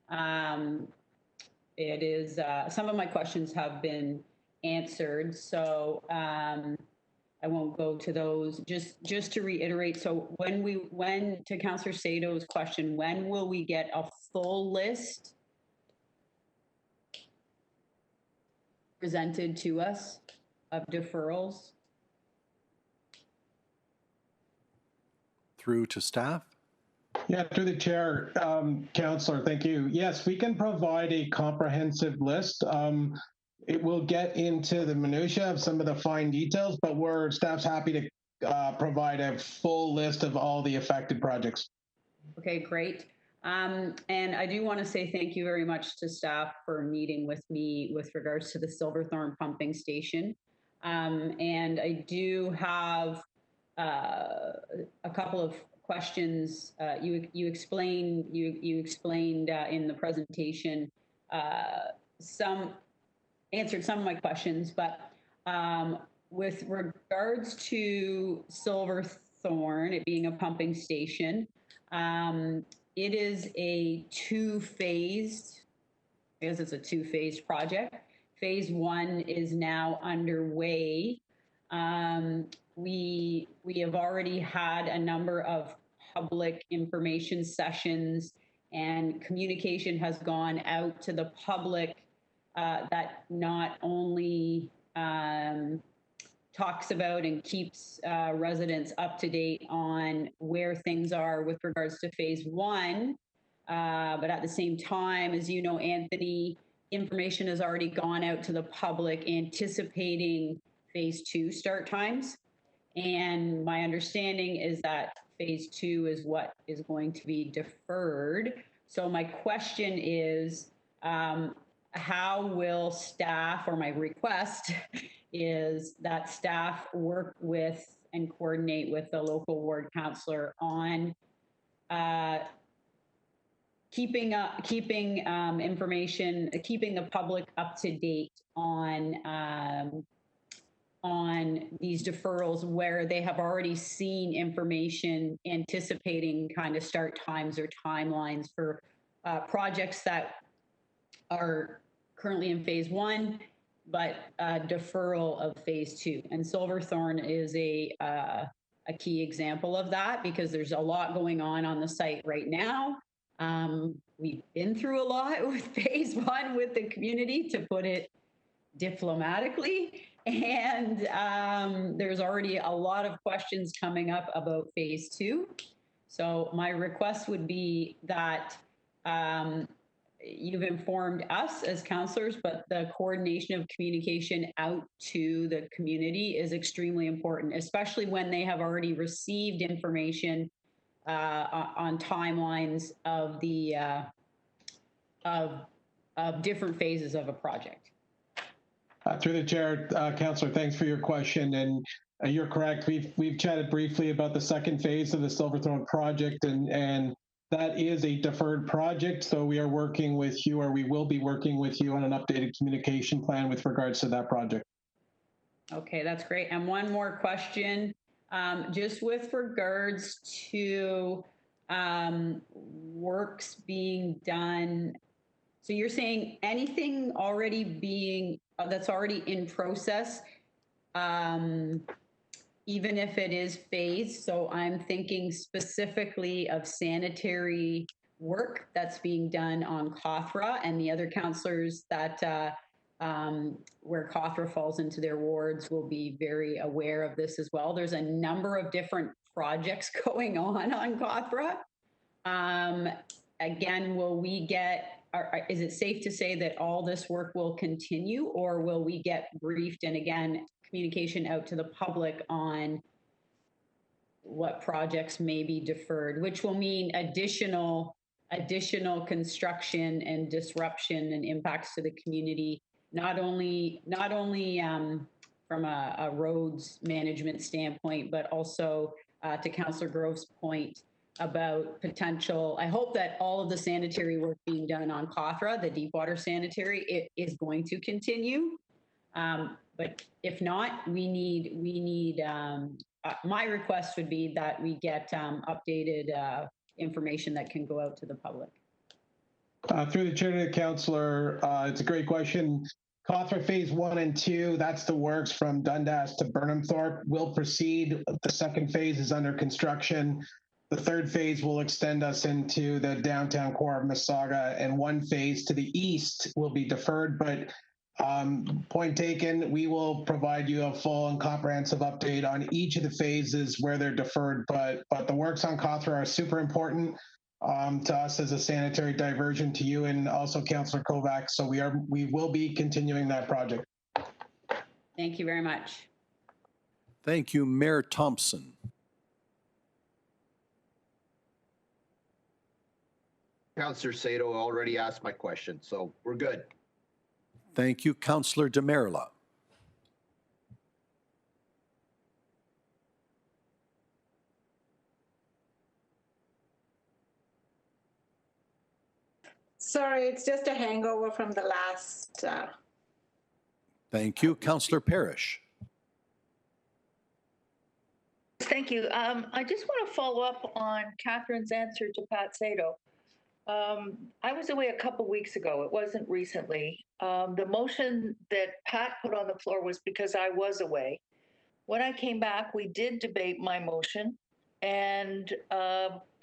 O: It is, some of my questions have been answered, so I won't go to those. Just to reiterate, so when to Councillor Sato's question, when will we get a full list presented to us of deferrals?
A: Through to staff.
E: Yeah, through the chair, Councillor, thank you. Yes, we can provide a comprehensive list. It will get into the minutia of some of the fine details, but staff's happy to provide a full list of all the affected projects.
O: Okay, great. And I do want to say thank you very much to staff for meeting with me with regards to the Silverthorn pumping station. And I do have a couple of questions. You explained in the presentation answered some of my questions, but with regards to Silverthorn, it being a pumping station, it is a two-phased, I guess it's a two-phased project. Phase 1 is now underway. We have already had a number of public information sessions, and communication has gone out to the public that not only talks about and keeps residents up to date on where things are with regards to phase 1, but at the same time, as you know, Anthony, information has already gone out to the public anticipating phase 2 start times. And my understanding is that phase 2 is what is going to be deferred. So my question is, how will staff, or my request is that staff work with and coordinate with the local ward councillor on keeping information, keeping the public up to date on these deferrals where they have already seen information anticipating kind of start times or timelines for projects that are currently in phase 1, but deferral of phase 2. And Silverthorn is a key example of that, because there's a lot going on the site right now. We've been through a lot with phase 1 with the community, to put it diplomatically, and there's already a lot of questions coming up about phase 2. So my request would be that you've informed us as councillors, but the coordination of communication out to the community is extremely important, especially when they have already received information on timelines of the of different phases of a project.
E: Through the chair, Councillor, thanks for your question. And you're correct. We've chatted briefly about the second phase of the Silverthorn project, and that is a deferred project. So we are working with you, or we will be working with you on an updated communication plan with regards to that project.
O: Okay, that's great. And one more question, just with regards to works being done. So you're saying anything already being, that's already in process, even if it is phased. So I'm thinking specifically of sanitary work that's being done on Cothra, and the other councillors that where Cothra falls into their wards will be very aware of this as well. There's a number of different projects going on Cothra. Again, will we get, is it safe to say that all this work will continue, or will we get briefed and again, communication out to the public on what projects may be deferred, which will mean additional construction and disruption and impacts to the community, not only from a roads management standpoint, but also to Councillor Grove's point about potential. I hope that all of the sanitary work being done on Cothra, the deep water sanitary, it is going to continue. But if not, we need my request would be that we get updated information that can go out to the public.
E: Through the chair to the councillor, it's a great question. Cawthra Phase 1 and 2, that's the works from Dundas to Burnhamthorpe, will proceed. The second phase is under construction. The third phase will extend us into the downtown core of Mississauga, and one phase to the east will be deferred. But point taken, we will provide you a full and comprehensive update on each of the phases where they're deferred. But the works on Cawthra are super important to us as a sanitary diversion, to you and also Councillor Kovacs. So we will be continuing that project.
O: Thank you very much.
A: Thank you, Mayor Thompson.
N: Councillor Sato already asked my question, so we're good.
A: Thank you, Councillor Demerla.
K: Sorry, it's just a hangover from the last.
A: Thank you, Councillor Parrish.
C: Thank you. I just want to follow up on Catherine's answer to Pat Sato. I was away a couple weeks ago. It wasn't recently. The motion that Pat put on the floor was because I was away. When I came back, we did debate my motion, and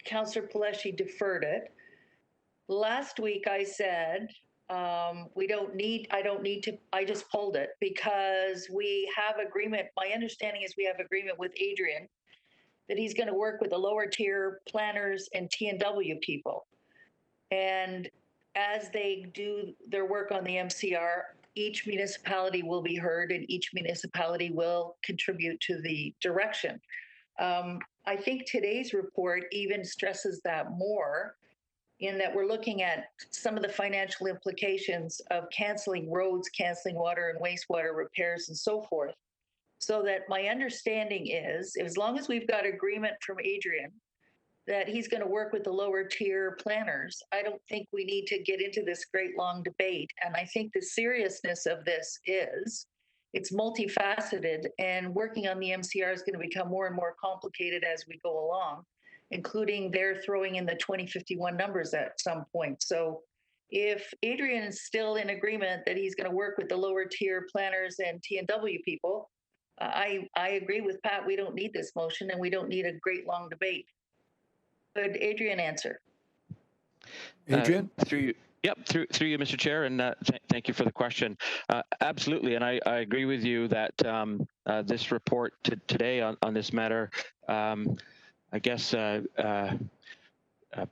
C: Councillor Paleshi deferred it. Last week, I said I just pulled it because we have agreement. My understanding is we have agreement with Adrian that he's going to work with the lower tier planners and T&W people. And as they do their work on the MCR, each municipality will be heard and each municipality will contribute to the direction. I think today's report even stresses that more, in that we're looking at some of the financial implications of canceling roads, canceling water and wastewater repairs and so forth. So that my understanding is, as long as we've got agreement from Adrian that he's going to work with the lower tier planners, I don't think we need to get into this great long debate. And I think the seriousness of this is it's multifaceted, and working on the MCR is going to become more and more complicated as we go along, including they're throwing in the 2051 numbers at some point. So if Adrian is still in agreement that he's going to work with the lower tier planners and T&W people, I agree with Pat. We don't need this motion and we don't need a great long debate. Could Adrian answer?
A: Adrian?
V: Through you, Mr. Chair, and thank you for the question. Absolutely, and I agree with you that this report today on this matter, I guess,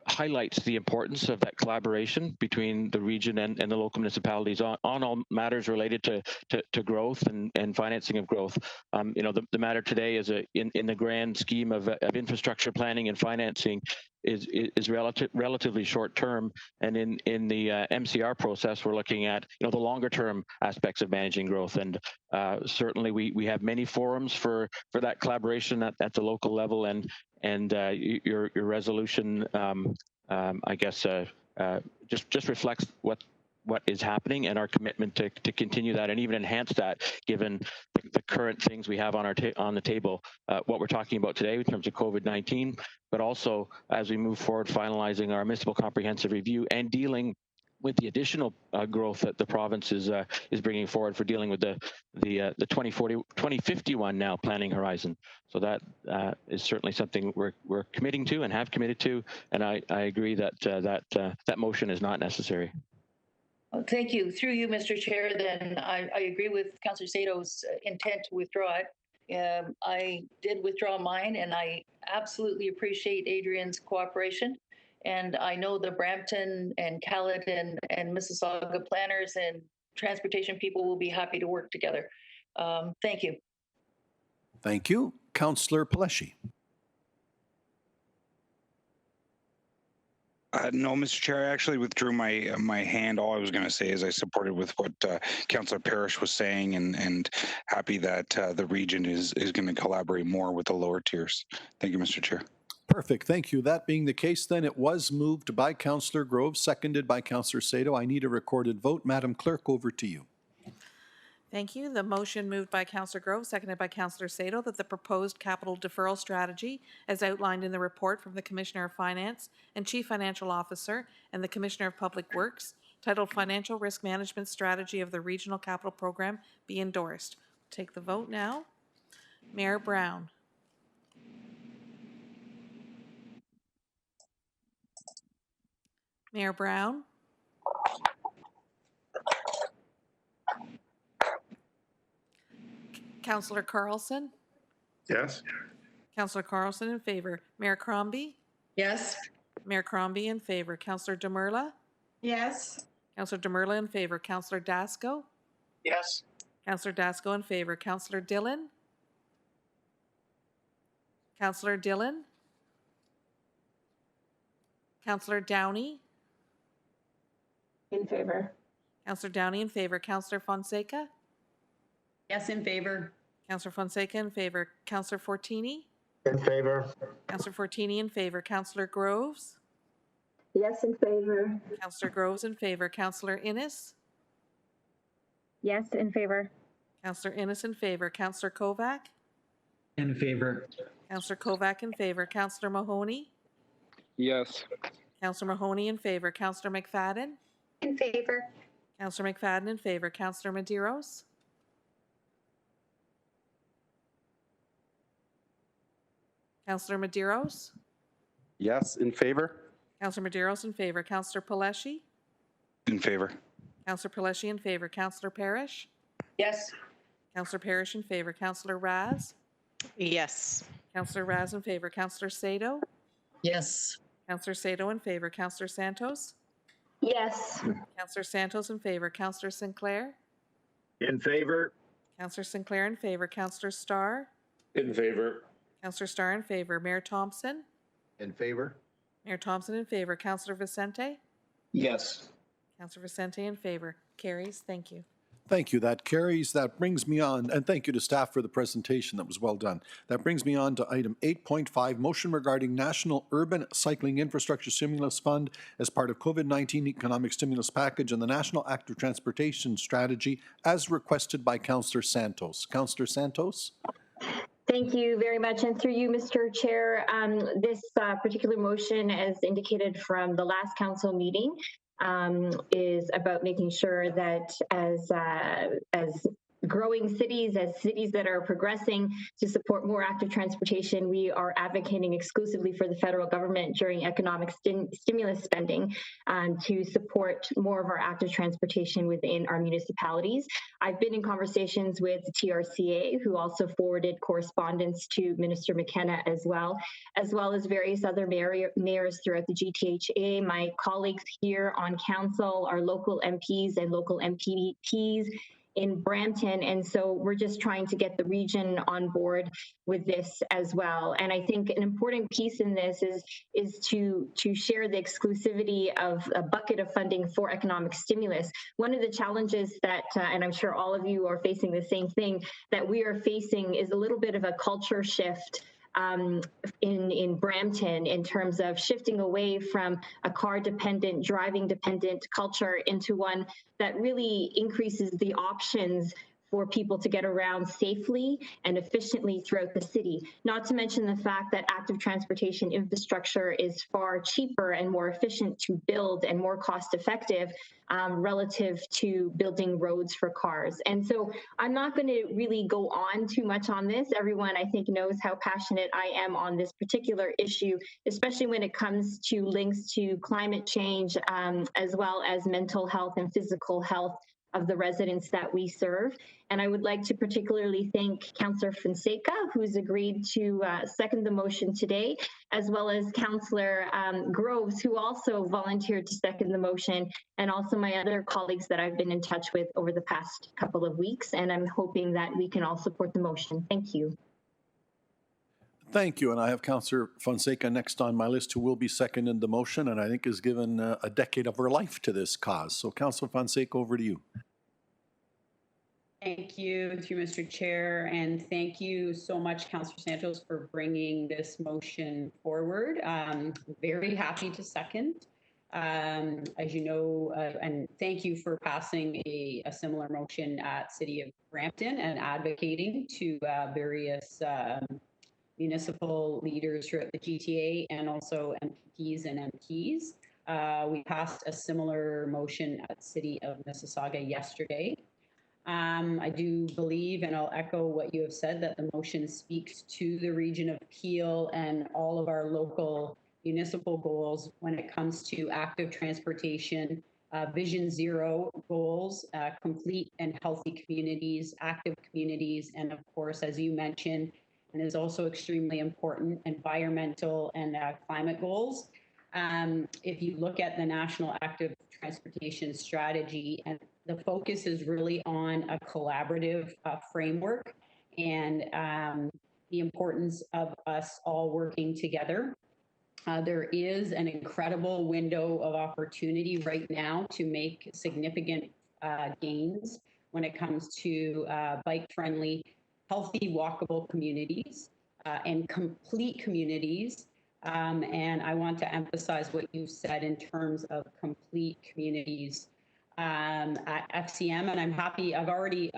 V: highlights the importance of that collaboration between the region and the local municipalities on all matters related to growth and financing of growth. The matter today is in the grand scheme of infrastructure planning and financing is relatively short term, and in the MCR process, we're looking at the longer term aspects of managing growth, and certainly we have many forums for that collaboration at the local level, and your resolution, I guess, just reflects what is happening and our commitment to continue that and even enhance that, given the current things we have on the table. What we're talking about today in terms of COVID-19, but also as we move forward, finalizing our municipal comprehensive review and dealing with the additional growth that the province is bringing forward for dealing with the 2051 now planning horizon. So that is certainly something we're committing to and have committed to, and I agree that that motion is not necessary.
C: Well, thank you. Through you, Mr. Chair, then I agree with Councillor Sato's intent to withdraw it. I did withdraw mine, and I absolutely appreciate Adrian's cooperation. And I know the Brampton and Caledon and Mississauga planners and transportation people will be happy to work together. Thank you.
A: Thank you. Councillor Paleshi.
M: No, Mr. Chair, I actually withdrew my hand. All I was going to say is I supported with what Councillor Parrish was saying, and happy that the region is going to collaborate more with the lower tiers. Thank you, Mr. Chair.
A: Perfect. Thank you. That being the case, then it was moved by Councillor Grove, seconded by Councillor Sato. I need a recorded vote. Madam Clerk, over to you.
B: Thank you. The motion moved by Councillor Grove, seconded by Councillor Sato, that the proposed capital deferral strategy, as outlined in the report from the Commissioner of Finance and Chief Financial Officer and the Commissioner of Public Works, titled Financial Risk Management Strategy of the Regional Capital Program, be endorsed. Take the vote now. Mayor Brown. Mayor Brown. Councillor Carlson.
J: Yes.
B: Councillor Carlson in favor. Mayor Crombie.
K: Yes.
B: Mayor Crombie in favor. Councillor Demerla.
K: Yes.
B: Councillor Demerla in favor. Councillor Dasco.
L: Yes.
B: Councillor Dasco in favor. Councillor Dillon. Councillor Dillon. Councillor Downey.
D: In favor.
B: Councillor Downey in favor. Councillor Fonseca.
O: Yes, in favor.
B: Councillor Fonseca in favor. Councillor Fortini.
J: In favor.
B: Councillor Fortini in favor. Councillor Groves.
D: Yes, in favor.
B: Councillor Groves in favor. Councillor Innes.
D: Yes, in favor.
B: Councillor Innes in favor. Councillor Kovac.
J: In favor.
B: Councillor Kovac in favor. Councillor Mahoney.
J: Yes.
B: Councillor Mahoney in favor. Councillor McFadden.
D: In favor.
B: Councillor McFadden in favor. Councillor Medeiros. Councillor Medeiros.
J: Yes, in favor.
B: Councillor Medeiros in favor. Councillor Paleshi.
M: In favor.
B: Councillor Paleshi in favor. Councillor Parrish.
C: Yes.
B: Councillor Parrish in favor. Councillor Raz.
R: Yes.
B: Councillor Raz in favor. Councillor Sato.
I: Yes.
B: Councillor Sato in favor. Councillor Santos.
D: Yes.
B: Councillor Santos in favor. Councillor Sinclair.
J: In favor.
B: Councillor Sinclair in favor. Councillor Starr.
S: In favor.
B: Councillor Starr in favor. Mayor Thompson.
N: In favor?
B: Mayor Thompson in favor. Councillor Vicente.
J: Yes.
B: Councillor Vicente in favor. Carries. Thank you.
A: Thank you. That carries. That brings me on, and thank you to staff for the presentation. That was well done. That brings me on to item 8.5, motion regarding National Urban Cycling Infrastructure Stimulus Fund as part of COVID-19 Economic Stimulus Package and the National Active Transportation Strategy as requested by Councillor Santos. Councillor Santos?
D: Thank you very much. And through you, Mr. Chair, this particular motion, as indicated from the last council meeting, is about making sure that as growing cities, as cities that are progressing to support more active transportation, we are advocating exclusively for the federal government during economic stimulus spending to support more of our active transportation within our municipalities. I've been in conversations with the TRCA, who also forwarded correspondence to Minister McKenna as well as various other mayors throughout the GTHA, my colleagues here on council, our local MPs and local MPPs, in Brampton. And so we're just trying to get the region on board with this as well. And I think an important piece in this is to share the exclusivity of a bucket of funding for economic stimulus. One of the challenges that, and I'm sure all of you are facing the same thing, that we are facing is a little bit of a culture shift in Brampton in terms of shifting away from a car-dependent, driving-dependent culture into one that really increases the options for people to get around safely and efficiently throughout the city. Not to mention the fact that active transportation infrastructure is far cheaper and more efficient to build and more cost effective relative to building roads for cars. And so I'm not going to really go on too much on this. Everyone, I think, knows how passionate I am on this particular issue, especially when it comes to links to climate change, as well as mental health and physical health of the residents that we serve. And I would like to particularly thank Councillor Fonseca, who's agreed to second the motion today, as well as Councillor Groves, who also volunteered to second the motion, and also my other colleagues that I've been in touch with over the past couple of weeks. And I'm hoping that we can all support the motion. Thank you.
A: Thank you. And I have Councillor Fonseca next on my list, who will be seconding the motion and I think has given a decade of her life to this cause. So Councillor Fonseca, over to you.
O: Thank you, through Mr. Chair, and thank you so much, Councillor Santos, for bringing this motion forward. Very happy to second. As you know, and thank you for passing a similar motion at City of Brampton and advocating to various municipal leaders throughout the GTA and also MPPs and MPs. We passed a similar motion at City of Mississauga yesterday. I do believe, and I'll echo what you have said, that the motion speaks to the region of Peel and all of our local municipal goals when it comes to active transportation, Vision Zero goals, complete and healthy communities, active communities, and of course, as you mentioned, and is also extremely important, environmental and climate goals. If you look at the National Active Transportation Strategy, and the focus is really on a collaborative framework and the importance of us all working together. There is an incredible window of opportunity right now to make significant gains when it comes to bike-friendly, healthy, walkable communities and complete communities. And I want to emphasize what you said in terms of complete communities at FCM, and I'm happy. I've already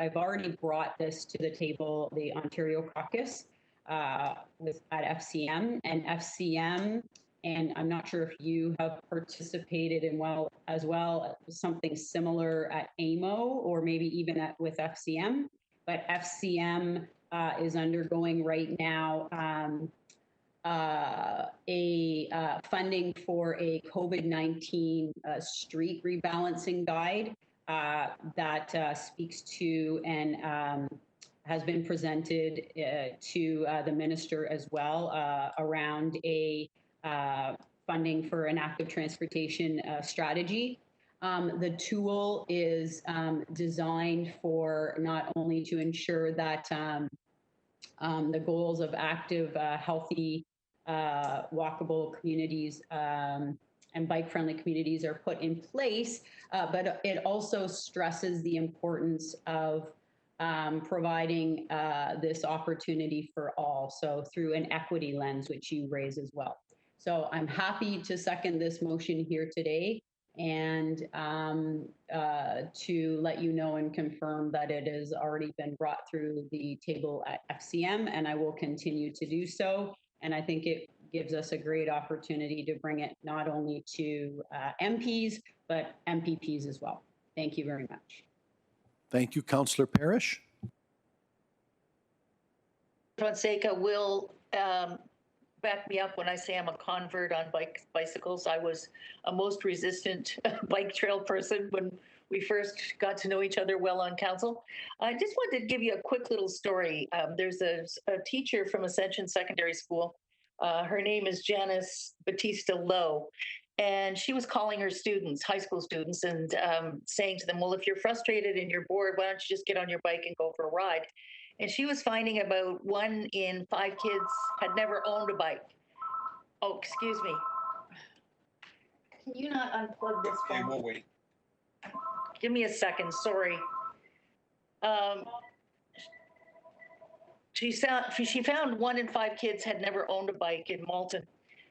O: brought this to the table, the Ontario Caucus at FCM, and FCM. And I'm not sure if you have participated in something similar at AMO or maybe even with FCM. But FCM is undergoing right now funding for a COVID-19 street rebalancing guide that speaks to and has been presented to the minister as well around a funding for an active transportation strategy. The tool is designed for not only to ensure that the goals of active, healthy, walkable communities and bike-friendly communities are put in place, but it also stresses the importance of providing this opportunity for all, so through an equity lens, which you raise as well. So I'm happy to second this motion here today and to let you know and confirm that it has already been brought through the table at FCM, and I will continue to do so. And I think it gives us a great opportunity to bring it not only to MPs, but MPPs as well. Thank you very much.
A: Thank you, Councillor Parrish.
C: Fonseca will back me up when I say I'm a convert on bicycles. I was a most resistant bike trail person when we first got to know each other well on council. I just wanted to give you a quick little story. There's a teacher from Ascension Secondary School. Her name is Janice Batista Lowe. And she was calling her students, high school students, and saying to them, well, if you're frustrated and you're bored, why don't you just get on your bike and go for a ride? And she was finding about 1 in 5 kids had never owned a bike. Oh, excuse me. Can you not unplug this phone?
M: Okay, we'll wait.
C: Give me a second, sorry. She found 1 in 5 kids had never owned a bike in Malton.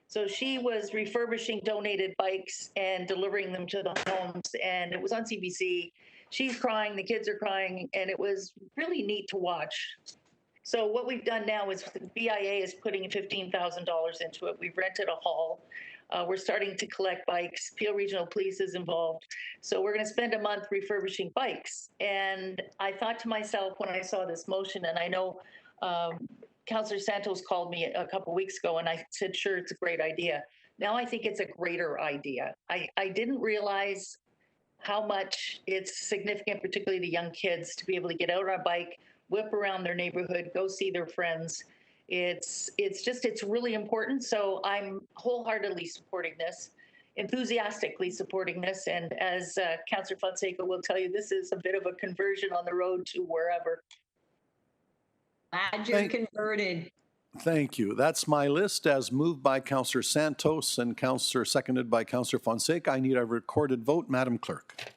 C: So she was refurbishing donated bikes and delivering them to the homes, and it was on CBC. She's crying, the kids are crying, and it was really neat to watch. So what we've done now is the BIA is putting $15,000 into it. We've rented a hall. We're starting to collect bikes. Peel Regional Police is involved. So we're going to spend a month refurbishing bikes. And I thought to myself when I saw this motion, and I know Councillor Santos called me a couple weeks ago, and I said, sure, it's a great idea. Now I think it's a greater idea. I didn't realize how much it's significant, particularly to young kids, to be able to get out on a bike, whip around their neighborhood, go see their friends. It's really important. So I'm wholeheartedly supporting this, enthusiastically supporting this. And as Councillor Fonseca will tell you, this is a bit of a conversion on the road to wherever.
O: Glad you're converted.
A: Thank you. That's my list as moved by Councillor Santos and seconded by Councillor Fonseca. I need a recorded vote, Madam Clerk.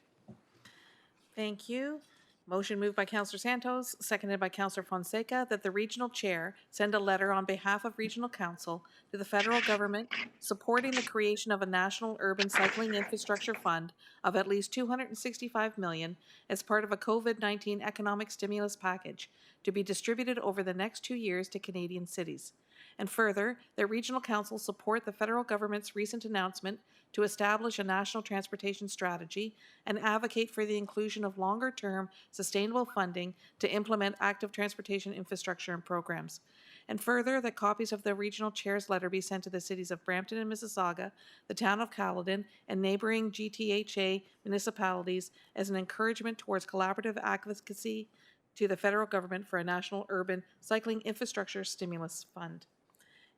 B: Thank you. Motion moved by Councillor Santos, seconded by Councillor Fonseca, that the regional chair send a letter on behalf of Regional Council to the federal government supporting the creation of a national urban cycling infrastructure fund of at least $265 million as part of a COVID-19 economic stimulus package to be distributed over the next 2 years to Canadian cities. And further, that Regional Council support the federal government's recent announcement to establish a national transportation strategy and advocate for the inclusion of longer-term sustainable funding to implement active transportation infrastructure and programs. And further, that copies of the regional chair's letter be sent to the cities of Brampton and Mississauga, the town of Caledon, and neighboring GTHA municipalities as an encouragement towards collaborative advocacy to the federal government for a national urban cycling infrastructure stimulus fund.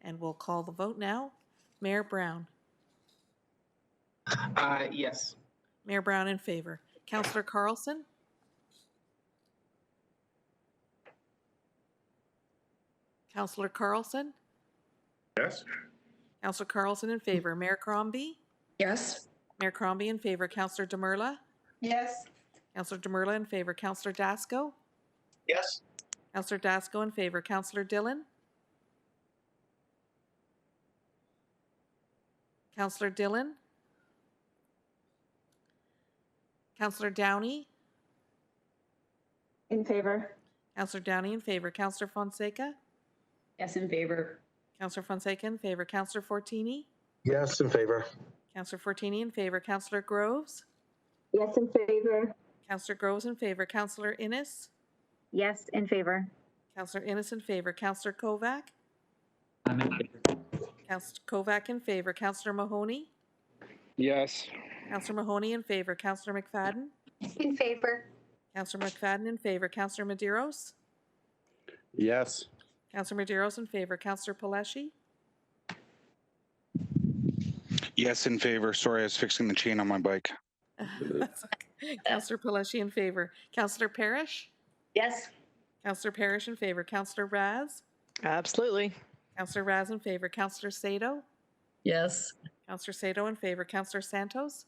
B: And we'll call the vote now. Mayor Brown.
U: Yes.
B: Mayor Brown in favor. Councillor Carlson? Councillor Carlson?
J: Yes.
B: Councillor Carlson in favor. Mayor Crombie?
K: Yes.
B: Mayor Crombie in favor. Councillor Demerla?
K: Yes.
B: Councillor Demerla in favor. Councillor Dasco?
L: Yes.
B: Councillor Dasco in favor. Councillor Dillon? Councillor Dillon? Councillor Downey?
D: In favor.
B: Councillor Downey in favor. Councillor Fonseca?
O: Yes, in favor.
B: Councillor Fonseca in favor. Councillor Fortini?
J: Yes, in favor.
B: Councillor Fortini in favor. Councillor Groves?
D: Yes, in favor.
B: Councillor Groves in favor. Councillor Innes?
D: Yes, in favor.
B: Councillor Innes in favor. Councillor Kovac?
V: I'm in favor.
B: Councillor Kovac in favor. Councillor Mahoney?
J: Yes.
B: Councillor Mahoney in favor. Councillor McFadden?
T: In favor.
B: Councillor McFadden in favor. Councillor Medeiros?
J: Yes.
B: Councillor Medeiros in favor. Councillor Paleshi?
M: Yes, in favor. Sorry, I was fixing the chain on my bike.
B: Councillor Paleshi in favor. Councillor Parrish?
C: Yes.
B: Councillor Parrish in favor. Councillor Raz?
H: Absolutely.
B: Councillor Raz in favor. Councillor Sato?
I: Yes.
B: Councillor Sato in favor. Councillor Santos?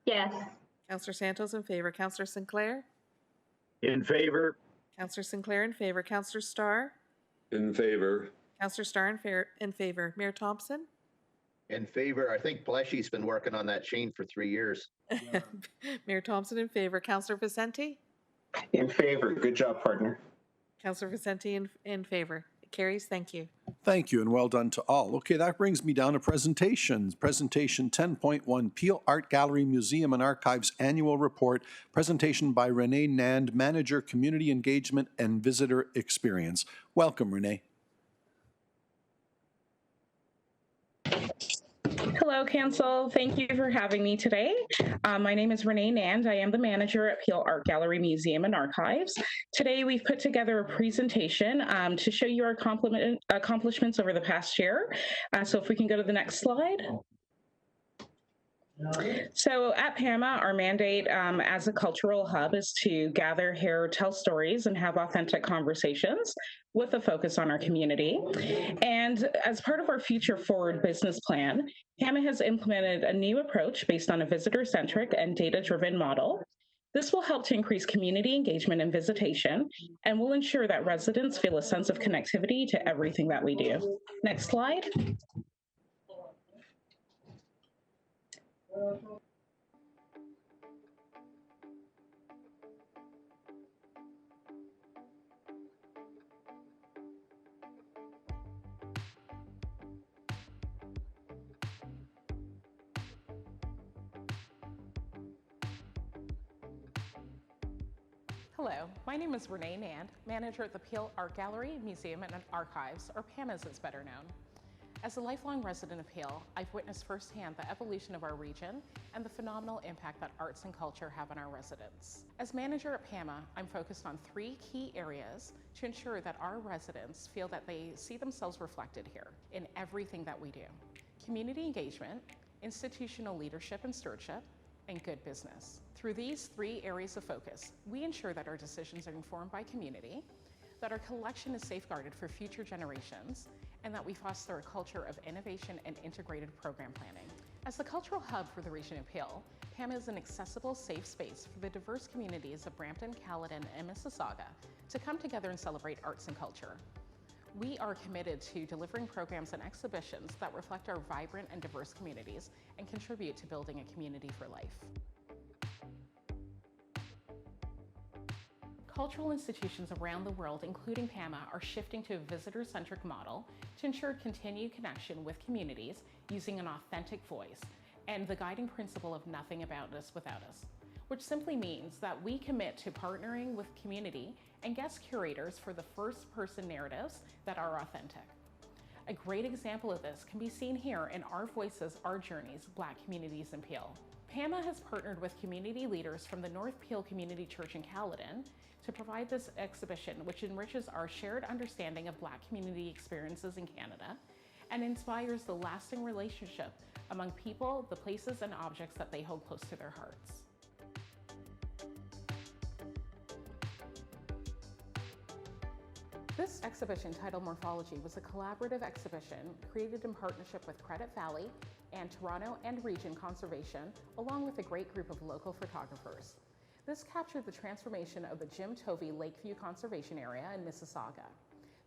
D: Yes.
B: Councillor Santos in favor. Councillor Sinclair?
J: In favor.
B: Councillor Sinclair in favor. Councillor Starr?
S: In favor.
B: Councillor Starr in favor. Mayor Thompson?
N: In favor. I think Pleshy's been working on that chain for 3 years.
B: Mayor Thompson in favor. Councillor Vicente?
J: In favor. Good job, partner.
B: Councillor Vicente in favor. It carries. Thank you.
A: Thank you and well done to all. Okay, that brings me down to presentations. Presentation 10.1, Peel Art Gallery Museum and Archives Annual Report. Presentation by Renee Nand, Manager, Community Engagement and Visitor Experience. Welcome, Renee.
R: Hello, Council. Thank you for having me today. My name is Renee Nand. I am the manager at Peel Art Gallery Museum and Archives. Today, we've put together a presentation to show you our accomplishments over the past year. So if we can go to the next slide. So at PAMA, our mandate as a cultural hub is to gather, hear, tell stories, and have authentic conversations with a focus on our community. And as part of our Future Forward business plan, PAMA has implemented a new approach based on a visitor-centric and data-driven model. This will help to increase community engagement and visitation, and will ensure that residents feel a sense of connectivity to everything that we do. Next slide.
W: Hello, my name is Renee Nand, manager at the Peel Art Gallery, Museum and Archives, or PAM as it's better known. As a lifelong resident of Peel, I've witnessed firsthand the evolution of our region and the phenomenal impact that arts and culture have on our residents. As manager at PAMA, I'm focused on 3 key areas to ensure that our residents feel that they see themselves reflected here in everything that we do. Community engagement, institutional leadership and stewardship, and good business. Through these 3 areas of focus, we ensure that our decisions are informed by community, that our collection is safeguarded for future generations, and that we foster a culture of innovation and integrated program planning. As the cultural hub for the region of Peel, PAMA is an accessible, safe space for the diverse communities of Brampton, Caledon, and Mississauga to come together and celebrate arts and culture. We are committed to delivering programs and exhibitions that reflect our vibrant and diverse communities and contribute to building a community for life. Cultural institutions around the world, including PAMA, are shifting to a visitor-centric model to ensure continued connection with communities using an authentic voice and the guiding principle of nothing about us without us, which simply means that we commit to partnering with community and guest curators for the first-person narratives that are authentic. A great example of this can be seen here in Our Voices, Our Journeys, Black Communities in Peel. PAMA has partnered with community leaders from the North Peel Community Church in Caledon to provide this exhibition, which enriches our shared understanding of Black community experiences in Canada and inspires the lasting relationship among people, the places, and objects that they hold close to their hearts. This exhibition, titled Morphology, was a collaborative exhibition created in partnership with Credit Valley and Toronto and Region Conservation, along with a great group of local photographers. This captured the transformation of the Jim Tovey Lakeview Conservation Area in Mississauga.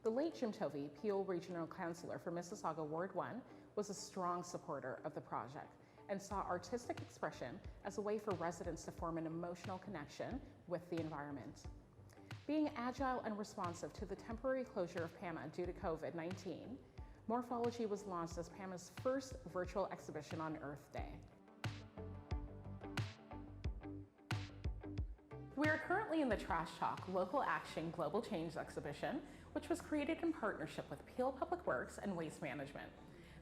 W: The late Jim Tovey, Peel Regional Councillor for Mississauga Ward 1, was a strong supporter of the project and saw artistic expression as a way for residents to form an emotional connection with the environment. Being agile and responsive to the temporary closure of PAMA due to COVID-19, Morphology was launched as PAMA's first virtual exhibition on Earth Day. We are currently in the Trash Talk Local Action Global Change exhibition, which was created in partnership with Peel Public Works and Waste Management.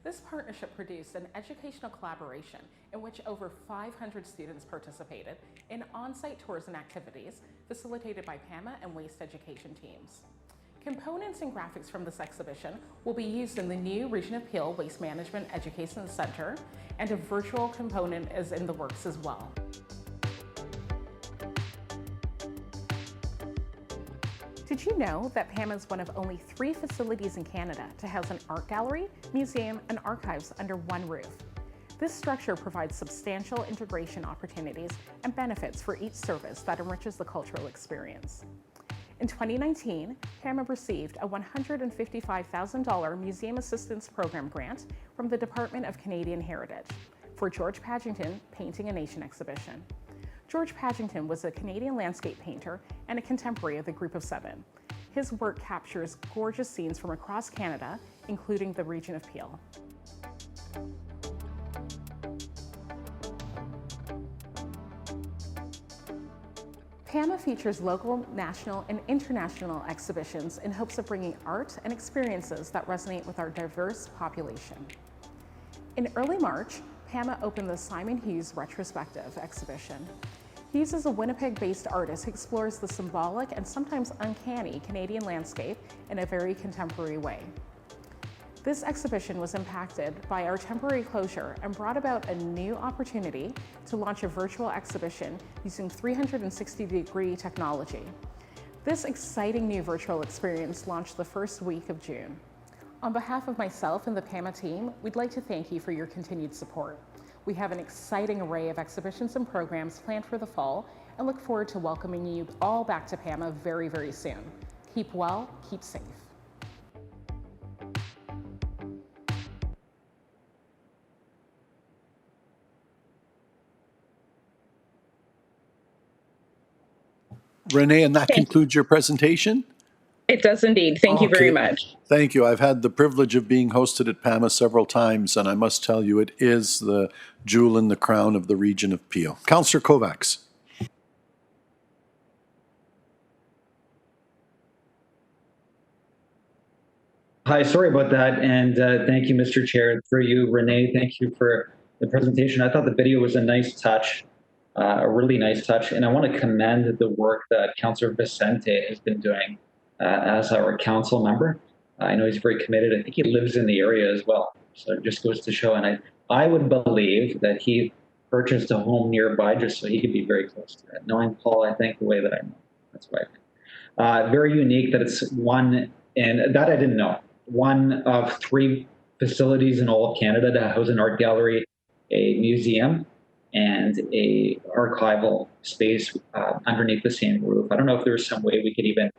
W: This partnership produced an educational collaboration in which over 500 students participated in on-site tours and activities facilitated by PAMA and waste education teams. Components and graphics from this exhibition will be used in the new Region of Peel Waste Management Education Center, and a virtual component is in the works as well. Did you know that PAMA is one of only 3 facilities in Canada to house an art gallery, museum, and archives under one roof? This structure provides substantial integration opportunities and benefits for each service that enriches the cultural experience. In 2019, PAMA received a $155,000 Museum Assistance Program grant from the Department of Canadian Heritage for George Padgington Painting a Nation exhibition. George Padgington was a Canadian landscape painter and a contemporary of the Group of 7. His work captures gorgeous scenes from across Canada, including the Region of Peel. PAMA features local, national, and international exhibitions in hopes of bringing art and experiences that resonate with our diverse population. In early March, PAMA opened the Simon Hughes Retrospective exhibition. Hughes is a Winnipeg-based artist who explores the symbolic and sometimes uncanny Canadian landscape in a very contemporary way. This exhibition was impacted by our temporary closure and brought about a new opportunity to launch a virtual exhibition using 360-degree technology. This exciting new virtual experience launched the first week of June. On behalf of myself and the PAMA team, we'd like to thank you for your continued support. We have an exciting array of exhibitions and programs planned for the fall and look forward to welcoming you all back to PAMA very, very soon. Keep well, keep safe.
A: Renee, and that concludes your presentation?
R: It does indeed. Thank you very much.
A: Thank you. I've had the privilege of being hosted at PAMA several times, and I must tell you, it is the jewel in the crown of the Region of Peel. Councillor Kovacs.
H: Hi, sorry about that, and thank you, Mr. Chair. Through you, Renee, thank you for the presentation. I thought the video was a nice touch, a really nice touch, and I want to commend the work that Councillor Vicente has been doing as our council member. I know he's very committed. I think he lives in the area as well, so it just goes to show. And I would believe that he purchased a home nearby just so he could be very close to it. Knowing Paul, I think the way that I know, that's what I think. Very unique that it's one, and that I didn't know, one of 3 facilities in all of Canada to house an art gallery, a museum, and a archival space underneath the same roof. I don't know if there's some way we could even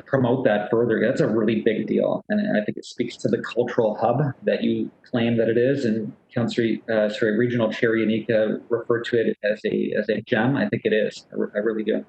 H: promote that further. That's a really big deal, and I think it speaks to the cultural hub that you claim that it is. And Regional Chair Unica referred to it as a gem. I think it is. I really do.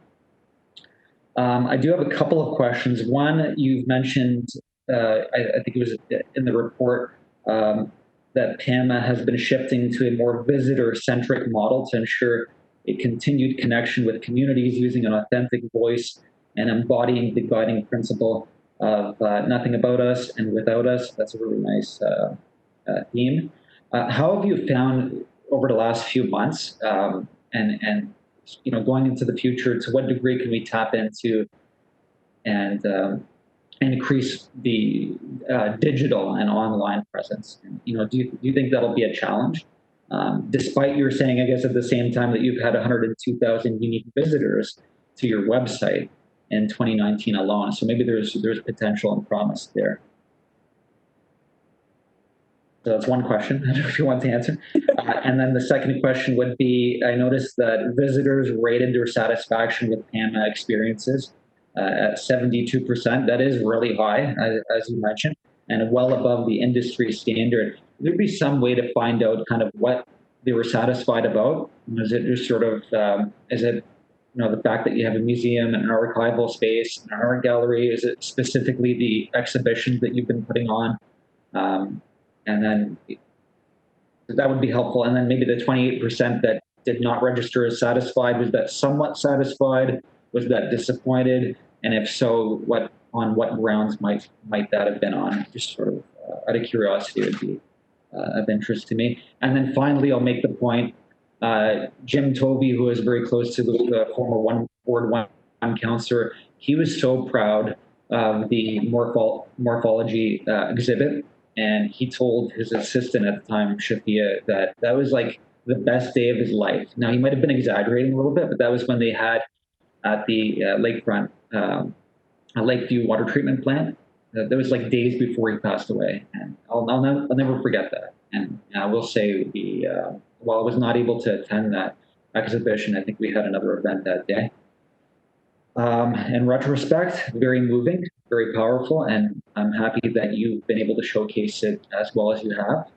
H: I do have a couple of questions. One, you've mentioned, I think it was in the report, that PAMA has been shifting to a more visitor-centric model to ensure a continued connection with communities using an authentic voice and embodying the guiding principle of nothing about us and without us. That's a really nice theme. How have you found over the last few months, and going into the future, to what degree can we tap into and increase the digital and online presence? Do you think that'll be a challenge? Despite your saying, I guess, at the same time that you've had 102,000 unique visitors to your website in 2019 alone. So maybe there's potential and promise there. So that's one question. I don't know if you want to answer. And then the second question would be, I noticed that visitors rated their satisfaction with PAMA experiences at 72%. That is really high, as you mentioned, and well above the industry standard. Would there be some way to find out kind of what they were satisfied about? Is it just sort of, is it the fact that you have a museum and an archival space, and an art gallery? Is it specifically the exhibitions that you've been putting on? And then that would be helpful. And then maybe the 28% that did not register as satisfied, was that somewhat satisfied? Was that disappointed? And if so, on what grounds might that have been on? Just sort of out of curiosity would be of interest to me. And then finally, I'll make the point, Jim Tovey, who is very close to the former Ward 1 councillor, he was so proud of the morphology exhibit. And he told his assistant at the time, Shafia, that was like the best day of his life. Now, he might have been exaggerating a little bit, but that was when they had at the lakefront, Lakeview water treatment plant. That was like days before he passed away. And I'll never forget that. And I will say, while I was not able to attend that exhibition, I think we had another event that day. In retrospect, very moving, very powerful, and I'm happy that you've been able to showcase it as well as you have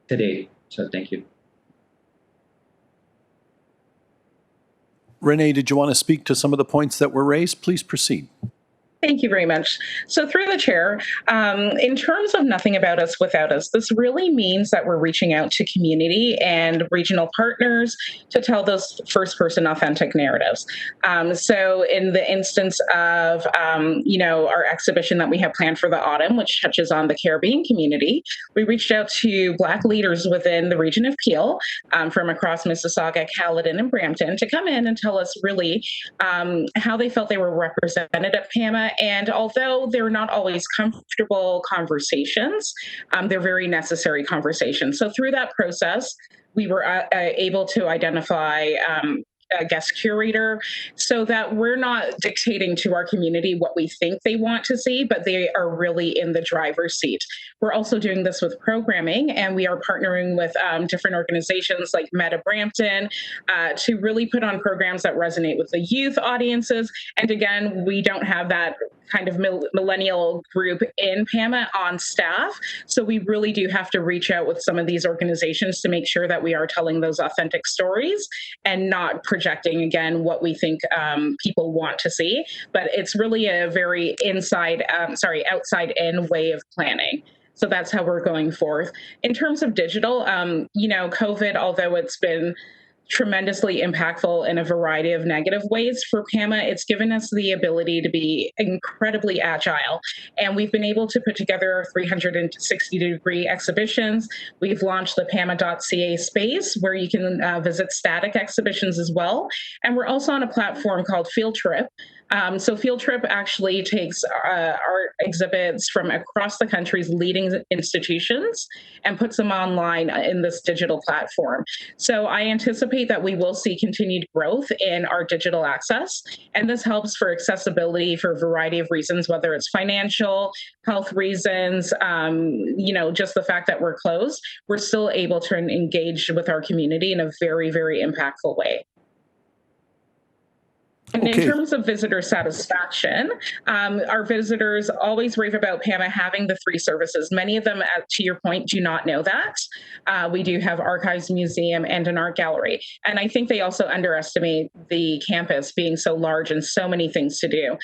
H: today. So thank you.
A: Renee, did you want to speak to some of the points that were raised? Please proceed.
R: Thank you very much. So through the chair, in terms of nothing about us without us, this really means that we're reaching out to community and regional partners to tell those first-person authentic narratives. So in the instance of, our exhibition that we have planned for the autumn, which touches on the Caribbean community, we reached out to Black leaders within the region of Peel from across Mississauga, Caledon, and Brampton to come in and tell us really how they felt they were represented at PAMA. And although they're not always comfortable conversations, they're very necessary conversations. So through that process, we were able to identify a guest curator so that we're not dictating to our community what we think they want to see, but they are really in the driver's seat. We're also doing this with programming, and we are partnering with different organizations like Meta Brampton to really put on programs that resonate with the youth audiences. And again, we don't have that kind of millennial group in PAMA on staff. So we really do have to reach out with some of these organizations to make sure that we are telling those authentic stories and not projecting, again, what we think people want to see. But it's really a very outside in way of planning. So that's how we're going forth. In terms of digital, COVID, although it's been tremendously impactful in a variety of negative ways for PAMA, it's given us the ability to be incredibly agile. And we've been able to put together 360-degree exhibitions. We've launched the PAMA.ca space where you can visit static exhibitions as well. And we're also on a platform called Field Trip, So Field Trip actually takes art exhibits from across the country's leading institutions and puts them online in this digital platform. So I anticipate that we will see continued growth in our digital access, and this helps for accessibility for a variety of reasons, whether it's financial, health reasons, just the fact that we're closed, we're still able to engage with our community in a very, very impactful way. And in terms of visitor satisfaction, our visitors always rave about PAMA having the 3 services. Many of them, to your point, do not know that. We do have archives, museum, and an art gallery. And I think they also underestimate the campus being so large and so many things to do.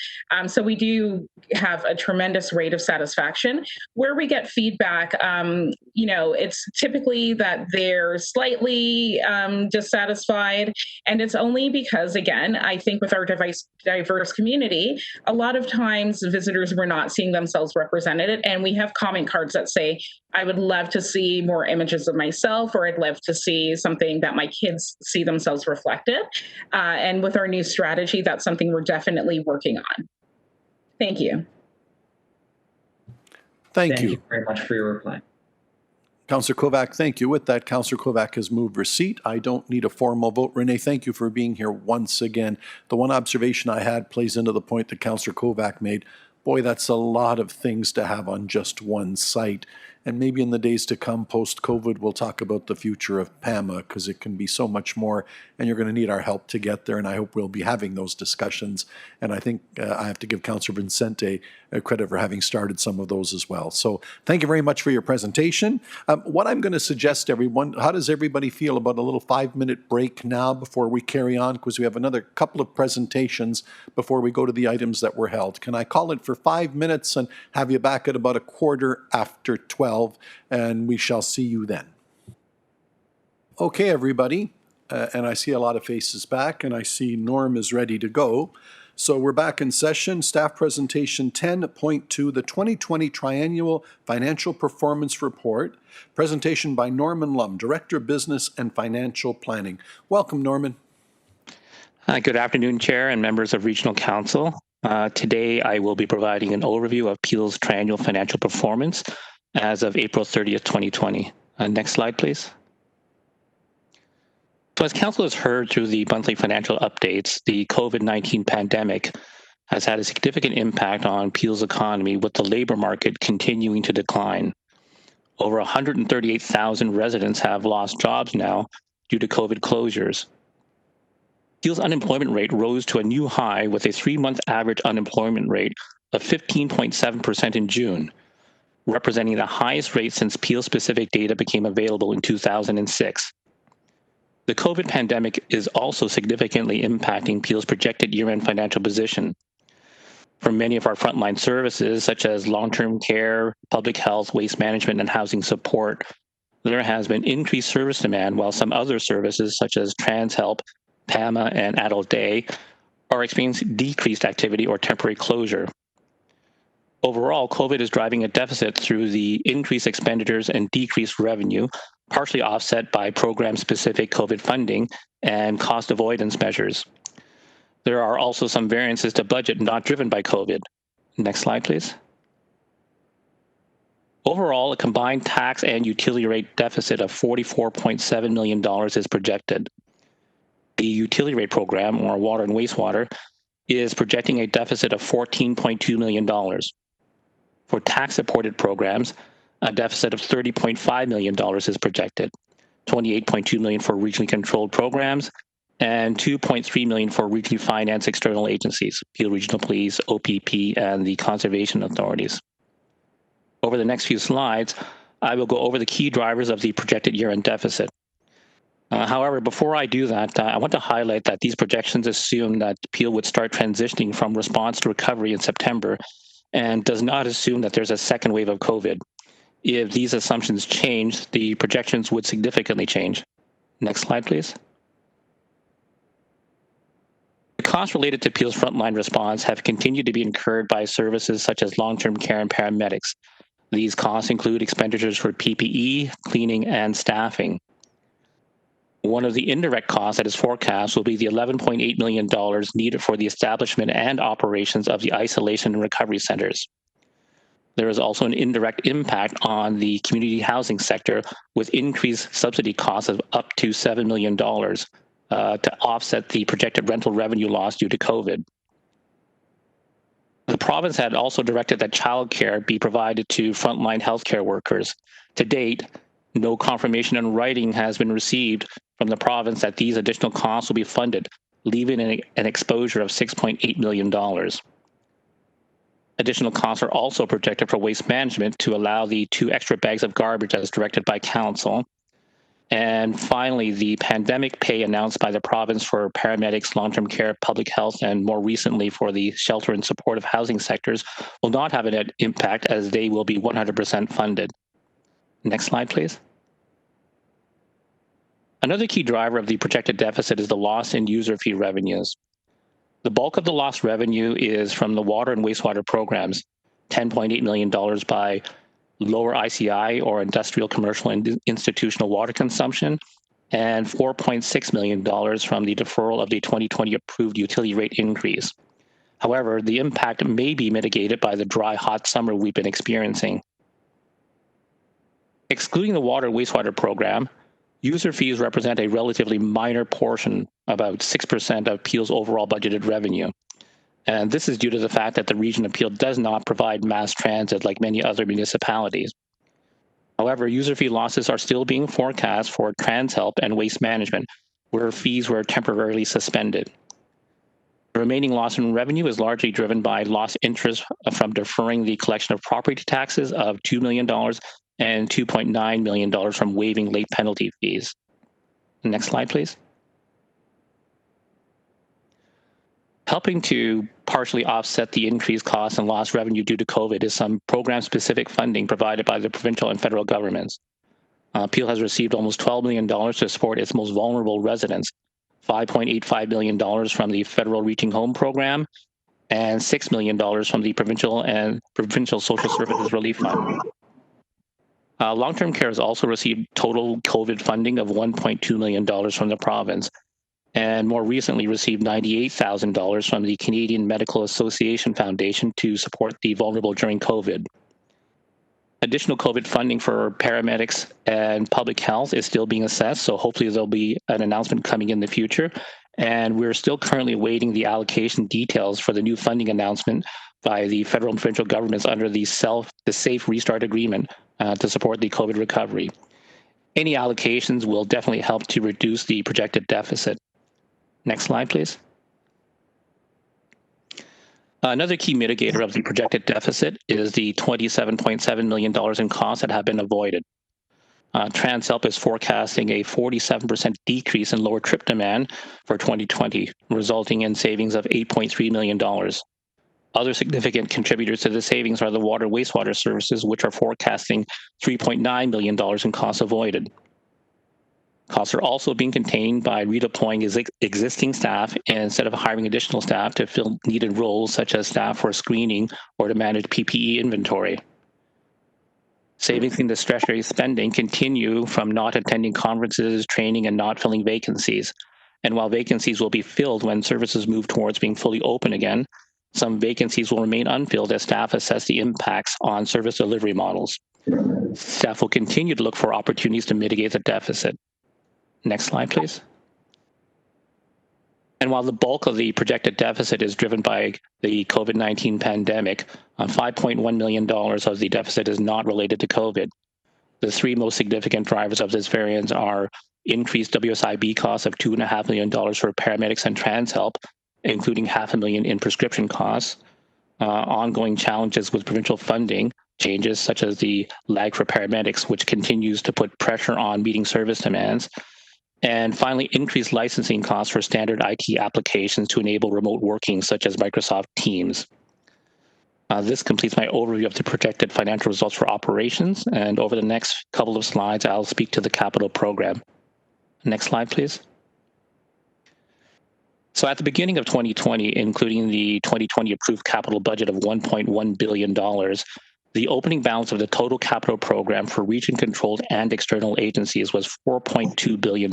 R: So we do have a tremendous rate of satisfaction. Where we get feedback, it's typically that they're slightly dissatisfied. And it's only because, again, I think with our diverse community, a lot of times visitors were not seeing themselves represented. And we have comment cards that say, I would love to see more images of myself, or I'd love to see something that my kids see themselves reflected. And with our new strategy, that's something we're definitely working on. Thank you.
A: Thank you
H: very much for your reply.
A: Councillor Kovac, thank you. With that, Councillor Kovac has moved receipt. I don't need a formal vote. Renee, thank you for being here once again. The one observation I had plays into the point that Councillor Kovac made. Boy, that's a lot of things to have on just one site. And maybe in the days to come, post-COVID, we'll talk about the future of PAMA, because it can be so much more, and you're going to need our help to get there, and I hope we'll be having those discussions. And I think I have to give Councillor Vincente credit for having started some of those as well. So thank you very much for your presentation. What I'm going to suggest, everyone, how does everybody feel about a little 5-minute break now before we carry on, because we have another couple of presentations before we go to the items that were held. Can I call it for 5 minutes and have you back at about 12:15, and we shall see you then. Okay, everybody, and I see a lot of faces back, and I see Norm is ready to go. So we're back in session. Staff presentation 10.2, the 2020 Triennial Financial Performance Report. Presentation by Norman Lum, Director of Business and Financial Planning. Welcome, Norman.
F: Good afternoon, Chair and members of Regional Council. Today, I will be providing an overview of Peel's triennial financial performance as of April 30th, 2020. Next slide, please. So as Council has heard through the monthly financial updates, the COVID-19 pandemic has had a significant impact on Peel's economy, with the labor market continuing to decline. Over 138,000 residents have lost jobs now due to COVID closures. Peel's unemployment rate rose to a new high, with a 3-month average unemployment rate of 15.7% in June, representing the highest rate since Peel-specific data became available in 2006. The COVID pandemic is also significantly impacting Peel's projected year-end financial position. For many of our frontline services, such as long-term care, public health, waste management, and housing support, there has been increased service demand, while some other services, such as Trans Help, PAMA, and Adult Day, are experiencing decreased activity or temporary closure. Overall, COVID is driving a deficit through the increased expenditures and decreased revenue, partially offset by program-specific COVID funding and cost avoidance measures. There are also some variances to budget not driven by COVID. Next slide, please. Overall, a combined tax and utility rate deficit of $44.7 million is projected. The utility rate program, or water and wastewater, is projecting a deficit of $14.2 million. For tax-supported programs, a deficit of $30.5 million is projected, $28.2 million for regionally controlled programs, and $2.3 million for regionally financed external agencies, Peel Regional Police, OPP, and the conservation authorities. Over the next few slides, I will go over the key drivers of the projected year-end deficit. However, before I do that, I want to highlight that these projections assume that Peel would start transitioning from response to recovery in September, and does not assume that there's a second wave of COVID. If these assumptions change, the projections would significantly change. Next slide, please. The costs related to Peel's frontline response have continued to be incurred by services such as long-term care and paramedics. These costs include expenditures for PPE, cleaning, and staffing.
G: One of the indirect costs that is forecast will be the $11.8 million needed for the establishment and operations of the isolation and recovery centers. There is also an indirect impact on the community housing sector with increased subsidy costs of up to $7 million to offset the projected rental revenue loss due to COVID. The province had also directed that childcare be provided to frontline healthcare workers. To date, no confirmation in writing has been received from the province that these additional costs will be funded, leaving an exposure of $6.8 million. Additional costs are also projected for waste management to allow the 2 extra bags of garbage as directed by council. And finally, the pandemic pay announced by the province for paramedics, long-term care, public health, and more recently for the shelter and supportive housing sectors will not have an impact as they will be 100% funded. Next slide, please. Another key driver of the projected deficit is the loss in user fee revenues. The bulk of the lost revenue is from the water and wastewater programs, $10.8 million by lower ICI or industrial, commercial, and institutional water consumption, and $4.6 million from the deferral of the 2020 approved utility rate increase. However, the impact may be mitigated by the dry, hot summer we've been experiencing. Excluding the water and wastewater program, user fees represent a relatively minor portion, about 6% of Peel's overall budgeted revenue. And this is due to the fact that the region of Peel does not provide mass transit like many other municipalities. However, user fee losses are still being forecast for TransHelp and waste management, where fees were temporarily suspended. The remaining loss in revenue is largely driven by lost interest from deferring the collection of property taxes of $2 million and $2.9 million from waiving late penalty fees. Next slide, please. Helping to partially offset the increased costs and lost revenue due to COVID is some program-specific funding provided by the provincial and federal governments. Peel has received almost $12 million to support its most vulnerable residents, $5.85 million from the Federal Reaching Home Program, and $6 million from the Provincial and Provincial Social Services Relief Fund. Long-term care has also received total COVID funding of $1.2 million from the province, and more recently received $98,000 from the Canadian Medical Association Foundation to support the vulnerable during COVID. Additional COVID funding for paramedics and public health is still being assessed, so hopefully there'll be an announcement coming in the future. And we're still currently awaiting the allocation details for the new funding announcement by the federal and provincial governments under the Safe Restart Agreement to support the COVID recovery. Any allocations will definitely help to reduce the projected deficit. Next slide, please. Another key mitigator of the projected deficit is the $27.7 million in costs that have been avoided. TransHelp is forecasting a 47% decrease in lower trip demand for 2020, resulting in savings of $8.3 million. Other significant contributors to the savings are the water and wastewater services, which are forecasting $3.9 million in costs avoided. Costs are also being contained by redeploying existing staff instead of hiring additional staff to fill needed roles such as staff for screening or to manage PPE inventory. Savings in discretionary spending continue from not attending conferences, training, and not filling vacancies. And while vacancies will be filled when services move towards being fully open again, some vacancies will remain unfilled as staff assess the impacts on service delivery models. Staff will continue to look for opportunities to mitigate the deficit. Next slide, please. And while the bulk of the projected deficit is driven by the COVID-19 pandemic, $5.1 million of the deficit is not related to COVID. The 3 most significant drivers of this variance are increased WSIB costs of $2.5 million for paramedics and TransHelp, including $500,000 in prescription costs, ongoing challenges with provincial funding changes such as the lag for paramedics, which continues to put pressure on meeting service demands, and finally, increased licensing costs for standard IT applications to enable remote working, such as Microsoft Teams. This completes my overview of the projected financial results for operations, and over the next couple of slides, I'll speak to the capital program. Next slide, please. So at the beginning of 2020, including the 2020 approved capital budget of $1.1 billion, The opening balance of the total capital program for region-controlled and external agencies was $4.2 billion,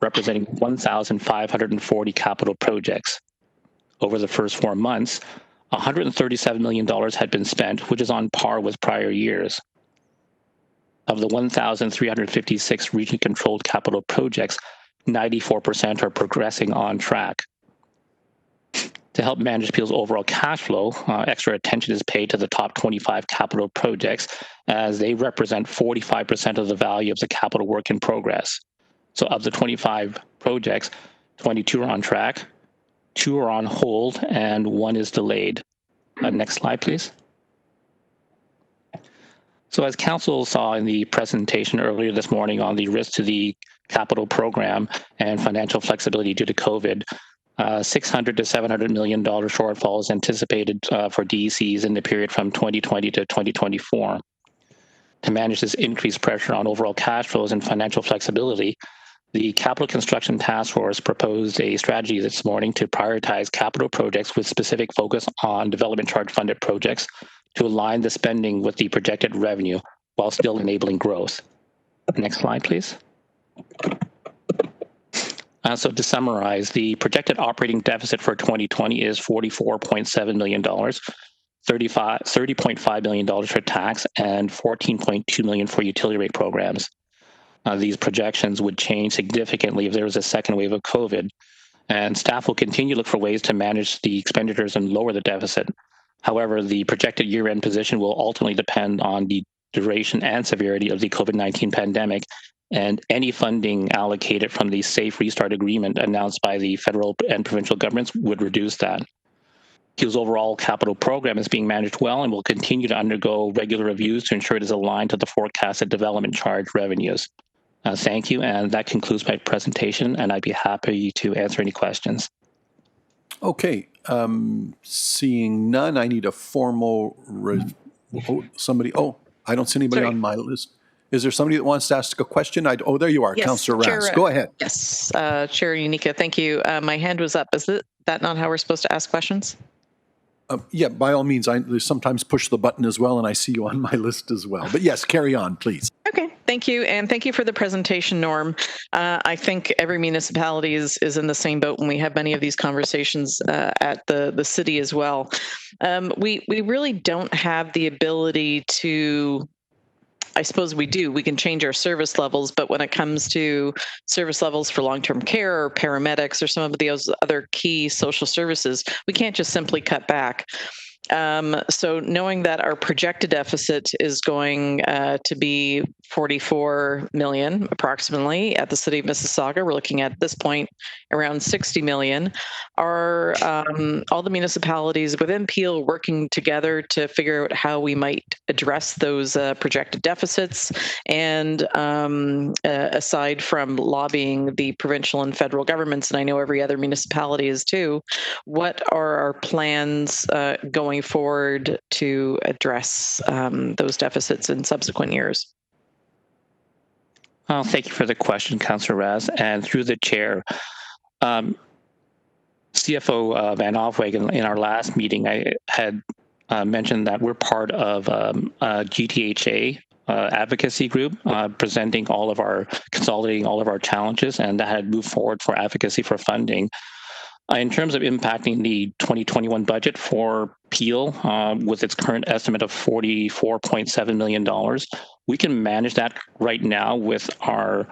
G: representing 1,540 capital projects. Over the first 4 months, $137 million had been spent, which is on par with prior years. Of the 1,356 region-controlled capital projects, 94% are progressing on track. To help manage Peel's overall cash flow, extra attention is paid to the top 25 capital projects, as they represent 45% of the value of the capital work in progress. So of the 25 projects, 22 are on track, 2 are on hold, and 1 is delayed. Next slide, please. So as Council saw in the presentation earlier this morning on the risk to the capital program and financial flexibility due to COVID, $600 to $700 million shortfall is anticipated for DCs in the period from 2020 to 2024. To manage this increased pressure on overall cash flows and financial flexibility, the Capital Construction Task Force proposed a strategy this morning to prioritize capital projects with specific focus on development charge funded projects to align the spending with the projected revenue while still enabling growth. Next slide, please. So to summarize, the projected operating deficit for 2020 is $44.7 million, $30.5 million for tax, and $14.2 million for utility rate programs. These projections would change significantly if there was a second wave of COVID, and staff will continue to look for ways to manage the expenditures and lower the deficit. However, the projected year-end position will ultimately depend on the duration and severity of the COVID-19 pandemic, and any funding allocated from the Safe Restart Agreement announced by the federal and provincial governments would reduce that. Peel's overall capital program is being managed well and will continue to undergo regular reviews to ensure it is aligned to the forecasted development charge revenues. Thank you, and that concludes my presentation, and I'd be happy to answer any questions.
A: Okay, seeing none, I need a formal, I don't see anybody on my list. Is there somebody that wants to ask a question? Oh, there you are,
E: Yes,
A: Councillor
E: Chair,
A: Ras. Go ahead.
E: Yes, Chair Unica, thank you. My hand was up. Is that not how we're supposed to ask questions?
A: Yeah, by all means, I sometimes push the button as well, and I see you on my list as well. But yes, carry on, please.
E: Okay, thank you. And thank you for the presentation, Norm. I think every municipality is in the same boat when we have many of these conversations at the city as well. We really don't have the ability to, I suppose we do. We can change our service levels, but when it comes to service levels for long-term care or paramedics or some of those other key social services, we can't just simply cut back. So knowing that our projected deficit is going to be 44 million approximately at the city of Mississauga, we're looking at this point around 60 million. Are all the municipalities within Peel working together to figure out how we might address those projected deficits? And aside from lobbying the provincial and federal governments, and I know every other municipality is too, what are our plans going forward to address those deficits in subsequent years?
G: Thank you for the question, Councillor Ras. And through the chair, CFO Van Ofwegen, in our last meeting, I had mentioned that we're part of a GTHA advocacy group, consolidating all of our challenges, and that had moved forward for advocacy for funding. In terms of impacting the 2021 budget for Peel, with its current estimate of $44.7 million, we can manage that right now with our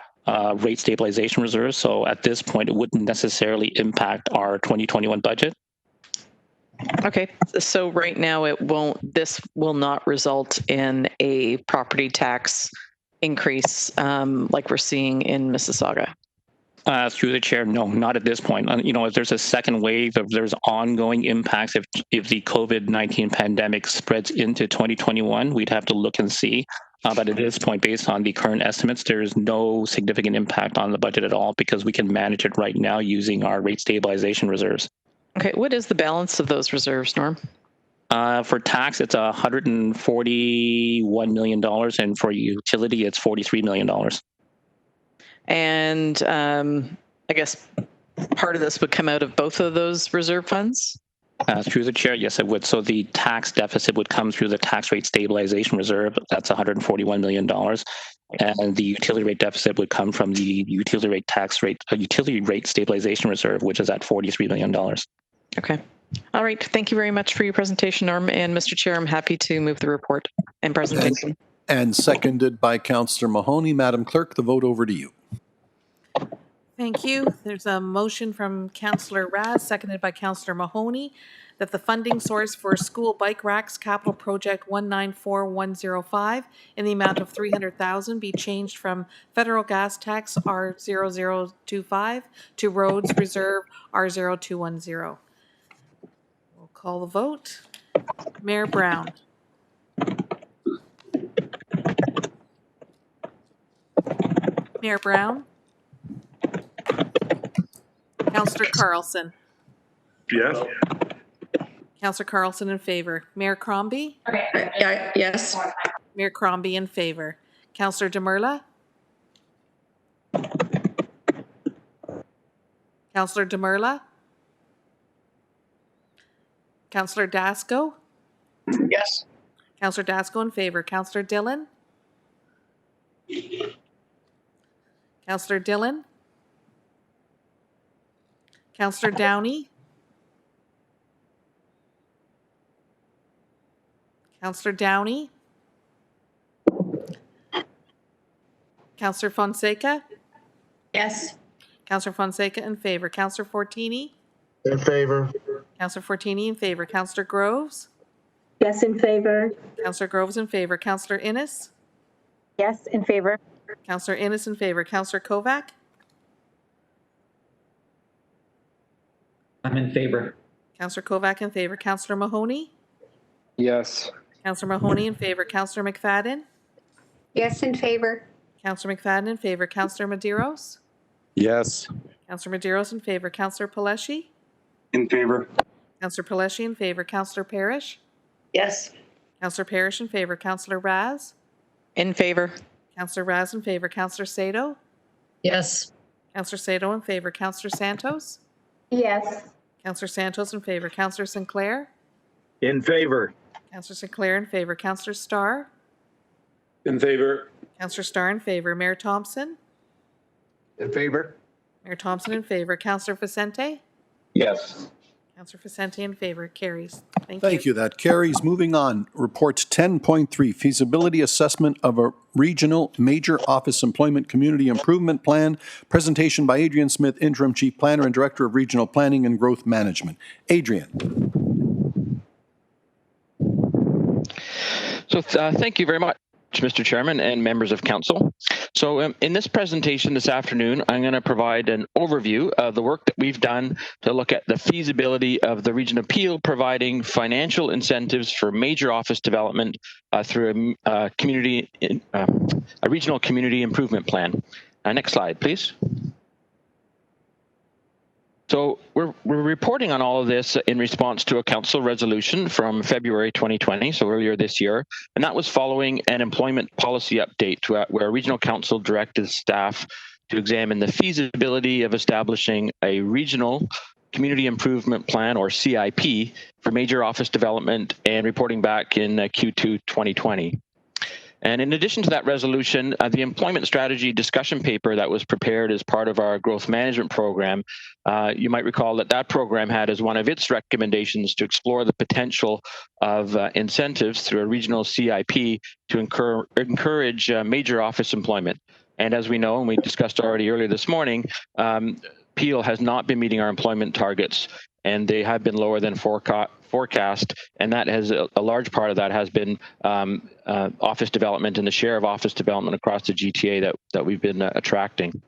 G: rate stabilization reserve. So at this point, it wouldn't necessarily impact our 2021 budget.
E: Okay, so right now this will not result in a property tax increase like we're seeing in Mississauga.
G: Through the chair, no, not at this point. If there's a second wave, if there's ongoing impacts, if the COVID-19 pandemic spreads into 2021, we'd have to look and see. But at this point, based on the current estimates, there's no significant impact on the budget at all because we can manage it right now using our rate stabilization reserves.
E: Okay, what is the balance of those reserves, Norm?
G: For tax, it's $141 million, and for utility, it's $43 million.
E: And I guess part of this would come out of both of those reserve funds?
G: Through the chair, yes, it would. So the tax deficit would come through the tax rate stabilization reserve. That's $141 million. And the utility rate deficit would come from the utility rate stabilization reserve, which is at $43 million.
E: Okay. All right. Thank you very much for your presentation, Norm. And Mr. Chair, I'm happy to move the report and presentation.
A: And seconded by Councillor Mahoney. Madam Clerk, the vote over to you.
B: Thank you. There's a motion from Councillor Raz, seconded by Councillor Mahoney, that the funding source for school bike racks capital project 194105 in the amount of $300,000 be changed from federal gas tax R0025 to roads reserve R0210. We'll call the vote. Mayor Brown. Mayor Brown. Councillor Carlson.
J: Yes.
B: Councillor Carlson in favor. Mayor Crombie?
T: Yes.
B: Mayor Crombie in favor. Councillor Demurla? Councillor Demurla? Councillor Dasco?
L: Yes.
B: Councillor Dasco in favor. Councillor Dillon? Councillor Dillon? Councillor Downey? Councillor Downey? Councillor Fonseca?
T: Yes.
B: Councillor Fonseca in favor. Councillor Fortini?
J: In favor.
B: Councillor Fortini in favor. Councillor Groves?
D: Yes, in favor.
B: Councillor Groves in favor. Councillor Innes?
D: Yes, in favor.
B: Councillor Innes in favor. Councillor Kovac?
H: I'm in favor.
B: Councillor Kovac in favor. Councillor Mahoney?
J: Yes.
B: Councillor Mahoney in favor. Councillor McFadden?
T: Yes, in favor.
B: Councillor McFadden in favor. Councillor Medeiros?
J: Yes.
B: Councillor Medeiros in favor. Councillor Paleshi?
J: In favor.
B: Councillor Paleshi in favor. Councillor Parrish?
T: Yes.
B: Councillor Parrish in favor. Councillor Raz?
E: In favor.
B: Councillor Raz in favor. Councillor Sato?
I: Yes.
B: Councillor Sato in favor. Councillor Santos?
D: Yes.
B: Councillor Santos in favor. Councillor Sinclair?
J: In favor.
B: Councillor Sinclair in favor. Councillor Starr?
S: In favor.
B: Councillor Starr in favor. Mayor Thompson?
J: In favor.
B: Mayor Thompson in favor. Councillor Vicente?
S: Yes.
B: Councillor Vicente in favor. Carries.
A: Thank you. That carries. Moving on. Report 10.3, Feasibility Assessment of a Regional Major Office Employment Community Improvement Plan. Presentation by Adrian Smith, Interim Chief Planner and Director of Regional Planning and Growth Management. Adrian.
V: So thank you very much, Mr. Chairman and members of council. So in this presentation this afternoon, I'm going to provide an overview of the work that we've done to look at the feasibility of the Region of Peel providing financial incentives for major office development through a regional community improvement plan. Next slide, please. So we're reporting on all of this in response to a council resolution from February 2020, so earlier this year, and that was following an employment policy update where regional council directed staff to examine the feasibility of establishing a regional community improvement plan, or CIP, for major office development and reporting back in Q2 2020. And in addition to that resolution, the employment strategy discussion paper that was prepared as part of our growth management program, you might recall that program had as one of its recommendations to explore the potential of incentives through a regional CIP to encourage major office employment. And as we know, and we discussed already earlier this morning, Peel has not been meeting our employment targets, and they have been lower than forecast, and that has a large part of that has been office development and the share of office development across the GTA that we've been attracting.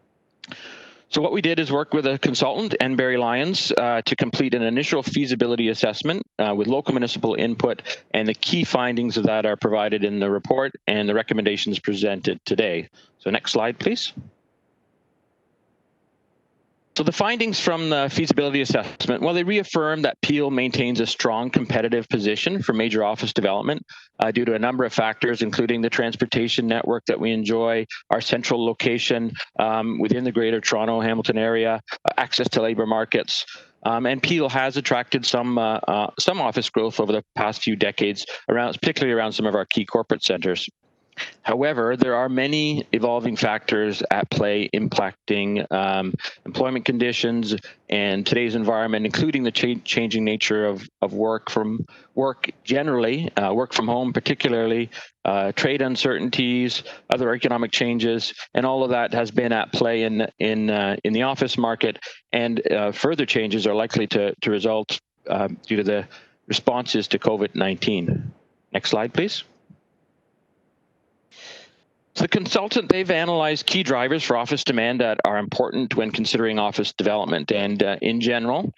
V: So what we did is work with a consultant, Barry Lyons, to complete an initial feasibility assessment with local municipal input, and the key findings of that are provided in the report and the recommendations presented today. So next slide, please. So the findings from the feasibility assessment, well, they reaffirm that Peel maintains a strong competitive position for major office development due to a number of factors, including the transportation network that we enjoy, our central location within the Greater Toronto Hamilton area, access to labor markets, And Peel has attracted some office growth over the past few decades, particularly around some of our key corporate centres. However, there are many evolving factors at play impacting employment conditions and today's environment, including the changing nature of work generally, work from home particularly, trade uncertainties, other economic changes, and all of that has been at play in the office market, and further changes are likely to result due to the responses to COVID-19. Next slide, please. So the consultant, they've analyzed key drivers for office demand that are important when considering office development. And in general,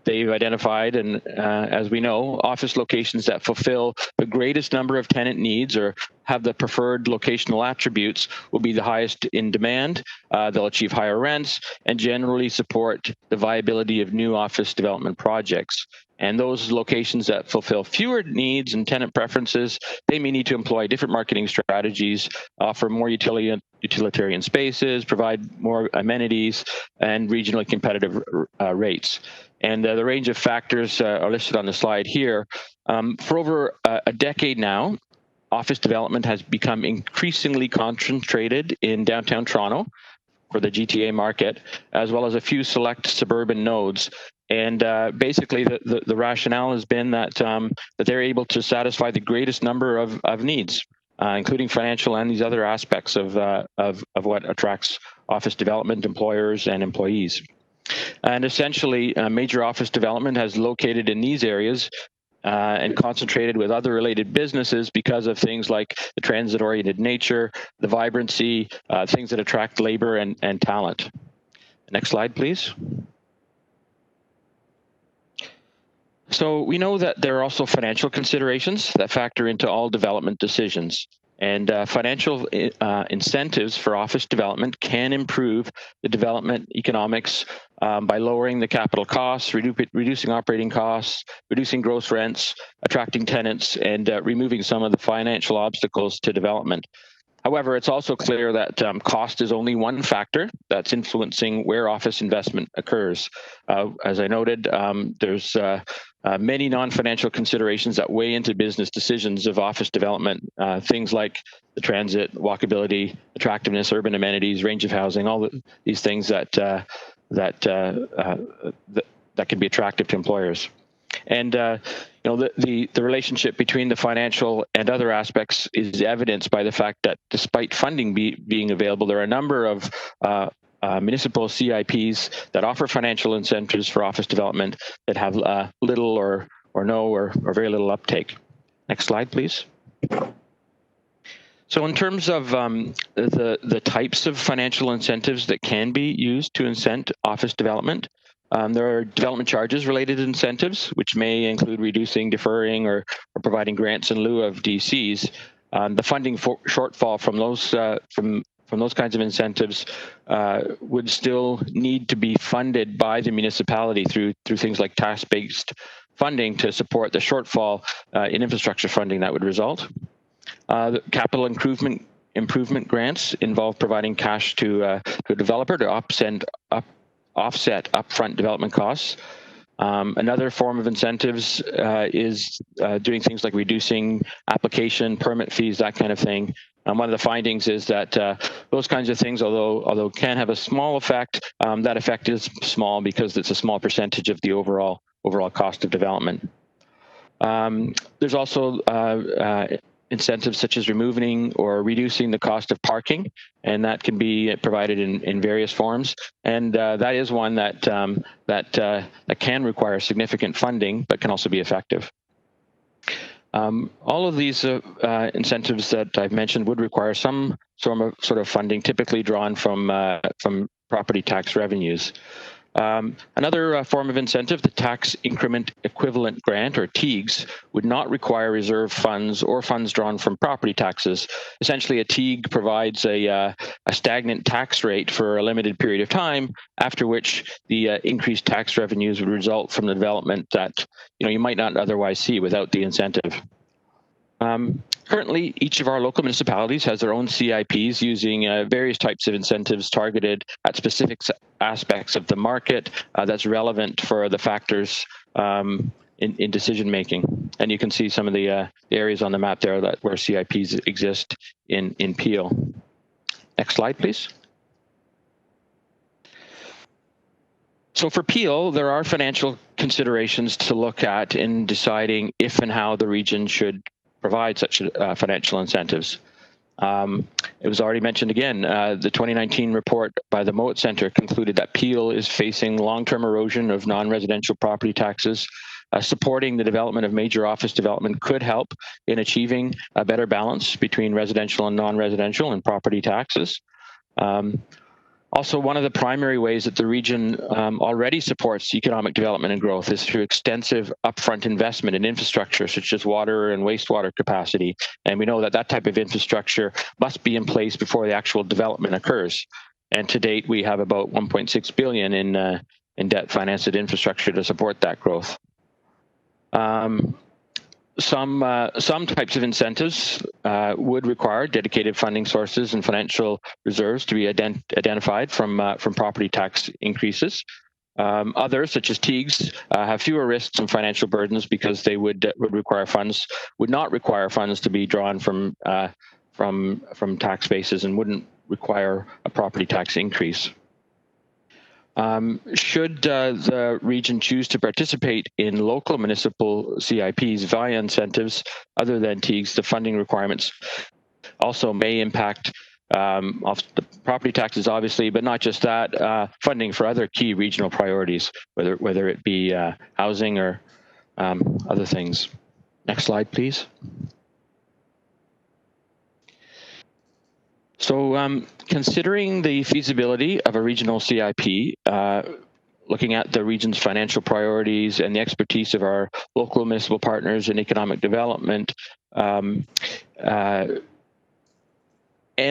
V: they've identified, and as we know, office locations that fulfill the greatest number of tenant needs or have the preferred locational attributes will be the highest in demand. They'll achieve higher rents and generally support the viability of new office development projects. And those locations that fulfill fewer needs and tenant preferences, they may need to employ different marketing strategies, offer more utilitarian spaces, provide more amenities, and regionally competitive rates. And the range of factors are listed on the slide here. For over a decade now, office development has become increasingly concentrated in downtown Toronto for the GTA market, as well as a few select suburban nodes. And basically, the rationale has been that that they're able to satisfy the greatest number of needs, including financial and these other aspects of what attracts office development employers and employees. And essentially, major office development has located in these areas and concentrated with other related businesses because of things like the transit-oriented nature, the vibrancy, things that attract labor and talent. Next slide, please. So we know that there are also financial considerations that factor into all development decisions. And financial incentives for office development can improve the development economics by lowering the capital costs, reducing operating costs, reducing gross rents, attracting tenants, and removing some of the financial obstacles to development. However, it's also clear that cost is only one factor that's influencing where office investment occurs. As I noted, there's many non-financial considerations that weigh into business decisions of office development, things like the transit, walkability, attractiveness, urban amenities, range of housing, all these things that can be attractive to employers. And the relationship between the financial and other aspects is evidenced by the fact that despite funding being available, there are a number of municipal CIPs that offer financial incentives for office development that have little or no or very little uptake. Next slide, please. So in terms of the types of financial incentives that can be used to incent office development, there are development charges related incentives, which may include reducing, deferring, or providing grants in lieu of DCs. The funding shortfall from those kinds of incentives would still need to be funded by the municipality through things like tax-based funding to support the shortfall in infrastructure funding that would result. The capital improvement grants involve providing cash to a developer to offset upfront development costs. Another form of incentives is doing things like reducing application, permit fees, that kind of thing. One of the findings is that those kinds of things, although can have a small effect, that effect is small because it's a small percentage of the overall cost of development. There's also incentives such as removing or reducing the cost of parking, and that can be provided in various forms. And that is one that can require significant funding, but can also be effective. All of these incentives that I've mentioned would require some sort of funding, typically drawn from property tax revenues. Another form of incentive, the Tax Increment Equivalent Grant, or TIEGs, would not require reserve funds or funds drawn from property taxes. Essentially, a TIEG provides a stagnant tax rate for a limited period of time, after which the increased tax revenues would result from the development that you might not otherwise see without the incentive. Currently, each of our local municipalities has their own CIPs using various types of incentives targeted at specific aspects of the market that's relevant for the factors in decision making. And you can see some of the areas on the map there where CIPs exist in Peel. Next slide, please. So for Peel, there are financial considerations to look at in deciding if and how the region should provide such financial incentives. It was already mentioned again, the 2019 report by the Mowat Centre concluded that Peel is facing long-term erosion of non-residential property taxes. Supporting the development of major office development could help in achieving a better balance between residential and non-residential and property taxes. Also, one of the primary ways that the region already supports economic development and growth is through extensive upfront investment in infrastructure such as water and wastewater capacity. And we know that that type of infrastructure must be in place before the actual development occurs. And to date, we have about $1.6 billion in debt-financed infrastructure to support that growth. Some types of incentives would require dedicated funding sources and financial reserves to be identified from property tax increases. Others, such as TEAGs, have fewer risks and financial burdens because they would not require funds to be drawn from tax bases and wouldn't require a property tax increase. Should the region choose to participate in local municipal CIPs via incentives other than TEAGs, the funding requirements also may impact off the property taxes, obviously, but not just that, funding for other key regional priorities, whether it be housing or other things. Next slide, please. So considering the feasibility of a regional CIP, looking at the region's financial priorities and the expertise of our local municipal partners in economic development, and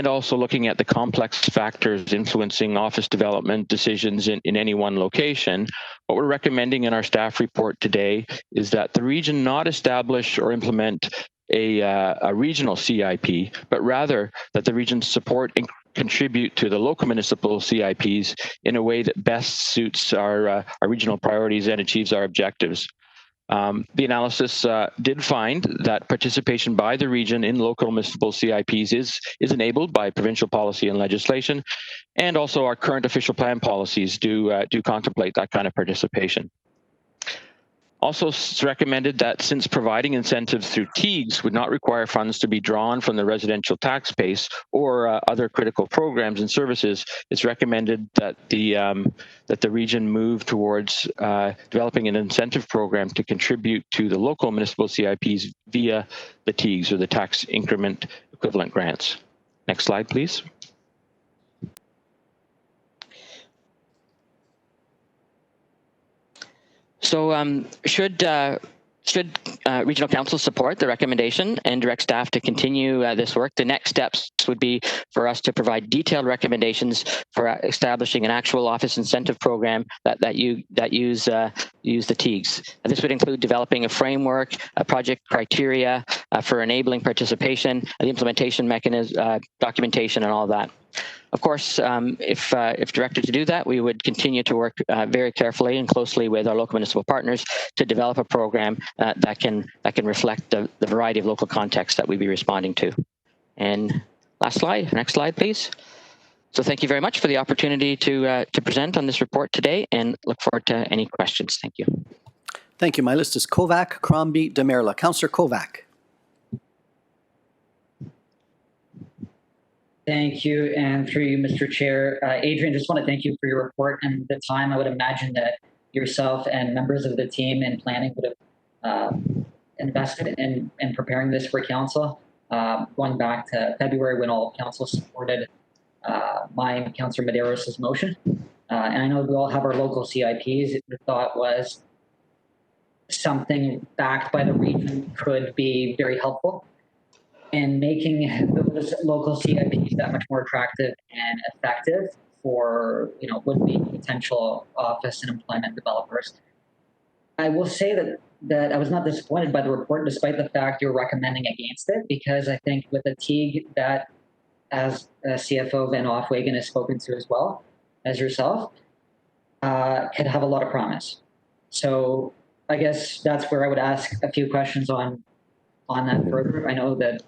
V: also looking at the complex factors influencing office development decisions in any one location, what we're recommending in our staff report today is that the region not establish or implement a regional CIP, but rather that the region support and contribute to the local municipal CIPs in a way that best suits our regional priorities and achieves our objectives. The analysis did find that participation by the region in local municipal CIPs is enabled by provincial policy and legislation, and also our current official plan policies do contemplate that kind of participation. Also, it's recommended that since providing incentives through TEAGs would not require funds to be drawn from the residential tax base or other critical programs and services, it's recommended that the region move towards developing an incentive program to contribute to the local municipal CIPs via the TEAGs, or the tax increment equivalent grants. Next slide, please. So should Regional Council support the recommendation and direct staff to continue this work, the next steps would be for us to provide detailed recommendations for establishing an actual office incentive program that use the TEAGs. This would include developing a framework, a project criteria for enabling participation, the implementation mechanism, documentation, and all that. Of course, if directed to do that, we would continue to work very carefully and closely with our local municipal partners to develop a program that can reflect the variety of local contexts that we'd be responding to. And last slide, next slide, please. So thank you very much for the opportunity to present on this report today, and look forward to any questions. Thank you.
P: Thank you. My list is Kovac, Crombie, Demerla. Councillor Kovac.
Q: Thank you, and through you, Mr. Chair. Adrian, just want to thank you for your report and the time. I would imagine that yourself and members of the team in planning would have invested in preparing this for council. Going back to February when all council supported my and Councillor Medeiros' motion. And I know we all have our local CIPs. The thought was something backed by the region could be very helpful in making those local CIPs that much more attractive and effective for would-be potential office and employment developers. I will say that that I was not disappointed by the report, despite the fact you're recommending against it, because I think with the Teague that, as CFO Van Offwagen has spoken to as well as yourself, could have a lot of promise. So I guess that's where I would ask a few questions on that further. I know that